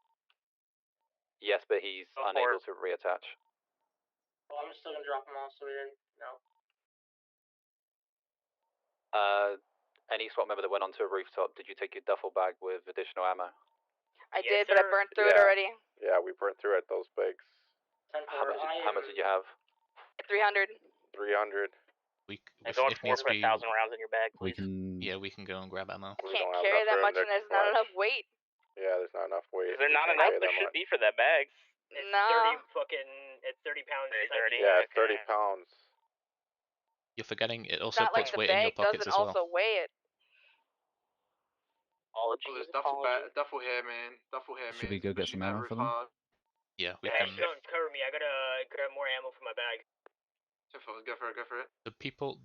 Speaker 18: Yes, but he's
Speaker 14: Go for
Speaker 18: unable
Speaker 14: it.
Speaker 18: to reattach.
Speaker 14: Well, I'm still gonna drop him off so we didn't,
Speaker 18: Any SWAT member that went onto a rooftop, did you take your duffel bag with additional ammo?
Speaker 10: I
Speaker 6: Yes,
Speaker 10: did, but I
Speaker 6: sir.
Speaker 10: burned through it
Speaker 1: Yeah.
Speaker 10: already.
Speaker 1: Yeah, we burned through it. Those bags.
Speaker 18: How much did you have?
Speaker 10: 300.
Speaker 1: 300.
Speaker 9: And going
Speaker 7: if
Speaker 9: forward
Speaker 7: needs
Speaker 9: for
Speaker 7: be,
Speaker 9: 1,000 rounds in your bag,
Speaker 5: we
Speaker 9: please.
Speaker 5: can.
Speaker 7: Yeah, we can go and grab ammo.
Speaker 1: We
Speaker 10: Can't
Speaker 1: don't have
Speaker 10: carry
Speaker 1: enough
Speaker 10: that
Speaker 1: room
Speaker 10: much
Speaker 1: to
Speaker 10: and there's not
Speaker 1: crush.
Speaker 10: enough weight.
Speaker 1: Yeah, there's not enough weight.
Speaker 9: Is there not
Speaker 1: We
Speaker 9: enough?
Speaker 1: can't
Speaker 9: There
Speaker 1: carry that
Speaker 9: should
Speaker 1: much.
Speaker 9: be for that bag.
Speaker 6: It's
Speaker 10: No.
Speaker 6: 30 pounds.
Speaker 9: 30.
Speaker 1: Yeah, it's 30 pounds.
Speaker 7: You're forgetting it
Speaker 10: It's
Speaker 7: also
Speaker 10: not like
Speaker 7: puts
Speaker 10: the
Speaker 7: weight in your
Speaker 10: bag
Speaker 7: pockets
Speaker 10: doesn't
Speaker 7: as well.
Speaker 10: also weigh it.
Speaker 20: Apologies.
Speaker 22: Oh, there's duffel hair, man. Duffel hair, man.
Speaker 5: Should we go get some
Speaker 22: Pushing that
Speaker 5: ammo
Speaker 22: roof
Speaker 5: for them?
Speaker 22: hard.
Speaker 7: Yeah, we
Speaker 6: Hey,
Speaker 7: can.
Speaker 6: don't cover me. I gotta grab more ammo for my bag.
Speaker 22: Go for it. Go for it.
Speaker 7: The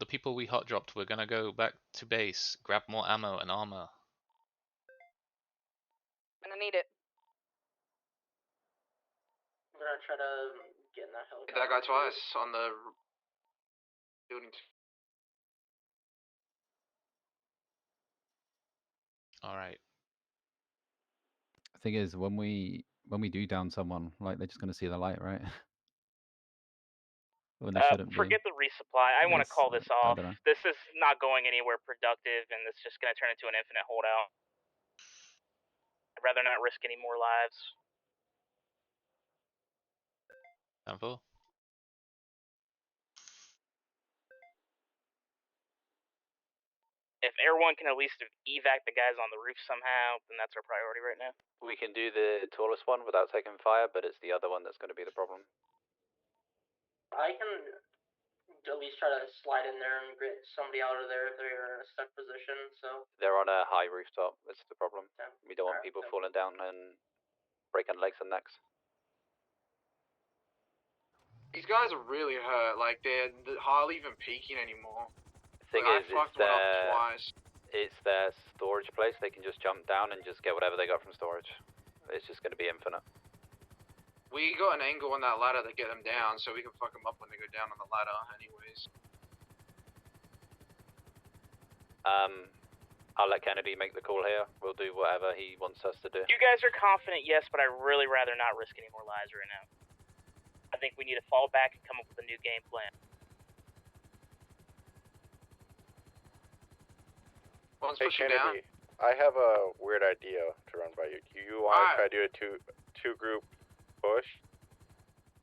Speaker 7: people we hot dropped, we're gonna go back to base, grab more ammo and armor.
Speaker 10: Gonna need it.
Speaker 14: I'm gonna try to get in that helicopter.
Speaker 22: Hit that guy twice on the building.
Speaker 7: All right.
Speaker 5: The thing is, when we do down someone, like they're just gonna see the light, right? When they shouldn't be.
Speaker 9: Forget the resupply. I want to
Speaker 5: Yes,
Speaker 9: call this
Speaker 5: I
Speaker 9: off.
Speaker 5: dunno.
Speaker 9: This is not going anywhere productive, and it's just going to turn into an infinite holdout. I'd rather not risk any more lives.
Speaker 7: Downfall.
Speaker 9: If Air 1 can at least evac the guys on the roof somehow, then that's our priority right now.
Speaker 18: We can do the tallest one without taking fire, but it's the other one that's going to be the problem.
Speaker 14: I can at least try to slide in there and get somebody out of there if they're in a stuck position. So
Speaker 18: They're on a high rooftop. That's the problem.
Speaker 14: Yeah.
Speaker 18: We don't want
Speaker 14: Alright,
Speaker 18: people
Speaker 14: so-
Speaker 18: falling down and breaking legs and necks.
Speaker 22: These guys are really hurt. Like they're hardly even peeking anymore.
Speaker 18: Thing
Speaker 22: Like,
Speaker 18: is,
Speaker 22: I fucked one up twice.
Speaker 18: it's their storage place. They can just jump down and just get whatever they got from storage. It's just going to be infinite.
Speaker 22: We got an angle on that ladder to get them down, so we can fuck them up when they go down on the ladder. Anyways.
Speaker 18: I'll let Kennedy make the call here. We'll do whatever he wants us to do.
Speaker 9: You guys are confident, yes, but I'd really rather not risk any more lives right now. I think we need to fall back and come up with a new game plan.
Speaker 22: One's
Speaker 1: Hey
Speaker 22: pushing down.
Speaker 1: Kennedy, I have a weird idea to run by you. Do you want to try to do a two group push?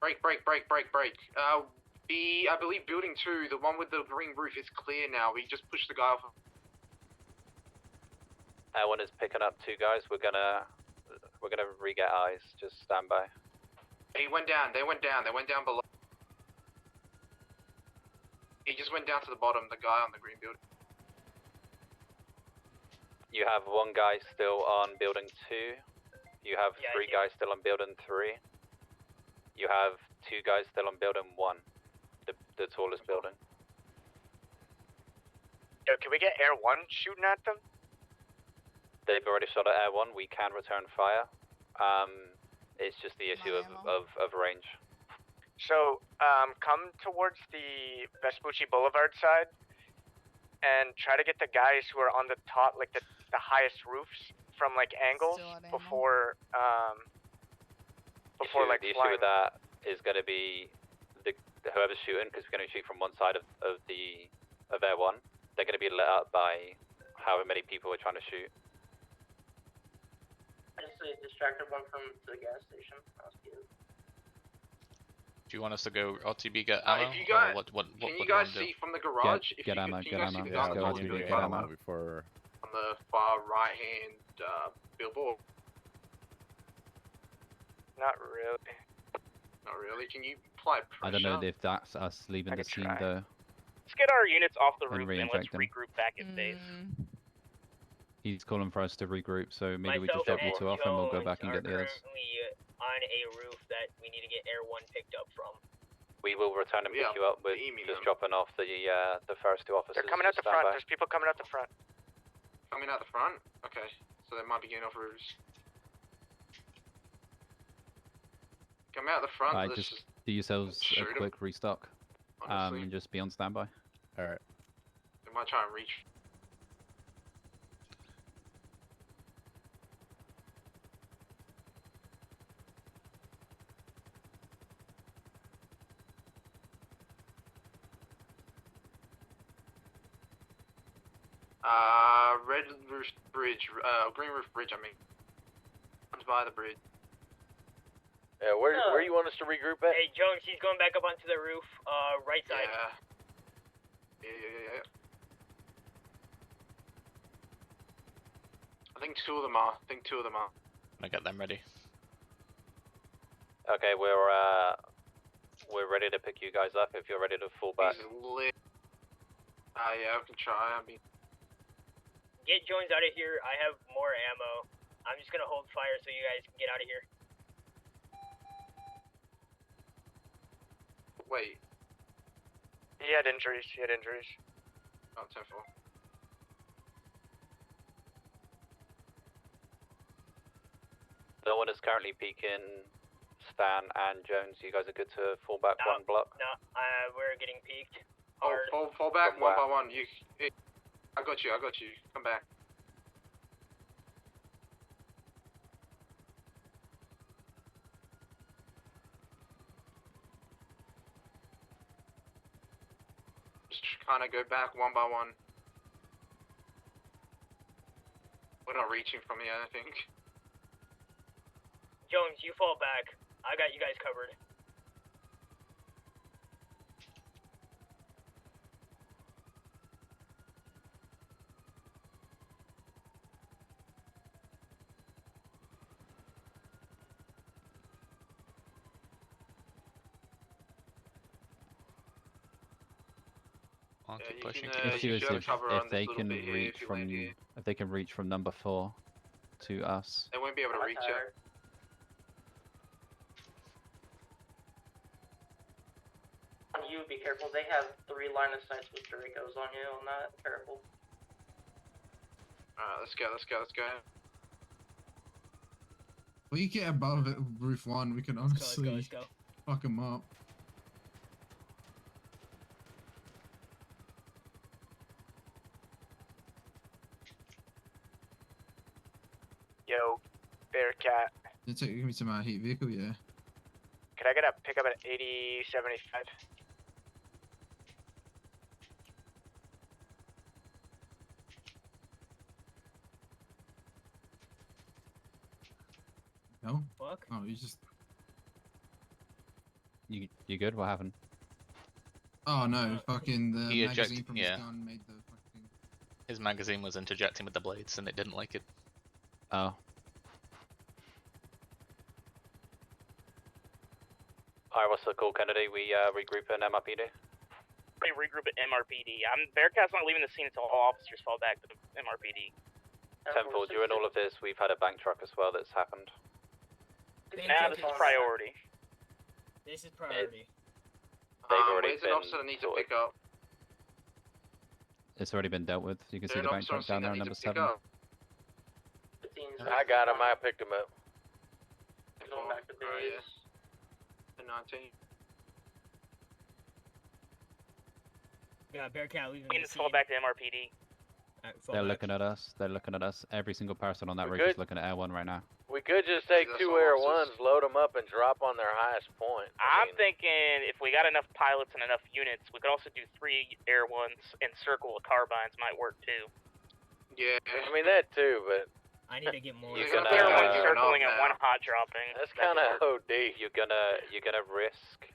Speaker 22: Break. I believe building 2, the one with the green roof, is clear now. We just pushed the guy off.
Speaker 18: One is picking up 2 guys. We're gonna re-get eyes. Just stand by.
Speaker 22: He went down. They went down below. He just went down to the bottom, the guy on the green building.
Speaker 18: You have 1 guy still on building 2. You have 3 guys still on building 3. You have 2 guys still on building 1, the tallest building.
Speaker 4: Yo, can we get Air 1 shooting at them?
Speaker 18: They've already shot at Air 1. We can return fire. It's just the issue of range.
Speaker 4: So, come towards the Vespucci Boulevard side and try to get the guys who are on the top, like the highest roofs from like angles before like
Speaker 18: the issue
Speaker 4: flying.
Speaker 18: with that is going to be whoever's shooting, because we're going to shoot from one side of Air 1. They're going to be lit up by however many people are trying to shoot.
Speaker 14: I just distracted one from the gas station. That was cute.
Speaker 7: Do you want us to go RTB get ammo?
Speaker 22: If you guys,
Speaker 7: or what
Speaker 22: can you
Speaker 7: do
Speaker 22: guys
Speaker 7: wanna do?
Speaker 22: see from the garage?
Speaker 5: Get
Speaker 22: if
Speaker 5: ammo,
Speaker 22: you
Speaker 5: get
Speaker 22: guys
Speaker 5: ammo.
Speaker 22: see the
Speaker 5: Let's
Speaker 22: guys
Speaker 5: go
Speaker 22: on
Speaker 5: RTB,
Speaker 22: the
Speaker 5: get
Speaker 22: bottom
Speaker 5: ammo.
Speaker 11: Before
Speaker 22: on the far right hand billboard.
Speaker 4: Not really.
Speaker 22: Not really. Can you apply pressure?
Speaker 5: I don't know if that's us leaving the scene though.
Speaker 9: Let's get our units off the
Speaker 5: And
Speaker 9: roof and let's
Speaker 5: reinject them.
Speaker 9: regroup back at base.
Speaker 5: He's calling for us to regroup, so maybe we just
Speaker 6: Myself
Speaker 5: drop you 2 off and we'll go back and get the others.
Speaker 6: currently on a roof that we need to get Air 1 picked up from.
Speaker 18: We will return and pick you up with just dropping off the first 2 officers.
Speaker 4: They're coming out
Speaker 18: Just
Speaker 4: the
Speaker 18: stand
Speaker 4: front.
Speaker 18: by.
Speaker 4: There's people coming out the front.
Speaker 22: Coming out the front? Okay. So they might be getting off roofs. Come out the front.
Speaker 5: Alright,
Speaker 22: Let's
Speaker 5: just do yourselves
Speaker 22: shoot 'em.
Speaker 5: a quick restock.
Speaker 22: Honestly.
Speaker 5: And just be on standby.
Speaker 11: Alright.
Speaker 22: They might try and reach. Red roof bridge, green roof bridge. I mean, comes by the bridge.
Speaker 2: Yeah, where you want us to regroup at?
Speaker 6: Hey, Jones, he's going back up onto the roof, right side.
Speaker 22: Yeah. I think 2 of them are.
Speaker 7: I get them ready.
Speaker 18: Okay, we're ready to pick you guys up if you're ready to fall back.
Speaker 22: He's lit. Yeah, I can try. I mean,
Speaker 6: Get Jones out of here. I have more ammo. I'm just gonna hold fire so you guys can get out of here.
Speaker 22: wait.
Speaker 4: He had injuries.
Speaker 22: Oh, 10-4.
Speaker 18: No one is currently peeking. Stan and Jones, you guys are good to fall back one block.
Speaker 6: No, we're getting peaked.
Speaker 22: Oh, fall back
Speaker 18: From
Speaker 22: one
Speaker 18: where?
Speaker 22: by one. I got you. Come back. Just kind of go back one by one. We're not reaching from here, I think.
Speaker 6: Jones, you fall back. I got you guys covered.
Speaker 7: I'll keep
Speaker 22: you
Speaker 7: pushing.
Speaker 22: can,
Speaker 5: Issue
Speaker 22: you
Speaker 5: is
Speaker 22: should have
Speaker 5: if,
Speaker 22: cover on
Speaker 5: if they
Speaker 22: this little
Speaker 5: can
Speaker 22: bit here
Speaker 5: reach
Speaker 22: if you
Speaker 5: from
Speaker 22: land here.
Speaker 5: if they can reach from number 4 to us.
Speaker 22: They won't be able to reach you.
Speaker 14: On you, be careful. They have 3 line of sights with Dracos on you on that. Careful.
Speaker 22: Alright, let's go.
Speaker 21: We get above it, roof 1, we can honestly
Speaker 6: let's go.
Speaker 21: fuck them up.
Speaker 4: Yo, Bearcat.
Speaker 21: You take me to my heat vehicle, yeah.
Speaker 4: Could I get a pickup at 8075?
Speaker 21: No?
Speaker 6: Fuck.
Speaker 21: Oh, you just.
Speaker 5: You good? What happened?
Speaker 21: Oh no, fucking the
Speaker 7: He
Speaker 21: magazine
Speaker 7: ejected-
Speaker 21: from
Speaker 7: yeah.
Speaker 21: his gun made the fucking.
Speaker 7: His magazine was interjecting with the blades, and it didn't like it.
Speaker 5: Oh.
Speaker 18: Alright, what's the call, Kennedy? We regroup in MRPD?
Speaker 9: We regroup at MRPD. Bearcat's not leaving the scene until all officers fall back to MRPD.
Speaker 18: 10-4, during all of this, we've had a bank truck as well that's happened.
Speaker 9: Now this is priority.
Speaker 6: This is priority.
Speaker 18: They've already
Speaker 22: Where's an
Speaker 18: been
Speaker 22: officer that needs to
Speaker 18: sorted.
Speaker 22: pick up?
Speaker 5: It's already been dealt with. You can
Speaker 22: Is
Speaker 5: see
Speaker 22: there
Speaker 5: the
Speaker 22: an
Speaker 5: bank
Speaker 22: officer
Speaker 5: truck
Speaker 22: on
Speaker 5: down
Speaker 22: scene
Speaker 5: there
Speaker 22: that
Speaker 5: on
Speaker 22: needs
Speaker 5: number
Speaker 22: to pick
Speaker 5: 7.
Speaker 22: up?
Speaker 2: I got him. I picked him up.
Speaker 14: Going back to
Speaker 22: Alright,
Speaker 14: base.
Speaker 22: The 19.
Speaker 6: Yeah, Bearcat leaving
Speaker 9: We
Speaker 6: the
Speaker 9: need to fall
Speaker 6: scene.
Speaker 9: back to MRPD.
Speaker 6: Alright, fall
Speaker 5: They're
Speaker 6: back.
Speaker 5: looking at us. They're looking at us. Every single person on that
Speaker 2: We're
Speaker 5: roof is
Speaker 2: good.
Speaker 5: looking at Air 1 right now.
Speaker 2: We could just take
Speaker 22: That's
Speaker 2: 2
Speaker 22: all
Speaker 2: Air
Speaker 22: officers.
Speaker 2: 1s, load them up, and drop on their highest point. I
Speaker 9: I'm
Speaker 2: mean,
Speaker 9: thinking if we got enough pilots and enough units, we could also do 3 Air 1s and circle with carbines might work too.
Speaker 22: Yeah.
Speaker 2: I mean that too, but
Speaker 6: I need to get more.
Speaker 2: You
Speaker 9: So
Speaker 2: can,
Speaker 9: Air 1
Speaker 2: uh,
Speaker 9: circling and
Speaker 22: now.
Speaker 9: 1 hot dropping.
Speaker 2: that's
Speaker 9: That
Speaker 2: kind
Speaker 9: could
Speaker 2: of
Speaker 9: work.
Speaker 2: OD.
Speaker 18: You're gonna risk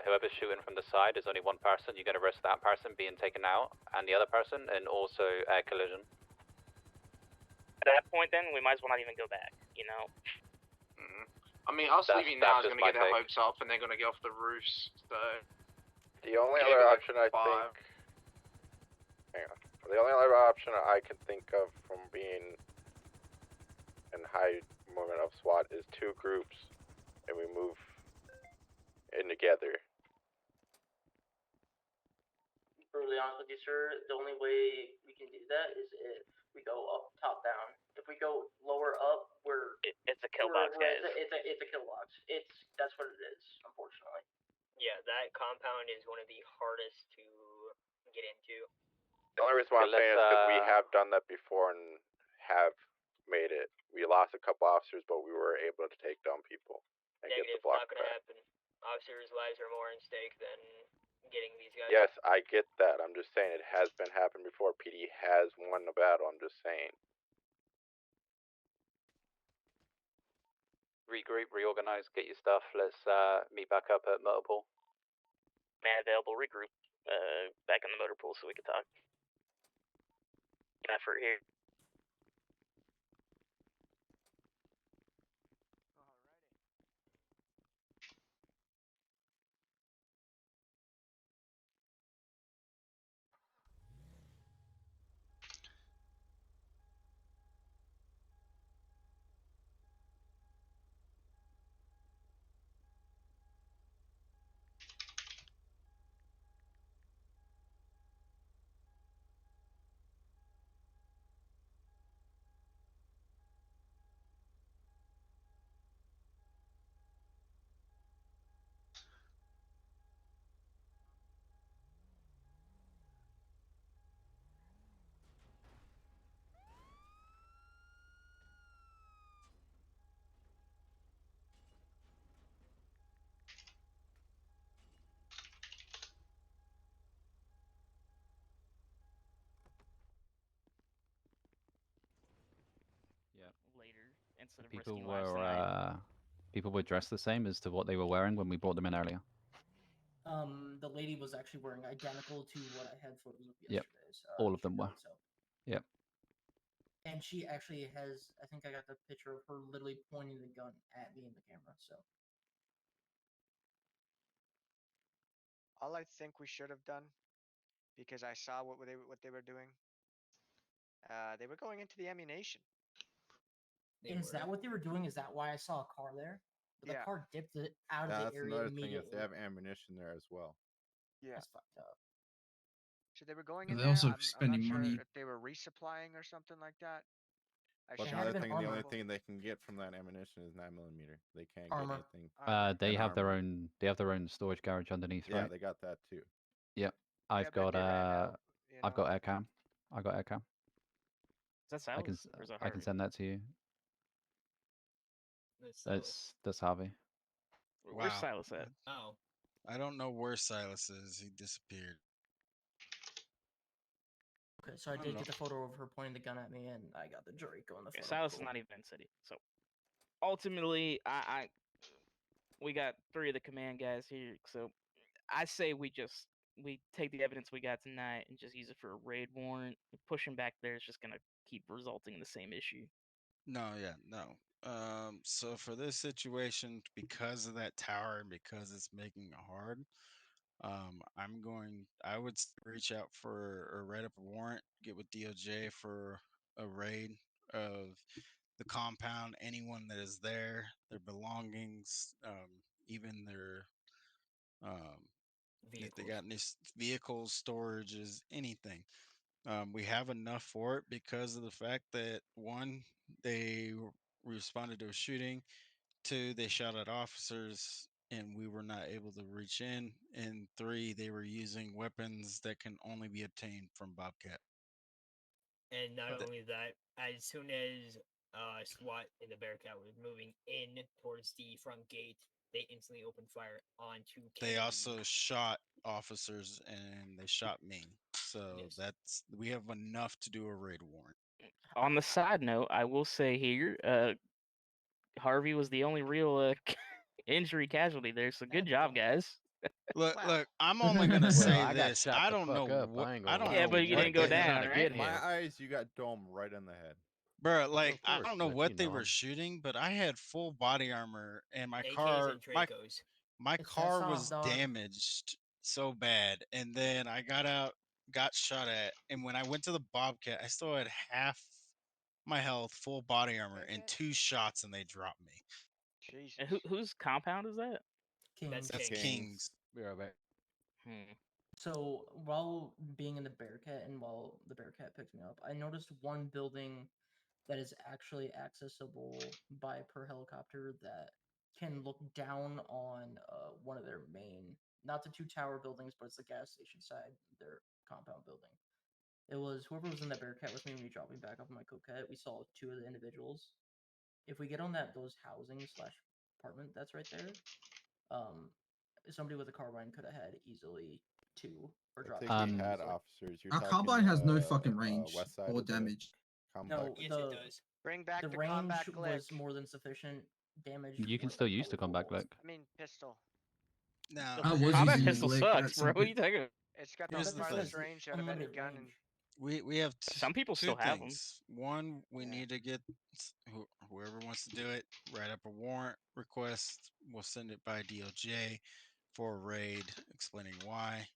Speaker 18: whoever's shooting from the side is only one person. You're gonna risk that person being taken out and the other person, and also air collision.
Speaker 9: At that point, then we might as well not even go back. You know.
Speaker 22: I mean, us
Speaker 18: That's-
Speaker 22: leaving
Speaker 18: that's
Speaker 22: now is
Speaker 18: just
Speaker 22: going
Speaker 18: my
Speaker 22: to get their
Speaker 18: take.
Speaker 22: hopes up, and they're going to get off the roofs. So
Speaker 1: The only
Speaker 22: Maybe
Speaker 1: other
Speaker 22: like
Speaker 1: option I
Speaker 22: 5.
Speaker 1: think. Hang on. The only other option I can think of from being in high movement of SWAT is 2 groups, and we move in together.
Speaker 14: Brutally honest with you, sir, the only way we can do that is if we go up, top down. If we go lower up,
Speaker 9: It's a kill box, guys.
Speaker 14: It's a kill box. That's what it is, unfortunately.
Speaker 6: Yeah, that compound is one of the hardest to get into.
Speaker 1: The only reason why I'm
Speaker 18: Okay,
Speaker 1: saying is because we
Speaker 18: let's,
Speaker 1: have done that before and have made it. We lost a couple officers, but we were able to take down people and get the
Speaker 6: Negative,
Speaker 1: block
Speaker 6: not gonna
Speaker 1: back.
Speaker 6: happen. Officers' lives are more in stake than getting these guys.
Speaker 1: Yes, I get that. I'm just saying it has been happened before. PD has won the battle. I'm just saying.
Speaker 18: Regroup, reorganize, get your stuff. Let's meet back up at Motor Pool.
Speaker 9: Man available, regroup. Back in the motor pool so we can talk. Effort here. instead of
Speaker 5: People
Speaker 9: risking lives
Speaker 5: were
Speaker 9: tonight.
Speaker 5: people were dressed the same as to what they were wearing when we brought them in earlier.
Speaker 14: The lady was actually wearing identical to what I had photos of
Speaker 5: Yep,
Speaker 14: yesterday's.
Speaker 5: all of them were.
Speaker 14: So.
Speaker 5: Yep.
Speaker 14: And she actually has, I think I got the picture of her literally pointing the gun at me in the camera, so.
Speaker 20: All I think we should have done, because I saw what they were doing. They were going into the ammunition.
Speaker 14: Is that what they were doing? Is that why I saw a car there? The
Speaker 20: Yeah.
Speaker 14: car dipped it out of
Speaker 13: Yeah,
Speaker 14: the
Speaker 13: that's
Speaker 14: area
Speaker 13: another thing.
Speaker 14: immediately.
Speaker 13: If they have ammunition there as well.
Speaker 20: Yeah.
Speaker 14: That's fucked up.
Speaker 20: So they were going
Speaker 21: And
Speaker 20: in
Speaker 21: they're
Speaker 20: there.
Speaker 21: also
Speaker 20: I'm not
Speaker 21: spending
Speaker 20: sure
Speaker 21: money.
Speaker 20: if they were resupplying or something like that. I
Speaker 13: But
Speaker 20: should
Speaker 13: another
Speaker 20: have
Speaker 13: thing,
Speaker 20: been
Speaker 13: the only
Speaker 20: careful.
Speaker 13: thing they can get from that ammunition is 9mm. They can't
Speaker 14: Armor.
Speaker 13: get anything.
Speaker 5: They
Speaker 13: and
Speaker 5: have their
Speaker 13: armor.
Speaker 5: own. They have their own storage garage underneath,
Speaker 13: Yeah,
Speaker 5: right?
Speaker 13: they got that too.
Speaker 5: Yep. I've
Speaker 20: but
Speaker 5: got
Speaker 20: they ran out, you
Speaker 5: I've
Speaker 20: know?
Speaker 5: got air cam. I got air cam.
Speaker 9: Is that
Speaker 5: I can
Speaker 9: Silas or is that
Speaker 5: I can
Speaker 9: Harvey?
Speaker 5: send that to you. That's Harvey.
Speaker 9: Where's Silas at?
Speaker 15: Oh.
Speaker 12: I don't know where Silas is. He disappeared.
Speaker 14: Okay, so I
Speaker 12: I don't
Speaker 14: did
Speaker 12: know.
Speaker 14: get the photo of her pointing the gun at me, and I got the Draco in the
Speaker 9: Okay,
Speaker 14: photo.
Speaker 9: Silas
Speaker 14: Cool.
Speaker 9: is not even in city. So ultimately, we got 3 of the command guys here. So I say we take the evidence we got tonight and just use it for a raid warrant. Pushing back there is just gonna keep resulting in the same issue.
Speaker 12: No, yeah, no. So for this situation, because of that tower and because it's making it hard, I would reach out for or write up a warrant, get with DOJ for a raid of the compound, anyone that is there, their belongings, even their if they got any vehicles, storages, anything. We have enough for it because of the fact that 1, they responded to a shooting, 2, they shot at officers and we were not able to reach in, and 3, they were using weapons that can only be obtained from Bobcat.
Speaker 6: And not
Speaker 12: The-
Speaker 6: only that, as soon as SWAT and the Bearcat was moving in towards the front gate, they instantly opened fire onto
Speaker 12: They
Speaker 6: Kennedy.
Speaker 12: also shot officers and they shot me. So we have enough to do a raid warrant.
Speaker 9: On the side note, I will say here, Harvey was the only real injury casualty there. So good job, guys.
Speaker 12: Look, I'm only gonna say
Speaker 1: I got
Speaker 12: this.
Speaker 1: shot
Speaker 12: I
Speaker 1: the
Speaker 12: don't
Speaker 1: fuck
Speaker 12: know
Speaker 1: up,
Speaker 12: what.
Speaker 1: I ain't
Speaker 12: I
Speaker 1: gonna
Speaker 12: don't
Speaker 1: lie.
Speaker 9: Yeah,
Speaker 12: know
Speaker 9: but you
Speaker 12: what
Speaker 9: didn't go
Speaker 12: they were-
Speaker 9: down, right?
Speaker 13: In my eyes, you got domed right in the head.
Speaker 12: Bro, like
Speaker 1: Of
Speaker 12: I
Speaker 1: course,
Speaker 12: don't know
Speaker 1: but,
Speaker 12: what
Speaker 1: you
Speaker 12: they
Speaker 1: know,
Speaker 12: were
Speaker 1: I'm-
Speaker 12: shooting, but I had full body armor and my
Speaker 6: AKs
Speaker 12: car,
Speaker 6: and Dracos.
Speaker 12: my
Speaker 14: It's that
Speaker 12: car
Speaker 14: soft,
Speaker 12: was
Speaker 14: dog.
Speaker 12: damaged so bad, and then I got out, got shot at, and when I went to the Bobcat, I still had half my health, full body armor, and 2 shots, and they dropped me.
Speaker 20: Jesus.
Speaker 9: And whose compound is that?
Speaker 14: Kings.
Speaker 12: That's Kings.
Speaker 1: Be right back.
Speaker 14: So while being in the Bearcat and while the Bearcat picked me up, I noticed one building that is actually accessible by per helicopter that can look down on one of their main, not the 2 tower buildings, but it's the gas station side, their compound building. It was whoever was in that Bearcat with me when we dropped me back off my Coquette. We saw 2 of the individuals. If we get on those housing / apartment that's right there, somebody with a carbine could have had easily 2 or
Speaker 13: I
Speaker 14: dropped
Speaker 13: think
Speaker 14: 2
Speaker 13: he
Speaker 14: easily.
Speaker 13: had officers. You're
Speaker 21: Our
Speaker 13: talking,
Speaker 21: carbine has no fucking range
Speaker 13: west side
Speaker 21: or
Speaker 13: of the
Speaker 21: damage.
Speaker 13: complex.
Speaker 14: No,
Speaker 6: Yes,
Speaker 14: the,
Speaker 6: it does.
Speaker 20: Bring back
Speaker 14: the
Speaker 20: the
Speaker 14: range
Speaker 20: combat
Speaker 14: was
Speaker 20: glick.
Speaker 14: more than sufficient. Damage.
Speaker 5: You can
Speaker 14: was
Speaker 5: still use the
Speaker 14: probably
Speaker 5: combat Glock.
Speaker 20: I mean, pistol.
Speaker 12: Now,
Speaker 21: I was
Speaker 9: combat
Speaker 21: using
Speaker 9: pistol
Speaker 21: Glick
Speaker 9: sucks,
Speaker 21: at
Speaker 9: bro.
Speaker 21: some
Speaker 9: What are you talking about?
Speaker 20: It's got the
Speaker 12: Here's the
Speaker 20: farthest
Speaker 12: thing.
Speaker 20: range out of any
Speaker 14: Unlimited
Speaker 20: gun.
Speaker 14: range.
Speaker 12: We have
Speaker 9: Some people
Speaker 12: two
Speaker 9: still have 'em.
Speaker 12: things. One, we need to get whoever wants to do it, write up a warrant request. We'll send it by DOJ for a raid, explaining why.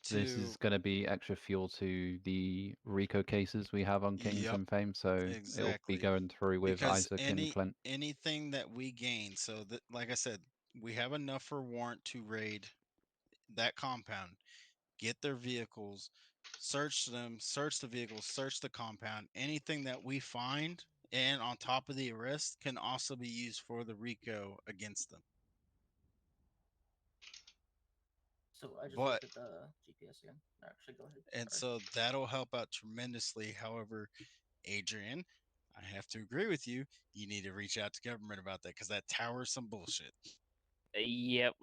Speaker 5: This
Speaker 12: 2,
Speaker 5: is going to be extra fuel to the RICO cases we have on Kings
Speaker 12: Yep,
Speaker 5: and Fame, so it'll be
Speaker 12: exactly.
Speaker 5: going through with
Speaker 12: Because
Speaker 5: Isaac and Clint.
Speaker 12: anything that we gain, so that, like I said, we have enough for warrant to raid that compound, get their vehicles, search them, search the vehicles, search the compound. Anything that we find, and on top of the arrest, can also be used for the RICO against them.
Speaker 14: So I just
Speaker 12: But-
Speaker 14: looked at the GPS again. Actually, go ahead.
Speaker 12: And
Speaker 14: Sorry.
Speaker 12: so that'll help out tremendously. However, Adrian, I have to agree with you. You need to reach out to government about that because that tower's some bullshit.
Speaker 9: Yep,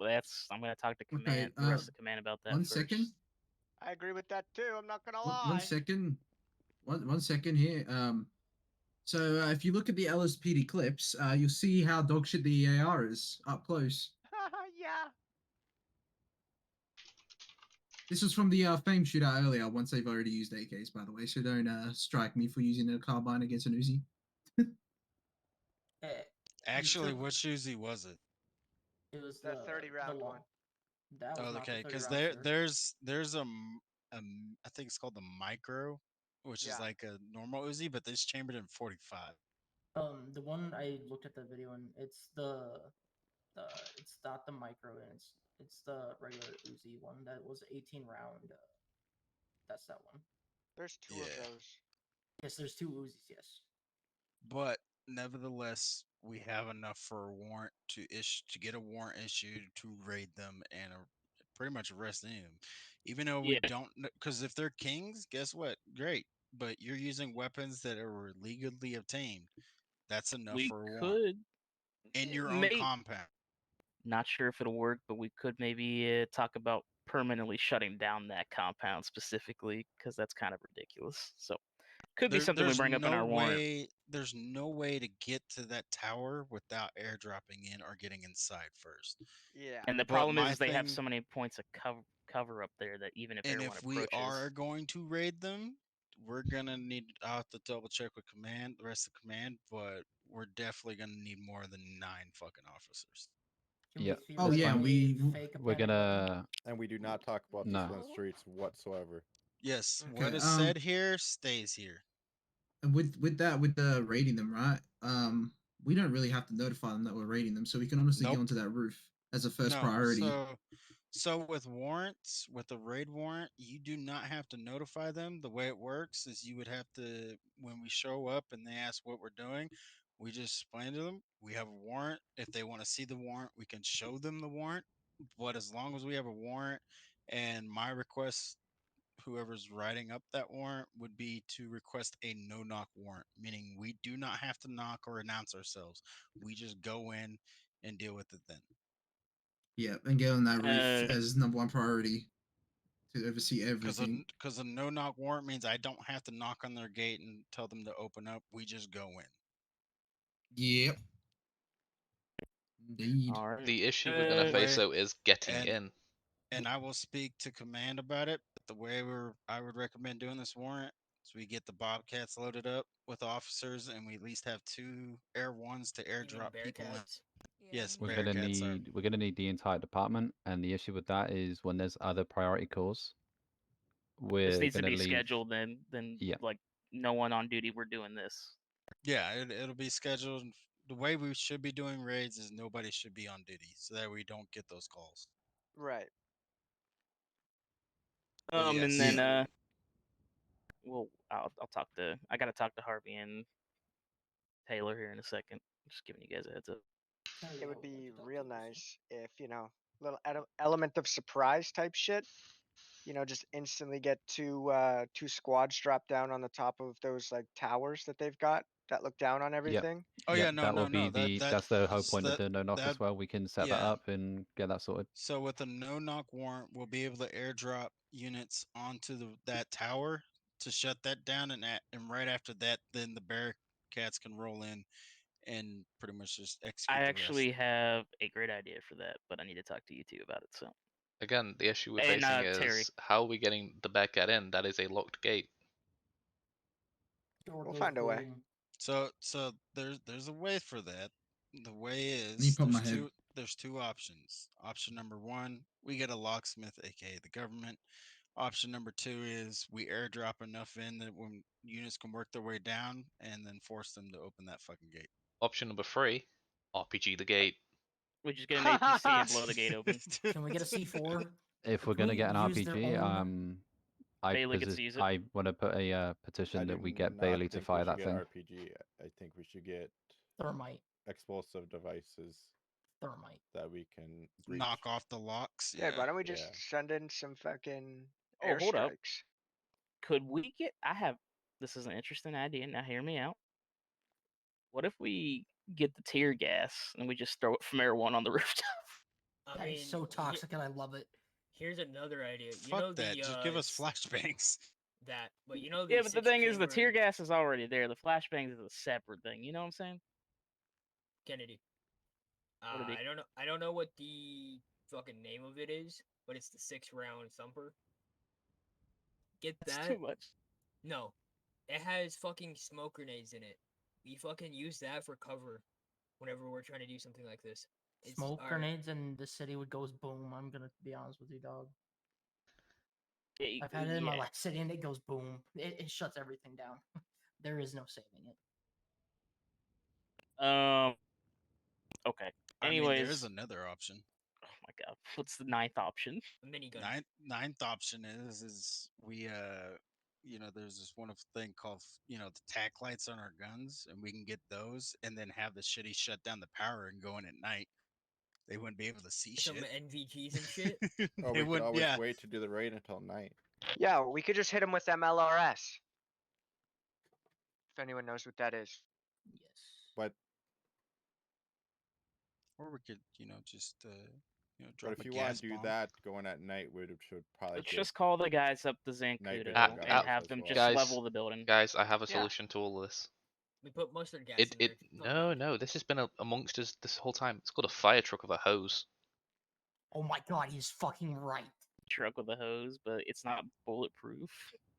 Speaker 9: I'm gonna talk to command, the rest of command about that.
Speaker 21: One
Speaker 9: first.
Speaker 21: second.
Speaker 20: I agree with that too. I'm not gonna
Speaker 21: One
Speaker 20: lie.
Speaker 21: second. One second here. So if you look at the LSPD clips, you'll see how dogshit the AR is up close.
Speaker 4: Yeah.
Speaker 21: This was from the fame shootout earlier. Once they've already used AKs, by the way, so don't strike me for using a carbine against an Uzi.
Speaker 12: Actually,
Speaker 14: took-
Speaker 12: which Uzi was it?
Speaker 14: It was
Speaker 4: The 30 round
Speaker 14: long.
Speaker 4: one.
Speaker 14: That was
Speaker 12: Oh,
Speaker 14: not
Speaker 12: okay,
Speaker 14: the 30
Speaker 12: because
Speaker 14: round, sir.
Speaker 12: there's I think it's called the micro, which is
Speaker 14: Yeah.
Speaker 12: like a normal Uzi, but this chambered in 45.
Speaker 14: The one I looked at the video and it's it's not the micro and it's the regular Uzi one that was 18 round. That's that one.
Speaker 20: There's two of those.
Speaker 14: Yes, there's two Uzis. Yes.
Speaker 12: But nevertheless, we have enough for a warrant to get a warrant issued to raid them and pretty much arrest them. Even though we
Speaker 9: Yeah.
Speaker 12: don't, because if they're kings, guess what? Great, but you're using weapons that are legally obtained. That's enough
Speaker 9: We
Speaker 12: for a warrant
Speaker 9: could
Speaker 12: in your own compound.
Speaker 9: Not sure if it'll work, but we could maybe talk about permanently shutting down that compound specifically, because that's kind of ridiculous. So, could be something we
Speaker 12: There's
Speaker 9: bring up in
Speaker 12: no
Speaker 9: our warrant.
Speaker 12: way. There's no way to get to that tower without airdropping in or getting inside first.
Speaker 20: Yeah.
Speaker 9: And the
Speaker 12: But
Speaker 9: problem
Speaker 12: my
Speaker 9: is they have
Speaker 12: thing-
Speaker 9: so many points of cover up there that even if
Speaker 12: And
Speaker 9: everyone
Speaker 12: if we
Speaker 9: approaches,
Speaker 12: are going to raid them, we're gonna need. I'll have to double check with command, the rest of command, but we're definitely gonna need more than 9 fucking officers.
Speaker 21: Yeah. Oh yeah, we're gonna.
Speaker 13: And we do not talk about
Speaker 21: No.
Speaker 13: this on the streets whatsoever.
Speaker 12: Yes,
Speaker 21: Okay,
Speaker 12: what is said here stays here.
Speaker 21: And with the raiding them, right? We don't really have to notify them that we're raiding them, so we can honestly
Speaker 12: Nope.
Speaker 21: go onto that roof as a first
Speaker 12: No,
Speaker 21: priority.
Speaker 12: So with warrants, with a raid warrant, you do not have to notify them. The way it works is you would have to, when we show up and they ask what we're doing, we just explain to them we have a warrant. If they want to see the warrant, we can show them the warrant. But as long as we have a warrant, and my request, whoever's writing up that warrant, would be to request a no knock warrant, meaning we do not have to knock or announce ourselves. We just go in and deal with it then.
Speaker 21: Yeah, and get on that roof as number one priority to oversee
Speaker 12: Because
Speaker 21: everything.
Speaker 12: a no knock warrant means I don't have to knock on their gate and tell them to open up. We just go in.
Speaker 21: Yep. Indeed.
Speaker 7: The issue we're gonna face though is getting
Speaker 12: and,
Speaker 7: in.
Speaker 12: And I will speak to command about it. But the way I would recommend doing this warrant is we get the Bobcats loaded up with officers, and we at least have 2 Air Ones to airdrop people in. Yes,
Speaker 21: We're gonna need the entire department, and the issue with that is when there's other priority calls, we're
Speaker 9: this needs to
Speaker 21: gonna
Speaker 9: be
Speaker 21: leave.
Speaker 9: scheduled. Then
Speaker 21: Yeah.
Speaker 9: like no one on duty. We're doing this.
Speaker 12: Yeah, it'll be scheduled. The way we should be doing raids is nobody should be on duty, so that we don't get those calls.
Speaker 20: Right.
Speaker 12: But
Speaker 9: And
Speaker 12: yes.
Speaker 9: then well, I'll talk to. I gotta talk to Harvey and Taylor here in a second. Just giving you guys a heads up.
Speaker 20: It would be real nice if, little element of surprise type shit. Just instantly get two squads drop down on the top of those like towers that they've got that look down on everything.
Speaker 12: Oh, yeah, no,
Speaker 21: that
Speaker 12: no,
Speaker 21: will be
Speaker 12: no,
Speaker 21: that's the whole point of the no knock as
Speaker 12: that-
Speaker 21: well. We can set that
Speaker 12: yeah.
Speaker 21: up and get that sorted.
Speaker 12: So with a no knock warrant, we'll be able to airdrop units onto that tower to shut that down, and right after that, then the Bearcats can roll in and pretty much just execute.
Speaker 9: I
Speaker 12: the
Speaker 9: actually
Speaker 12: rest.
Speaker 9: have a great idea for that, but I need to talk to you two about it. So
Speaker 7: Again, the issue we're
Speaker 9: And,
Speaker 7: facing is
Speaker 9: Terry.
Speaker 7: how are we getting the Bearcat in? That is a locked gate.
Speaker 20: We'll find a way.
Speaker 12: So there's a way for that. The way
Speaker 21: Let me
Speaker 12: is
Speaker 21: put my head.
Speaker 12: there's 2 options. Option number 1, we get a locksmith, aka the government. Option number 2 is we airdrop enough in that when units can work their way down and then force them to open that fucking gate.
Speaker 7: Option number 3, RPG the gate.
Speaker 9: we just get an APC and blow the gate open.
Speaker 14: Can we get a C4?
Speaker 21: If we're
Speaker 14: Can
Speaker 21: gonna
Speaker 14: we
Speaker 21: get an
Speaker 14: use their
Speaker 21: RPG,
Speaker 14: own-
Speaker 9: Bailey gets to use it.
Speaker 21: I want to put a petition that we get Bailey to fire that thing.
Speaker 13: RPG. I think we should get
Speaker 14: Thermite.
Speaker 13: explosive devices
Speaker 14: Thermite.
Speaker 13: that we can breach.
Speaker 12: Knock off the locks.
Speaker 20: Yeah, why don't we
Speaker 13: Yeah.
Speaker 20: just send in some fucking
Speaker 9: Oh, hold up.
Speaker 20: airstrikes?
Speaker 9: Could we get? This is an interesting idea. Now hear me out. What if we get the tear gas and we just throw it from Air 1 on the rooftop?
Speaker 14: That is so toxic, and I love it.
Speaker 6: Here's another idea.
Speaker 12: Fuck that. Just give us flashbangs.
Speaker 6: that, but you know
Speaker 9: Yeah,
Speaker 6: the
Speaker 9: but the thing is, the tear
Speaker 6: six-chamber-
Speaker 9: gas is already there. The flashbangs is a separate thing. You know what I'm saying?
Speaker 6: Kennedy.
Speaker 9: What are they-
Speaker 6: I don't know what the fucking name of it is, but it's the 6-round thumper. Get
Speaker 9: That's
Speaker 6: that?
Speaker 9: too much.
Speaker 6: No, it has fucking smoke grenades in it. We fucking use that for cover whenever we're trying to do something like this.
Speaker 14: Smoke
Speaker 6: our-
Speaker 14: grenades and the city would goes boom. I'm gonna be honest with you, dog.
Speaker 9: Yeah,
Speaker 14: I've had it in my
Speaker 9: yeah.
Speaker 14: life city and it goes boom. It shuts everything down. There is no saving it.
Speaker 9: Okay.
Speaker 12: I mean,
Speaker 9: Anyways,
Speaker 12: there is another option.
Speaker 9: Oh my god, what's the 9th option?
Speaker 6: A minigun.
Speaker 12: Ninth option is we you know, there's this wonderful thing called, you know, the tack lights on our guns, and we can get those and then have the shitty shut down the power and go in at night. They wouldn't be able to see
Speaker 6: Some
Speaker 12: shit.
Speaker 6: NVGs and shit.
Speaker 13: Or
Speaker 12: They
Speaker 13: we could
Speaker 12: would-
Speaker 13: always
Speaker 12: yeah.
Speaker 13: wait to do the raid until night.
Speaker 4: Yeah, we could just hit him with MLRS. If anyone knows what that is.
Speaker 13: But
Speaker 12: Or we could, you know, just you know,
Speaker 13: but
Speaker 12: drop
Speaker 13: if
Speaker 12: a
Speaker 13: you want
Speaker 12: gas
Speaker 13: to do
Speaker 12: bomb.
Speaker 13: that, going at night should probably
Speaker 9: Let's
Speaker 13: get
Speaker 9: just call the guys up to
Speaker 13: night
Speaker 9: Zancudo
Speaker 13: vision
Speaker 9: and
Speaker 13: guys
Speaker 9: have
Speaker 13: as
Speaker 9: them
Speaker 13: well.
Speaker 9: just
Speaker 7: Guys,
Speaker 9: level the building.
Speaker 7: Guys, I have a
Speaker 9: Yeah.
Speaker 7: solution to all of this.
Speaker 6: We put mustard gas
Speaker 7: It
Speaker 6: in there.
Speaker 7: no, this has been amongst us this whole time. It's called a fire truck with a hose.
Speaker 14: Oh my god, he's fucking right.
Speaker 9: Truck with a hose, but it's not bulletproof.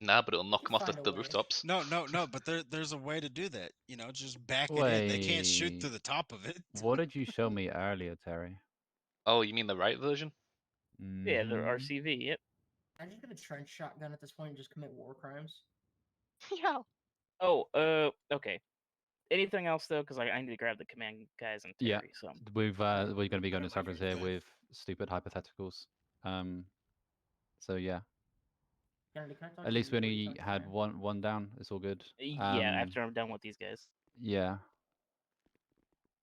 Speaker 7: Nah, but it'll knock them off
Speaker 14: find a
Speaker 7: the
Speaker 14: way.
Speaker 7: rooftops.
Speaker 12: No, but there's a way to do that. You know, just back it in. They can't shoot through the top of it.
Speaker 5: What did you show me earlier, Terry?
Speaker 7: Oh, you mean the right version?
Speaker 9: Yeah, the
Speaker 5: Mhm.
Speaker 9: RCV. Yep.
Speaker 14: I'm just gonna trench shotgun at this point and just commit war crimes.
Speaker 4: Yeah.
Speaker 9: Oh, okay. Anything else though? Because I need to grab the command guys and
Speaker 5: Yeah,
Speaker 9: Terry. So
Speaker 5: we're going to be going in circles here with stupid hypotheticals. So yeah,
Speaker 14: Kennedy, can I talk
Speaker 5: at
Speaker 14: to
Speaker 5: least we
Speaker 14: you? What are you
Speaker 5: only
Speaker 14: talking
Speaker 5: had
Speaker 14: about?
Speaker 5: one down. It's all good.
Speaker 9: yeah, after I'm done with these guys,
Speaker 5: Yeah.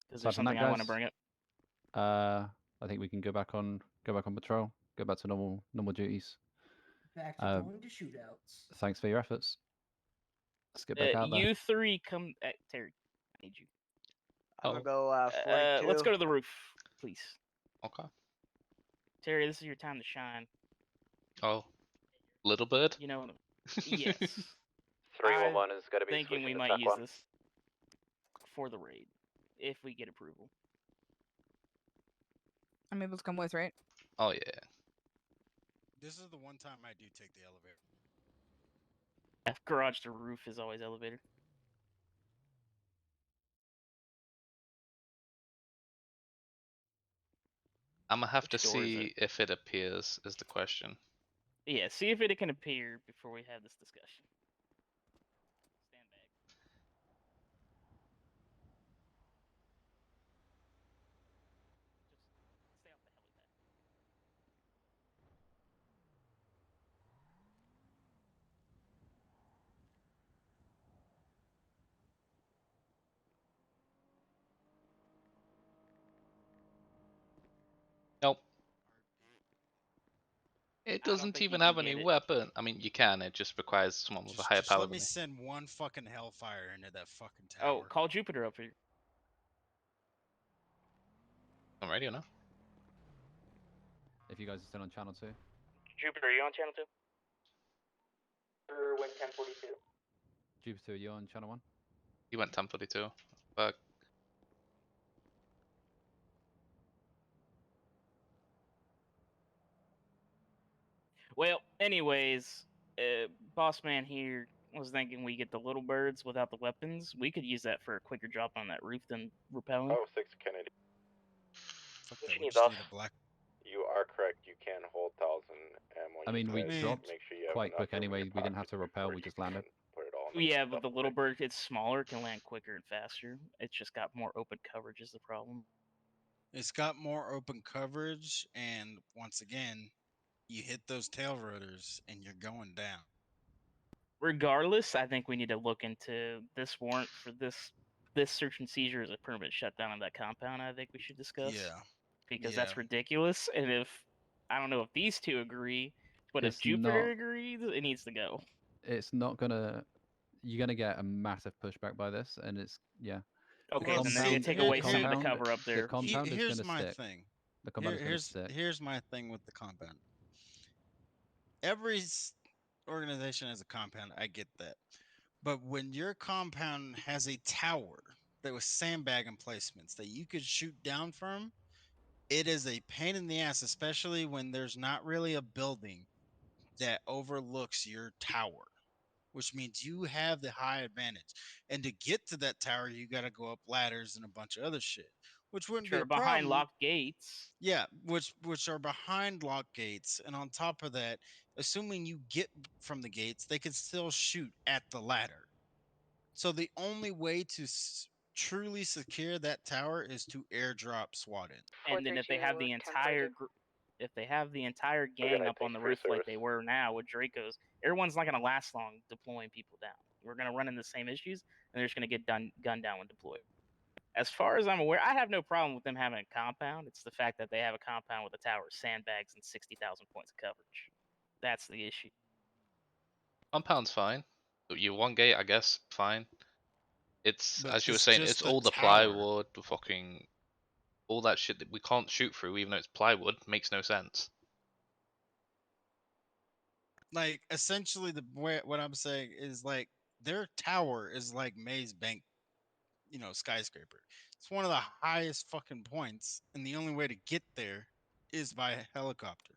Speaker 9: because
Speaker 5: Aside
Speaker 9: there's
Speaker 5: from that,
Speaker 9: something I want to
Speaker 5: guys,
Speaker 9: bring up.
Speaker 5: I think we can go back on patrol. Go back to normal duties.
Speaker 14: Back to going to shootouts.
Speaker 5: Thanks for your efforts. Let's get back out there.
Speaker 9: You three come. Terry, I need you.
Speaker 4: I'm gonna go 42.
Speaker 9: Let's go to the roof, please.
Speaker 7: Okay.
Speaker 9: Terry, this is your time to shine.
Speaker 7: Oh, little bird.
Speaker 9: You know. Yes.
Speaker 18: 311 is gonna be
Speaker 9: thinking
Speaker 18: switching
Speaker 9: we
Speaker 18: to
Speaker 9: might
Speaker 18: Tac
Speaker 9: use
Speaker 18: 1.
Speaker 9: this for the raid, if we get approval.
Speaker 15: I'm able to come with, right?
Speaker 7: Oh yeah.
Speaker 12: This is the one time I do take the elevator.
Speaker 9: Garage to roof is always elevator.
Speaker 7: I'm gonna have
Speaker 9: Which
Speaker 7: to
Speaker 9: door is
Speaker 7: see if it appears. Is the question.
Speaker 9: Yeah, see if it can appear before we have this discussion. Stand back. Just stay off the helipad.
Speaker 7: Nope. It
Speaker 9: I don't
Speaker 7: doesn't
Speaker 9: think you
Speaker 7: even
Speaker 9: can
Speaker 7: have
Speaker 9: get
Speaker 7: any
Speaker 9: it.
Speaker 7: weapon. I mean, you can. It just requires someone with a higher
Speaker 12: Just
Speaker 7: power
Speaker 12: let
Speaker 7: than
Speaker 12: me
Speaker 7: me.
Speaker 12: send one fucking hellfire into that fucking tower.
Speaker 9: Oh, call Jupiter up here.
Speaker 7: I'm ready now.
Speaker 5: If you guys are still on channel 2.
Speaker 9: Jupiter, are you on channel 2?
Speaker 14: Or went 1042.
Speaker 5: Jupiter, are you on channel 1?
Speaker 7: He went 1042. But
Speaker 9: Well, anyways, boss man here was thinking we get the little birds without the weapons. We could use that for a quicker drop on that roof than repelling.
Speaker 1: Oh, 6 Kennedy.
Speaker 12: Fuck
Speaker 9: What
Speaker 12: that,
Speaker 9: you
Speaker 12: we
Speaker 9: need,
Speaker 12: just
Speaker 9: boss?
Speaker 12: need a black.
Speaker 1: You are correct. You can hold 1,000 ammo.
Speaker 5: I mean, we dropped
Speaker 1: make sure you have
Speaker 5: quite
Speaker 1: enough
Speaker 5: quick
Speaker 1: room in
Speaker 5: anyway.
Speaker 1: your
Speaker 5: We didn't have
Speaker 1: pockets
Speaker 5: to repel.
Speaker 1: before
Speaker 5: We
Speaker 1: you
Speaker 5: just
Speaker 1: can
Speaker 5: landed.
Speaker 1: Put it all in
Speaker 9: Yeah, but the little bird, it's smaller, can land quicker and faster. It's just got more open coverage is the problem.
Speaker 12: It's got more open coverage, and once again, you hit those tail rotors and you're going down.
Speaker 9: Regardless, I think we need to look into this warrant for this search and seizure as a permanent shutdown of that compound. I think we should discuss.
Speaker 12: Yeah.
Speaker 9: Because
Speaker 12: Yeah.
Speaker 9: that's ridiculous. And if I don't know if these two agree, but if
Speaker 5: It's
Speaker 9: Jupiter
Speaker 5: not-
Speaker 9: agrees, it needs to go.
Speaker 5: It's not gonna. You're gonna get a massive pushback by this, and it's yeah.
Speaker 9: Okay,
Speaker 12: Well,
Speaker 9: then they're gonna
Speaker 12: see,
Speaker 9: take
Speaker 12: here-
Speaker 9: away some of the
Speaker 5: compound-
Speaker 9: cover up there.
Speaker 5: The compound is
Speaker 12: Here's
Speaker 5: gonna
Speaker 12: my
Speaker 5: stick.
Speaker 12: thing.
Speaker 5: The compound is gonna stick.
Speaker 12: Here's my thing with the compound. organization has a compound. I get that. But when your compound has a tower that was sandbag emplacements that you could shoot down from, it is a pain in the ass, especially when there's not really a building that overlooks your tower, which means you have the high advantage. And to get to that tower, you got to go up ladders and a bunch of other shit, which wouldn't be
Speaker 9: Sure,
Speaker 12: a
Speaker 9: behind
Speaker 12: problem.
Speaker 9: locked gates.
Speaker 12: Yeah, which are behind lock gates, and on top of that, assuming you get from the gates, they can still shoot at the ladder. So the only way to truly secure that tower is to airdrop SWAT in.
Speaker 9: And then if they have the entire if they have the entire
Speaker 1: Good
Speaker 9: gang
Speaker 1: night,
Speaker 9: up on
Speaker 1: thanks
Speaker 9: the
Speaker 1: for your
Speaker 9: roof like
Speaker 1: service.
Speaker 9: they were now with Dracos, everyone's not gonna last long deploying people down. We're gonna run into the same issues, and they're just gonna get gunned down when deployed. As far as I'm aware, I have no problem with them having a compound. It's the fact that they have a compound with a tower, sandbags, and 60,000 points of coverage. That's the issue.
Speaker 7: Compound's fine. You one gate, I guess, fine. It's
Speaker 12: But
Speaker 7: as you were
Speaker 12: it's
Speaker 7: saying, it's
Speaker 12: just a
Speaker 7: all the
Speaker 12: tower.
Speaker 7: plywood, the fucking all that shit that we can't shoot through, even though it's plywood, makes no sense.
Speaker 12: Like essentially, the way what I'm saying is like their tower is like Maze Bank, skyscraper. It's one of the highest fucking points, and the only way to get there is by helicopter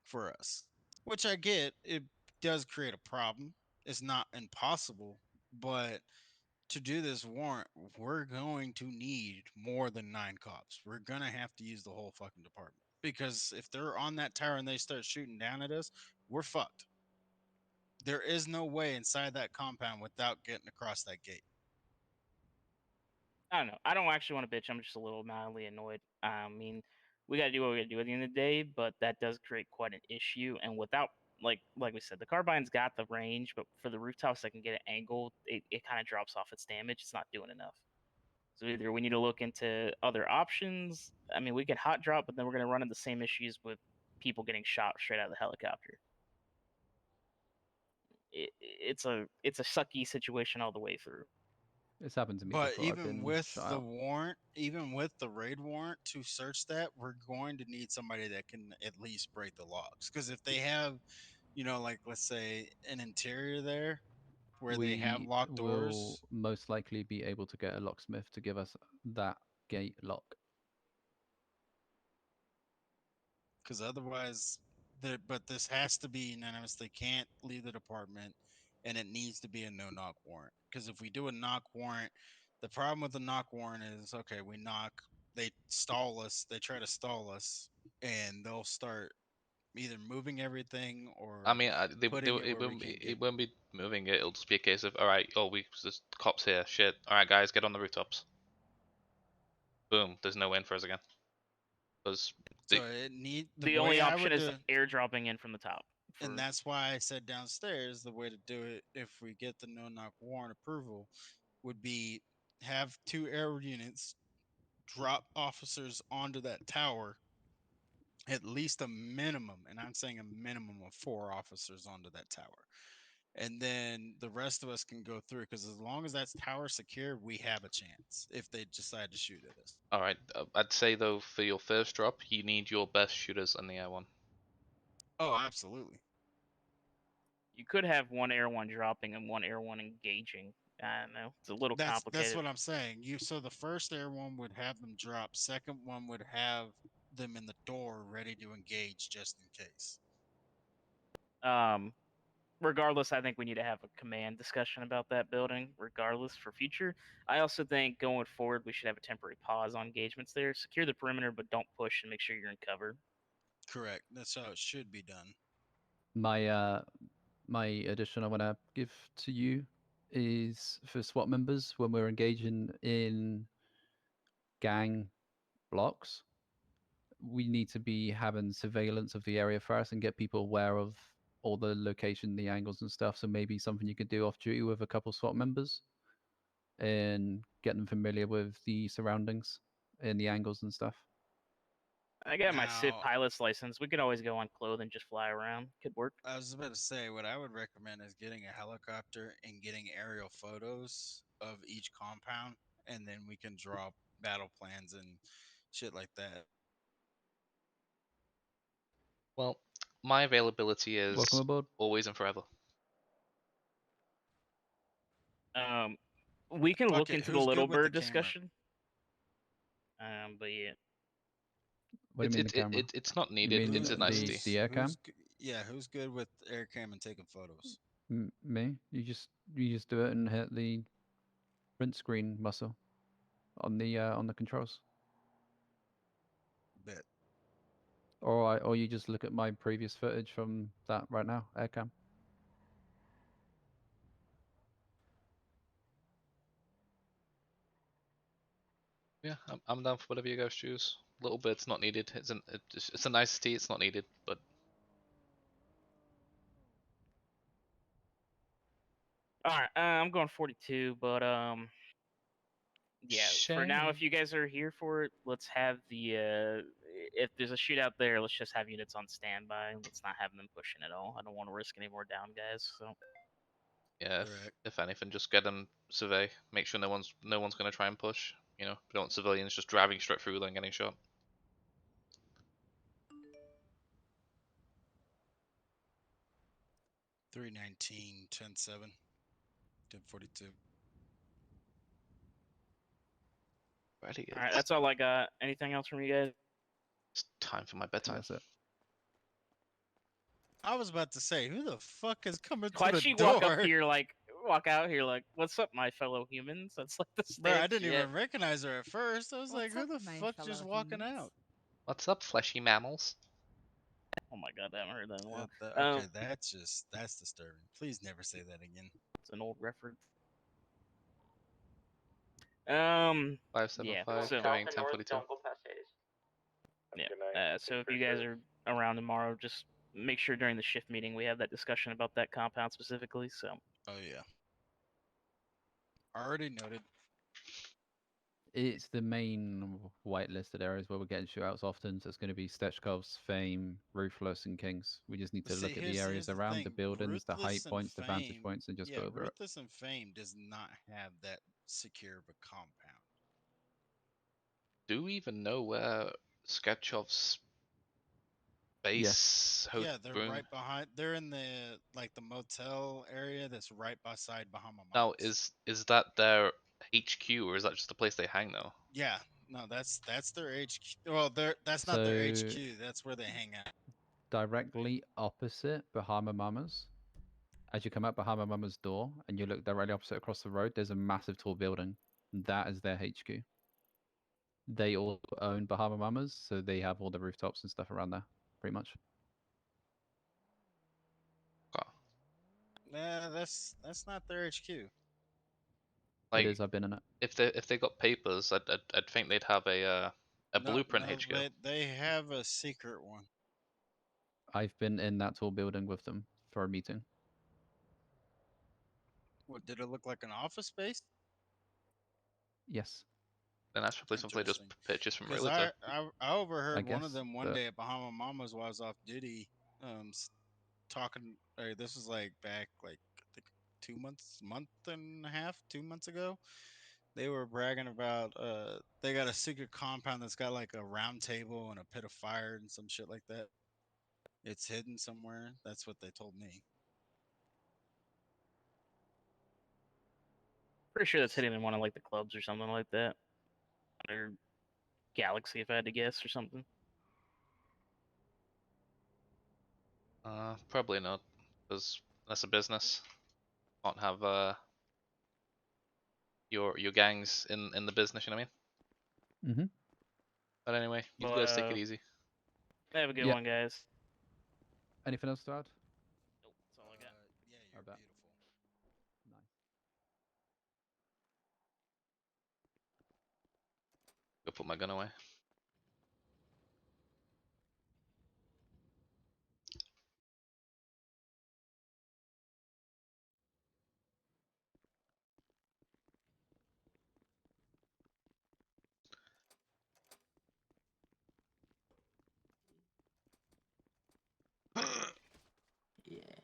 Speaker 12: for us. Which I get, it does create a problem. It's not impossible, but to do this warrant, we're going to need more than 9 cops. We're gonna have to use the whole fucking department. Because if they're on that tower and they start shooting down at us, we're fucked. There is no way inside that compound without getting across that gate.
Speaker 9: I don't know. I don't actually want to bitch. I'm just a little mildly annoyed. I mean, we got to do what we got to do at the end of the day, but that does create quite an issue. And without, like we said, the carbine's got the range, but for the rooftops that can get an angle, it kind of drops off its damage. It's not doing enough. So either we need to look into other options. I mean, we can hot drop, but then we're going to run into the same issues with people getting shot straight out of the helicopter. It's a sucky situation all the way through.
Speaker 5: It's happened to me
Speaker 12: But
Speaker 5: before. I've
Speaker 12: even
Speaker 5: been
Speaker 12: with
Speaker 5: shot
Speaker 12: the
Speaker 5: out.
Speaker 12: warrant, even with the raid warrant to search that, we're going to need somebody that can at least break the locks. Because if they have, like let's say an interior there where they have
Speaker 5: We
Speaker 12: locked
Speaker 5: will
Speaker 12: doors,
Speaker 5: most likely be able to get a locksmith to give us that gate lock.
Speaker 12: because otherwise, but this has to be unanimous. They can't leave the department, and it needs to be a no knock warrant. Because if we do a knock warrant, the problem with the knock warrant is okay, we knock, they stall us, they try to stall us, and they'll start either moving everything or
Speaker 7: I mean,
Speaker 12: putting it where we can't get.
Speaker 7: it won't be moving it. It'll just be a case of, all right, there's cops here. Shit. All right, guys, get on the rooftops. Boom. There's no win for us again. Because
Speaker 12: So it need
Speaker 9: the only option is airdropping in from the top.
Speaker 12: And that's why I said downstairs the way to do it, if we get the no knock warrant approval, would be have 2 air units drop officers onto that tower, at least a minimum, and I'm saying a minimum of 4 officers onto that tower. And then the rest of us can go through, because as long as that's tower secure, we have a chance if they decide to shoot at us.
Speaker 7: all right, I'd say though for your first drop, you need your best shooters on the air one.
Speaker 12: Oh, absolutely.
Speaker 9: You could have one air one dropping and one air one engaging. I don't know. It's a little complicated.
Speaker 12: That's what I'm saying. So the first air one would have them drop. Second one would have them in the door ready to engage just in case.
Speaker 9: Regardless, I think we need to have a command discussion about that building, regardless, for future. I also think going forward, we should have a temporary pause on engagements there. Secure the perimeter, but don't push and make sure you're in cover.
Speaker 12: Correct. That's how it should be done.
Speaker 5: My addition I want to give to you is for SWAT members when we're engaging in gang blocks, we need to be having surveillance of the area first and get people aware of all the location, the angles and stuff. So maybe something you could do off duty with a couple SWAT members and get them familiar with the surroundings and the angles and stuff.
Speaker 9: I got my Civ pilot's license. We could always go on clothes and just fly around. Could work.
Speaker 12: I was about to say, what I would recommend is getting a helicopter and getting aerial photos of each compound, and then we can draw battle plans and shit like that.
Speaker 7: Well, My availability is
Speaker 5: Welcome aboard.
Speaker 7: always and forever.
Speaker 9: We can
Speaker 12: Fuck
Speaker 9: look
Speaker 12: it,
Speaker 9: into the
Speaker 12: who's
Speaker 9: little
Speaker 12: good with the
Speaker 9: bird
Speaker 12: camera?
Speaker 9: discussion. But yeah.
Speaker 5: What do you mean the camera?
Speaker 7: It's not
Speaker 5: You
Speaker 7: needed.
Speaker 5: mean
Speaker 7: It's a nicety.
Speaker 5: the air cam?
Speaker 12: Yeah, who's good with air cam and taking photos?
Speaker 5: Me? You just do it and hit the print screen muscle on the controls.
Speaker 12: Bet.
Speaker 5: Or you just look at my previous footage from that right now, air cam.
Speaker 7: Yeah, I'm down for whatever you guys choose. Little bit's not needed. It's a nicety. It's not needed, but
Speaker 9: All right, I'm going 42, but yeah. For now, if
Speaker 7: Shame.
Speaker 9: you guys are here for it, let's have the if there's a shootout there, let's just have units on standby. Let's not have them pushing at all. I don't want to risk any more down guys. So
Speaker 7: yeah, if anything, just get them survey. Make sure no one's gonna try and push. You know, we don't want civilians just driving straight through and getting shot.
Speaker 12: Three 10-7, 10-42.
Speaker 7: Ready.
Speaker 9: all right, that's all I got. Anything else from you guys?
Speaker 7: It's time for my bedtime.
Speaker 5: That's it.
Speaker 12: I was about to say, who the fuck is coming
Speaker 9: Why'd
Speaker 12: to the
Speaker 9: she
Speaker 12: door?
Speaker 9: walk out here like, what's up, my fellow humans? That's like the
Speaker 12: Bro, I
Speaker 9: stance
Speaker 12: didn't
Speaker 9: shit.
Speaker 12: even recognize her at first. I was like,
Speaker 15: What's
Speaker 12: who the
Speaker 15: up, my
Speaker 12: fuck just
Speaker 15: fellow
Speaker 12: walking
Speaker 15: humans?
Speaker 12: out?
Speaker 7: What's up, fleshy mammals?
Speaker 9: Oh my god, I haven't heard that in a while.
Speaker 12: Okay, that's disturbing. Please never say that again.
Speaker 9: It's an old reference.
Speaker 7: 575
Speaker 9: so
Speaker 7: going 1042.
Speaker 9: yeah. So if you guys are around tomorrow, just make sure during the shift meeting we have that discussion about that compound specifically. So
Speaker 12: Oh yeah. Already noted.
Speaker 5: It's the main whitelisted areas where we're getting shootouts often. So it's going to be Stechkov's, Fame, Ruthless, and Kings. We just need to
Speaker 12: See,
Speaker 5: look at the
Speaker 12: here's
Speaker 5: areas
Speaker 12: the
Speaker 5: around the
Speaker 12: thing.
Speaker 5: buildings, the height
Speaker 12: Ruthless and
Speaker 5: points, the vantage
Speaker 12: Fame-
Speaker 5: points, and just
Speaker 12: yeah,
Speaker 5: go over it.
Speaker 12: Ruthless and Fame does not have that secure of a compound.
Speaker 7: Do we even know where Sketchov's base host
Speaker 12: Yeah, they're
Speaker 7: room?
Speaker 12: right behind. They're in the the motel area that's right beside Bahama Mama.
Speaker 7: Now, is that their HQ or is that just the place they hang though?
Speaker 12: Yeah, no, that's their HQ. Well, that's not their
Speaker 5: So-
Speaker 12: HQ. That's where they hang out.
Speaker 5: Directly opposite Bahama Mamas. As you come out Bahama Mama's door and you look directly opposite across the road, there's a massive tall building. That is their HQ. They all own Bahama Mamas, so they have all the rooftops and stuff around there, pretty much.
Speaker 12: Nah, that's not their HQ.
Speaker 7: Like,
Speaker 5: It is. I've been in it.
Speaker 7: if they got papers, I'd think they'd have a blueprint HQ.
Speaker 12: They have a secret one.
Speaker 5: I've been in that tall building with them for a meeting.
Speaker 12: What did it look like? An office space?
Speaker 5: Yes.
Speaker 7: Then that's probably something they just purchased from
Speaker 12: Because
Speaker 7: Realtor.
Speaker 12: I overheard
Speaker 5: I
Speaker 12: one of
Speaker 5: guess,
Speaker 12: them one
Speaker 5: but-
Speaker 12: day at Bahama Mamas while I was off duty, talking. This was back I think 2 months, month and a half, 2 months ago. They were bragging about they got a secret compound that's got a round table and a pit of fire and some shit like that. It's hidden somewhere. That's what they told me.
Speaker 9: pretty sure that's hidden in one of the clubs or something like that, or Galaxy, if I had to guess, or something.
Speaker 7: Probably not, because that's a business. Can't have your gangs in the business. You know what I mean?
Speaker 5: Mm-hmm.
Speaker 7: But anyway, you
Speaker 9: But,
Speaker 7: guys take it easy.
Speaker 9: Have a good
Speaker 5: Yeah.
Speaker 9: one, guys.
Speaker 5: Anything else to add?
Speaker 9: Nope, that's all I got.
Speaker 12: Yeah,
Speaker 5: I
Speaker 12: you're
Speaker 5: bet.
Speaker 12: beautiful.
Speaker 5: Nice.
Speaker 7: Go put my gun away.
Speaker 14: Yeah.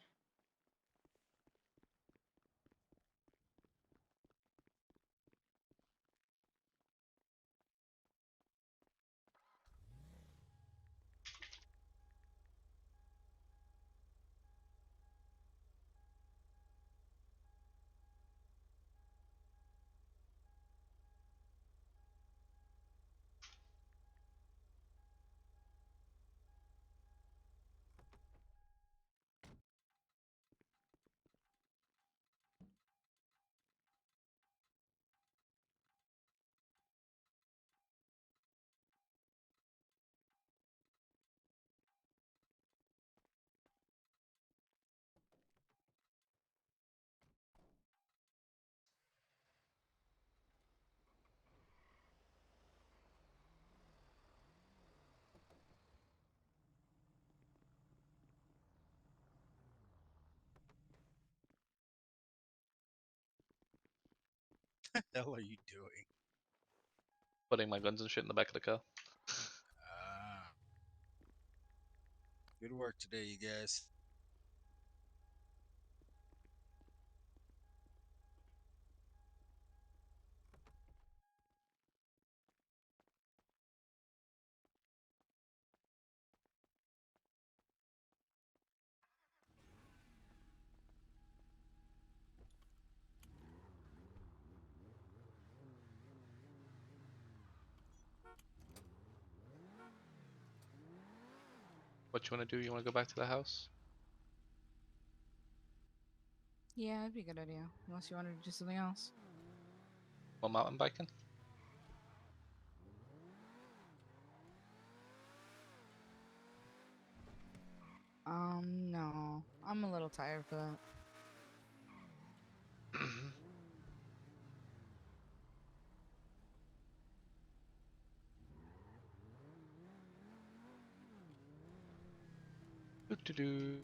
Speaker 12: the hell are you doing?
Speaker 7: Putting my guns and shit in the back of the car.
Speaker 12: Good work today, you guys.
Speaker 7: What you want to do? You want to go back to the house?
Speaker 15: Yeah, that'd be a good idea. Unless you wanted to do something else.
Speaker 7: Or mountain biking?
Speaker 15: No. I'm a little tired for that.
Speaker 7: Do.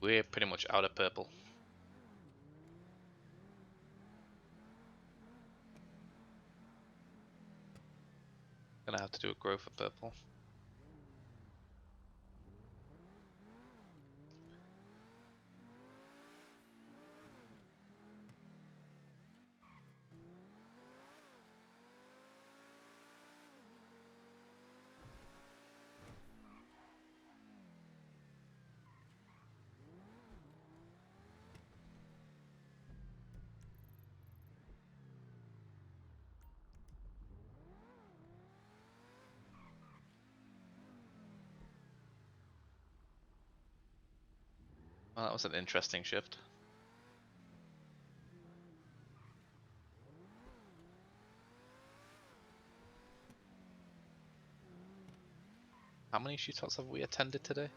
Speaker 7: We're pretty much out of purple. Gonna have to do a grow for purple. Well, that was an interesting shift. How many shootouts have we attended today?